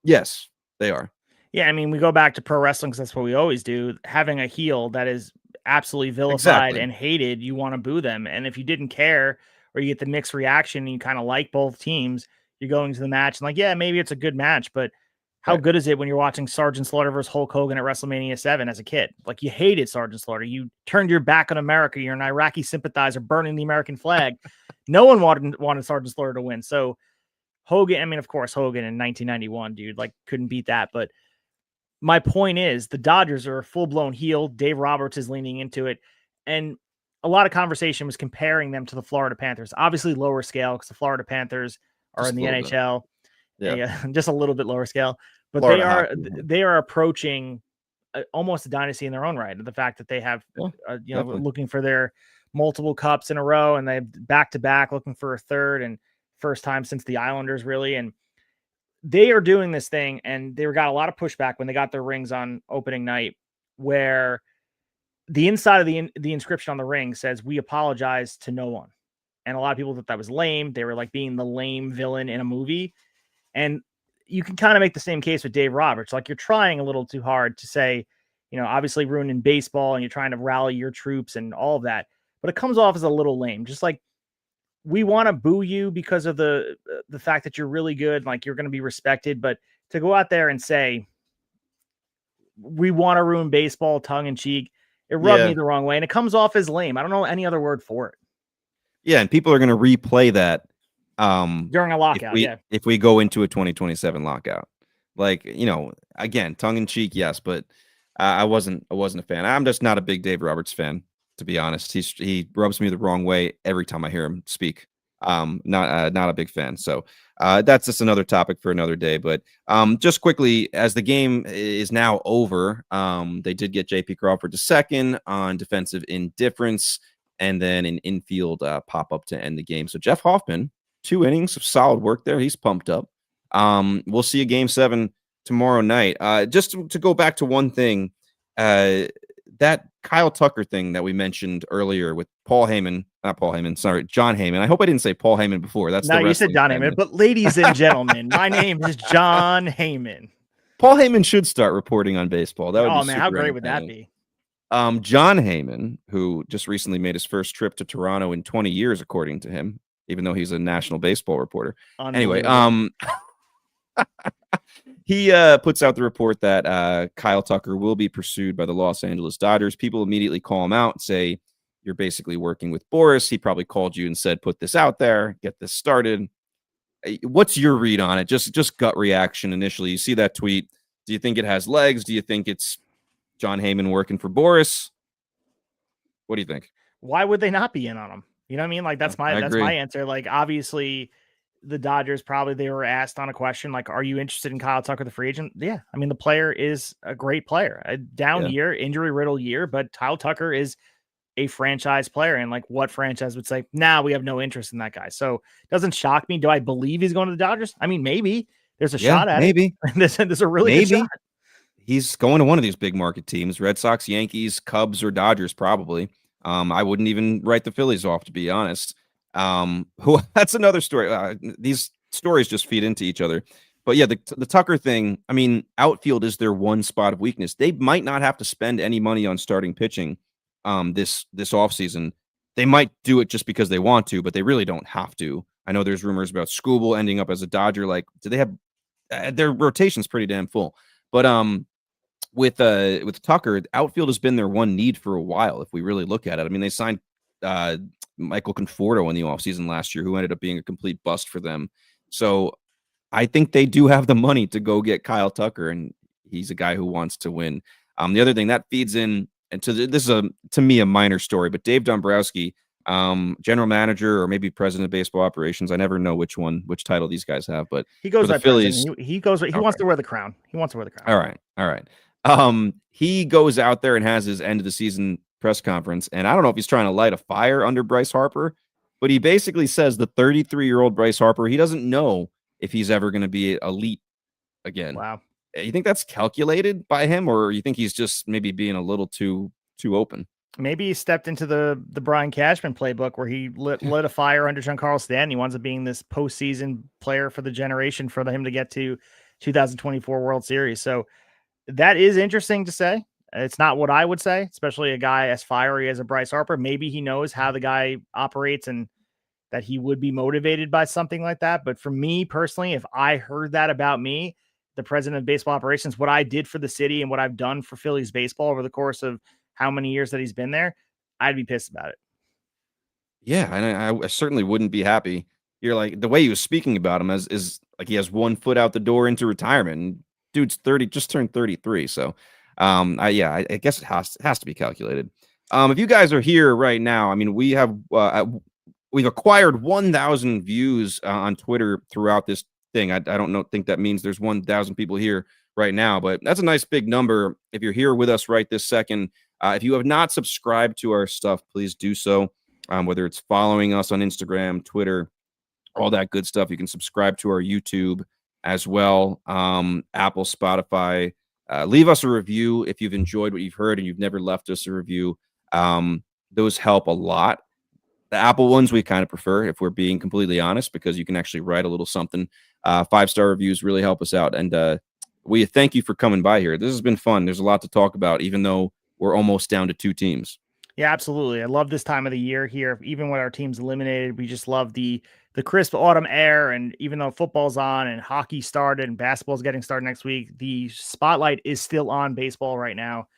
[SPEAKER 3] Yes, they are.
[SPEAKER 2] Yeah, I mean, we go back to pro wrestling because that's what we always do. Having a heel that is absolutely vilified
[SPEAKER 3] Exactly.
[SPEAKER 2] and hated, you want to boo them. And if you didn't care or you get the mixed reaction and you kind of like both teams, you're going to the match and like, yeah, maybe it's a good match, but how
[SPEAKER 3] Right.
[SPEAKER 2] good is it when you're watching Sergeant Slaughter versus Hulk Hogan at WrestleMania 7 as a kid? Like, you hated Sergeant Slaughter. You turned your back on America. You're an Iraqi sympathizer burning the American flag. No one wanted Sergeant Slaughter to win. So Hogan, I mean, of course, Hogan in 1991, dude, like couldn't beat that. But my point is the Dodgers are a full-blown heel. Dave Roberts is leaning into it. And a lot of conversation was comparing them to the Florida Panthers. Obviously lower scale because the Florida Panthers are
[SPEAKER 3] Just
[SPEAKER 2] in
[SPEAKER 3] a
[SPEAKER 2] the
[SPEAKER 3] little bit.
[SPEAKER 2] NHL.
[SPEAKER 3] Yeah.
[SPEAKER 2] Just a little bit lower scale. But
[SPEAKER 3] Florida hockey.
[SPEAKER 2] they are approaching almost a dynasty in their own right. The fact that they have,
[SPEAKER 3] Yeah, definitely.
[SPEAKER 2] looking for their multiple cups in a row and they back-to-back looking for a third and first time since the Islanders really. And they are doing this thing, and they got a lot of pushback when they got their rings on opening night, where the inside of the inscription on the ring says, "We apologize to no one." And a lot of people thought that was lame. They were like being the lame villain in a movie. And you can kind of make the same case with Dave Roberts. Like, you're trying a little too hard to say, obviously ruining baseball and you're trying to rally your troops and all of that, but it comes off as a little lame. Just like, we want to boo you because of the fact that you're really good, like you're going to be respected, but to go out there and say we want to ruin baseball tongue in cheek, it rubbed me the wrong way, and it comes off as lame. I don't know any other word for it.
[SPEAKER 3] Yeah, and people are going to replay that
[SPEAKER 2] During a lockout.
[SPEAKER 3] if we go into a 2027 lockout. Like, again, tongue in cheek, yes, but I wasn't a fan. I'm just not a big Dave Roberts fan, to be honest. He rubs me the wrong way every time I hear him speak. Not a big fan. So that's just another topic for another day. But just quickly, as the game is now over, they did get JP Crawford to second on defensive indifference, and then an infield pop up to end the game. So Jeff Hoffman, 2 innings of solid work there. He's pumped up. We'll see a game 7 tomorrow night. Just to go back to one thing, that Kyle Tucker thing that we mentioned earlier with John Heyman. I hope I didn't say Paul Heyman before.
[SPEAKER 2] No, you said John Heyman. But ladies and gentlemen, my name is John Heyman.
[SPEAKER 3] Paul Heyman should start reporting on baseball. That would be
[SPEAKER 2] man, how great would that be?
[SPEAKER 3] John Heyman, who just recently made his first trip to Toronto in 20 years, according to him, even though he's a national baseball reporter. Anyway, he puts out the report that Kyle Tucker will be pursued by the Los Angeles Dodgers. People immediately call him out and say, you're basically working with Boris. He probably called you and said, put this out there, get this started. What's your read on it? Just gut reaction initially. You see that tweet. Do you think it has legs? Do you think it's John Heyman working for Boris? What do you think?
[SPEAKER 2] Why would they not be in on him? You know what I mean? Like, that's my answer. Like, obviously the Dodgers, they were asked on a question, like, are you interested in Kyle Tucker, the free agent? Yeah. I mean, the player is a great player, a down year, injury riddled year, but Kyle Tucker is a franchise player. And like, what franchise would say, we have no interest in that guy? So it doesn't shock me. Do I believe he's going to the Dodgers? I mean, maybe there's a shot at it. There's a really good shot.
[SPEAKER 3] He's going to one of these big market teams, Red Sox, Yankees, Cubs, or Dodgers, probably. I wouldn't even write the Phillies off, to be honest. That's another story. These stories just feed into each other. But yeah, the Tucker thing, I mean, outfield is their one spot of weakness. They might not have to spend any money on starting pitching this offseason. They might do it just because they want to, but they really don't have to. I know there's rumors about Skubal ending up as a Dodger. Like, do they have their rotation's pretty damn full. But with Tucker, outfield has been their one need for a while, if we really look at it. I mean, they signed Michael Conforto in the offseason last year, who ended up being a complete bust for them. So I think they do have the money to go get Kyle Tucker, and he's a guy who wants to win. The other thing that feeds in, and this is to me a minor story, but Dave Dombrowski, general manager or maybe president of baseball operations, I never know which title these guys have, but
[SPEAKER 2] he goes
[SPEAKER 3] by Phillies.
[SPEAKER 2] He wants to wear the crown.
[SPEAKER 3] All right. He goes out there and has his end of the season press conference, and I don't know if he's trying to light a fire under Bryce Harper, but he basically says the 33-year-old Bryce Harper, he doesn't know if he's ever going to be elite again.
[SPEAKER 2] Wow.
[SPEAKER 3] You think that's calculated by him, or you think he's just maybe being a little too open?
[SPEAKER 2] Maybe he stepped into the Brian Cashman playbook where he lit a fire under Giancarlo Stanton. He winds up being this postseason player for the generation for him to get to 2024 World Series. So That is interesting to say. It's not what I would say, especially a guy as fiery as a Bryce Harper. Maybe he knows how the guy operates and that he would be motivated by something like that. But for me personally, if I heard that about me, the president of baseball operations, what I did for the city and what I've done for Phillies baseball over the course of how many years that he's been there, I'd be pissed about it.
[SPEAKER 3] Yeah, and I certainly wouldn't be happy. You're like the way he was speaking about him is like he has 1 foot out the door into retirement. And dude's 30, just turned 33. So, I guess it has to be calculated. If you guys are here right now, I mean, we've acquired 1,000 views on Twitter throughout this thing. I don't think that means there's 1,000 people here right now, but that's a nice big number. If you're here with us right this second, if you have not subscribed to our stuff, please do so. Whether it's following us on Instagram, Twitter, all that good stuff. You can subscribe to our YouTube as well, Apple, Spotify. Leave us a review if you've enjoyed what you've heard and you've never left us a review. Those help a lot. The Apple ones we kind of prefer, if we're being completely honest, because you can actually write a little something. 5-star reviews really help us out. And we thank you for coming by here. This has been fun. There's a lot to talk about, even though we're almost down to 2 teams.
[SPEAKER 2] Yeah, absolutely. I love this time of the year here. Even when our team's eliminated, we just love the crisp autumn air. And even though football's on and hockey started and basketball's getting started next week, the spotlight is still on baseball right now.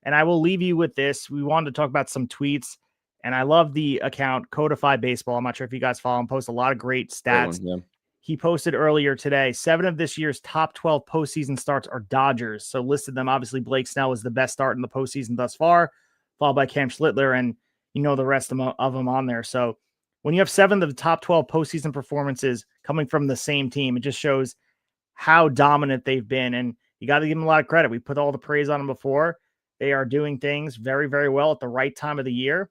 [SPEAKER 2] And I will leave you with this. We wanted to talk about some tweets, and I love the account Codify Baseball. I'm not sure if you guys follow him. Posts a lot of great stats.
[SPEAKER 3] Yeah.
[SPEAKER 2] He posted earlier today, 7 of this year's top 12 postseason starts are Dodgers. So listed them. Obviously, Blake Snell was the best start in the postseason thus far, followed by Cam Schlittler, and you know the rest of them on there. So when you have 7 of the top 12 postseason performances coming from the same team, it just shows how dominant they've been. And you got to give them a lot of credit. We put all the praise on them before. They are doing things very, very well at the right time of the year.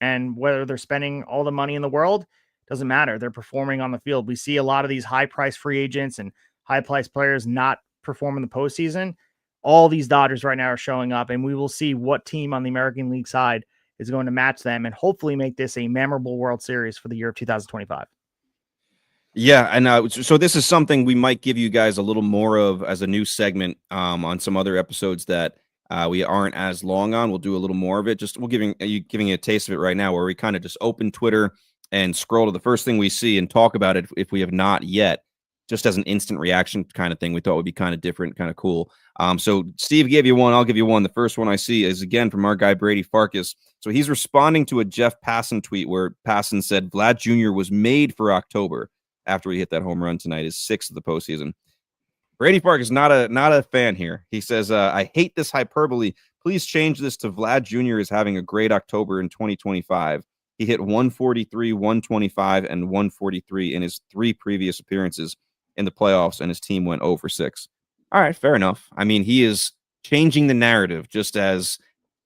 [SPEAKER 2] And whether they're spending all the money in the world, doesn't matter. They're performing on the field. We see a lot of these high-priced free agents and high-priced players not perform in the postseason. All these Dodgers right now are showing up, and we will see what team on the American League side is going to match them and hopefully make this a memorable World Series for the year of 2025.
[SPEAKER 3] Yeah, and so this is something we might give you guys a little more of as a new segment on some other episodes that we aren't as long on. We'll do a little more of it. We're giving you a taste of it right now, where we kind of just open Twitter and scroll to the first thing we see and talk about it if we have not yet, just as an instant reaction kind of thing. We thought would be kind of different, kind of cool. So Steve gave you one. I'll give you one. The first one I see is, again, from our guy Brady Farkas. So he's responding to a Jeff Passan tweet where Passan said Vlad Jr. was made for October after he hit that home run tonight, his 6th of the postseason. Brady Farkas is not a fan here. He says, I hate this hyperbole. Please change this to Vlad Jr. is having a great October in 2025. He hit 143, 125, and 143 in his 3 previous appearances in the playoffs, and his team went 0-6. All right, fair enough. I mean, he is changing the narrative, just as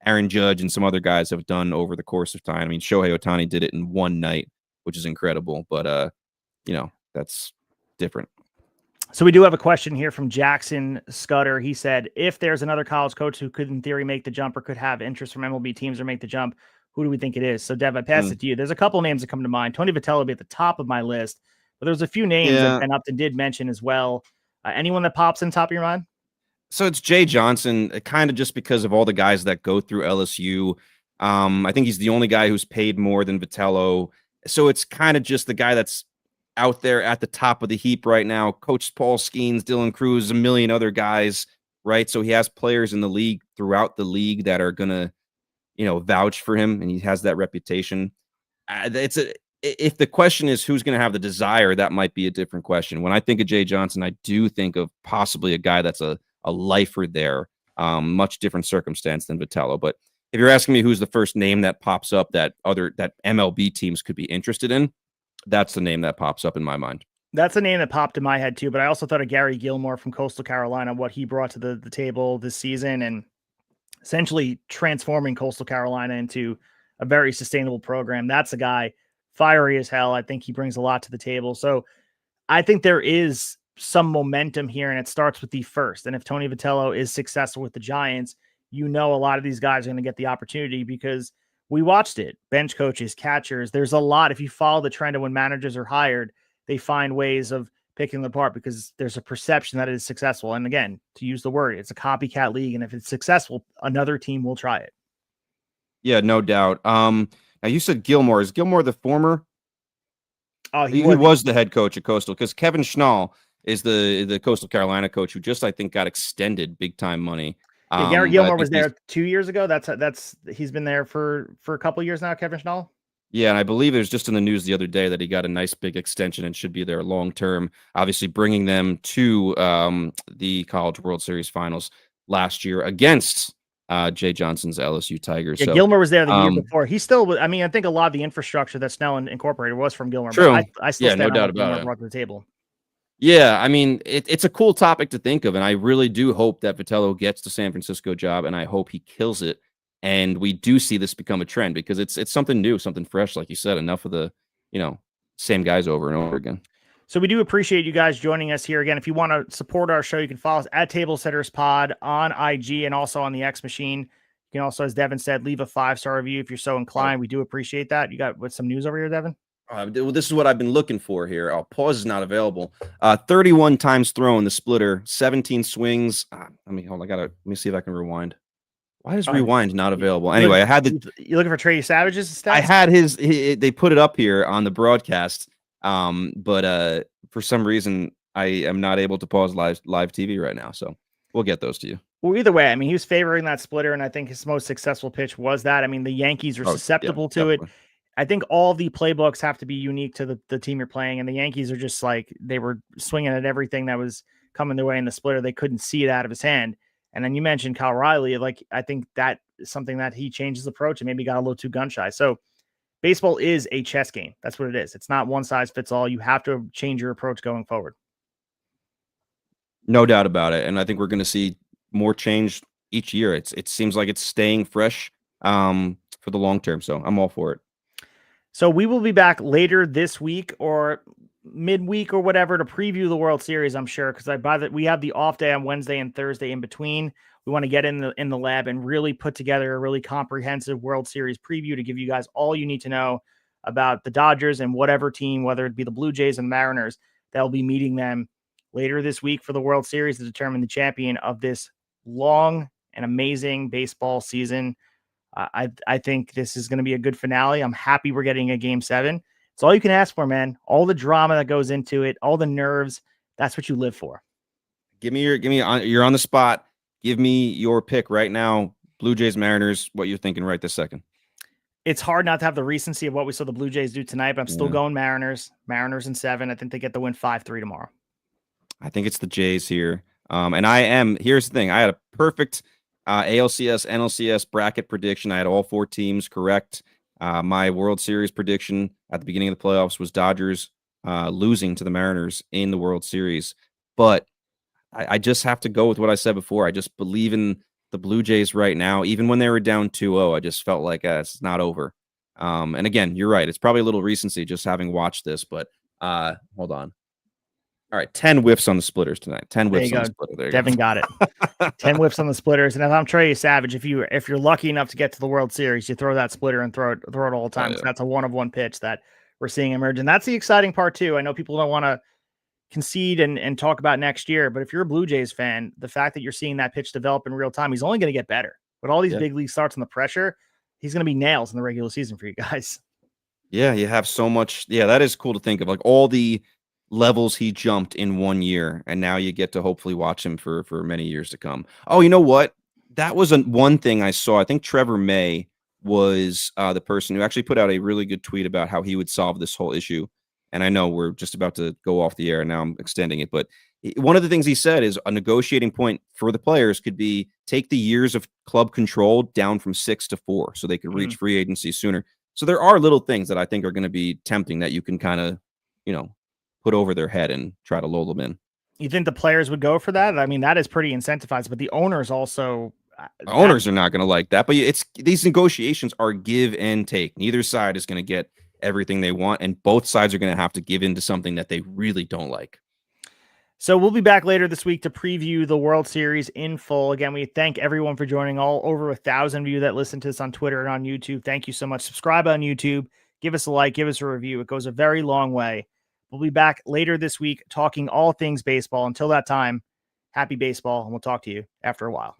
[SPEAKER 3] Aaron Judge and some other guys have done over the course of time. I mean, Shohei Ohtani did it in one night, which is incredible, but that's different.
[SPEAKER 2] So we do have a question here from Jackson Scudder. He said, if there's another college coach who could, in theory, make the jump or could have interest from MLB teams or make the jump, who do we think it is? So, Dev, I pass it to you. There's a couple names that come to mind. Tony Vitello would be at the top of my list, but there's a few names that Ben Upton did mention as well. Anyone that pops in top of your mind?
[SPEAKER 3] So it's Jay Johnson, kind of just because of all the guys that go through LSU. I think he's the only guy who's paid more than Vitello. So it's kind of just the guy that's out there at the top of the heap right now. Coach Paul Skeens, Dylan Cruz, a million other guys, right? So he has players in the league throughout the league that are going to, vouch for him, and he has that reputation. If the question is who's going to have the desire, that might be a different question. When I think of Jay Johnson, I do think of possibly a guy that's a lifer there, much different circumstance than Vitello. But if you're asking me who's the first name that pops up that MLB teams could be interested in, that's the name that pops up in my mind.
[SPEAKER 2] That's a name that popped in my head too, but I also thought of Gary Gilmore from Coastal Carolina, what he brought to the table this season and essentially transforming Coastal Carolina into a very sustainable program. That's a guy, fiery as hell. I think he brings a lot to the table. So I think there is some momentum here, and it starts with the first. And if Tony Vitello is successful with the Giants, a lot of these guys are going to get the opportunity because we watched it. Bench coaches, catchers, there's a lot. If you follow the trend of when managers are hired, they find ways of picking them apart because there's a perception that it is successful. And again, to use the word, it's a copycat league. And if it's successful, another team will try it.
[SPEAKER 3] Yeah, no doubt. Now you said Gilmore. Is Gilmore the former?
[SPEAKER 2] Oh,
[SPEAKER 3] He was the head coach at Coastal, because Kevin Schnall is the Coastal Carolina coach who just, I think, got extended big time money.
[SPEAKER 2] Yeah, Gary Gilmore was there 2 years ago. That's he's been there for a couple of years now, Kevin Schnall.
[SPEAKER 3] Yeah, and I believe it was just in the news the other day that he got a nice big extension and should be there long term. Obviously, bringing them to the College World Series Finals last year against Jay Johnson's LSU Tigers.
[SPEAKER 2] Yeah,
[SPEAKER 3] so,
[SPEAKER 2] Gilmore was there the year before. He still, I mean, I think a lot of the infrastructure that Snell incorporated was from Gilmore.
[SPEAKER 3] True.
[SPEAKER 2] But I still
[SPEAKER 3] no doubt
[SPEAKER 2] Gilmore
[SPEAKER 3] about it.
[SPEAKER 2] brought to the table.
[SPEAKER 3] Yeah, I mean, it's a cool topic to think of, and I really do hope that Vitello gets the San Francisco job, and I hope he kills it, and we do see this become a trend, because it's something new, something fresh, like you said. Enough of the same guys over and over again.
[SPEAKER 2] So we do appreciate you guys joining us here again. If you want to support our show, you can follow us at Tablesetters Pod on IG and also on the X Machine. You can also, as Devin said, leave a 5-star review if you're so inclined. We do appreciate that. You got some news over here, Devin?
[SPEAKER 3] Well, this is what I've been looking for here. Pause is not available. 31 times thrown, the splitter, 17 swings. Let me see if I can rewind. Why is rewind not available? Anyway, I had
[SPEAKER 2] you looking for Trey Savage's stats?
[SPEAKER 3] I had they put it up here on the broadcast. But for some reason I am not able to pause live TV right now. So we'll get those to you.
[SPEAKER 2] Well, either way, I mean, he was favoring that splitter, and I think his most successful pitch was that. I mean, the Yankees are susceptible to
[SPEAKER 3] definitely.
[SPEAKER 2] it. I think all the playbooks have to be unique to the team you're playing, and the Yankees are just like, they were swinging at everything that was coming their way in the splitter. They couldn't see it out of his hand. And then you mentioned Kyle Riley. Like, I think that is something that he changed his approach and maybe got a little too gun shy. So baseball is a chess game. That's what it is. It's not one size fits all. You have to change your approach going forward.
[SPEAKER 3] No doubt about it. And I think we're going to see more change each year. It seems like it's staying fresh for the long term. So I'm all for it.
[SPEAKER 2] So we will be back later this week or midweek or whatever to preview the World Series, I'm sure, because we have the off day on Wednesday and Thursday in between. We want to get in the lab and really put together a really comprehensive World Series preview to give you guys all you need to know about the Dodgers and whatever team, whether it be the Blue Jays and Mariners, that will be meeting them later this week for the World Series to determine the champion of this long and amazing baseball season. I think this is going to be a good finale. I'm happy we're getting a Game 7. It's all you can ask for, man. All the drama that goes into it, all the nerves. That's what you live for.
[SPEAKER 3] You're on the spot. Give me your pick right now. Blue Jays, Mariners, what you're thinking right this second.
[SPEAKER 2] It's hard not to have the recency of what we saw the Blue Jays do tonight, but I'm still going Mariners. Mariners in 7. I think they get the win 5-3 tomorrow.
[SPEAKER 3] I think it's the Jays here. And here's the thing. I had a perfect ALCS, NLCS bracket prediction. I had all 4 teams correct. My World Series prediction at the beginning of the playoffs was Dodgers losing to the Mariners in the World Series. But I just have to go with what I said before. I just believe in the Blue Jays right now. Even when they were down 2-0, I just felt like it's not over. And again, you're right. It's probably a little recency just having watched this, but hold on. All right, 10 whiffs on the splitters tonight. 10 whiffs on the splitter. There you
[SPEAKER 2] Devin got it. 10 whiffs on the splitters. And if I'm Trey Savage, if you're lucky enough to get to the World Series, you throw that splitter and throw it all the time. So that's a 1-of-1 pitch that we're seeing emerge. And that's the exciting part too. I know people don't want to concede and talk about next year, but if you're a Blue Jays fan, the fact that you're seeing that pitch develop in real time, he's only going to get better. With all these big league starts and the pressure, he's going to be nails in the regular season for you guys.
[SPEAKER 3] Yeah, you have so much. Yeah, that is cool to think of. Like all the levels he jumped in 1 year, and now you get to hopefully watch him for many years to come. Oh, you know what? That was one thing I saw. I think Trevor May was the person who actually put out a really good tweet about how he would solve this whole issue. And I know we're just about to go off the air, and now I'm extending it. But one of the things he said is a negotiating point for the players could be take the years of club control down from 6 to 4 so they could reach free agency sooner. So there are little things that I think are going to be tempting that you can kind of, put over their head and try to lull them in.
[SPEAKER 2] You think the players would go for that? I mean, that is pretty incentivized, but the owners also.
[SPEAKER 3] Owners are not going to like that, but these negotiations are give and take. Neither side is going to get everything they want, and both sides are going to have to give in to something that they really don't like.
[SPEAKER 2] So we'll be back later this week to preview the World Series in full. Again, we thank everyone for joining. All over 1,000 of you that listen to us on Twitter and on YouTube. Thank you so much. Subscribe on YouTube. Give us a like. Give us a review. It goes a very long way. We'll be back later this week talking all things baseball. Until that time, happy baseball, and we'll talk to you after a while.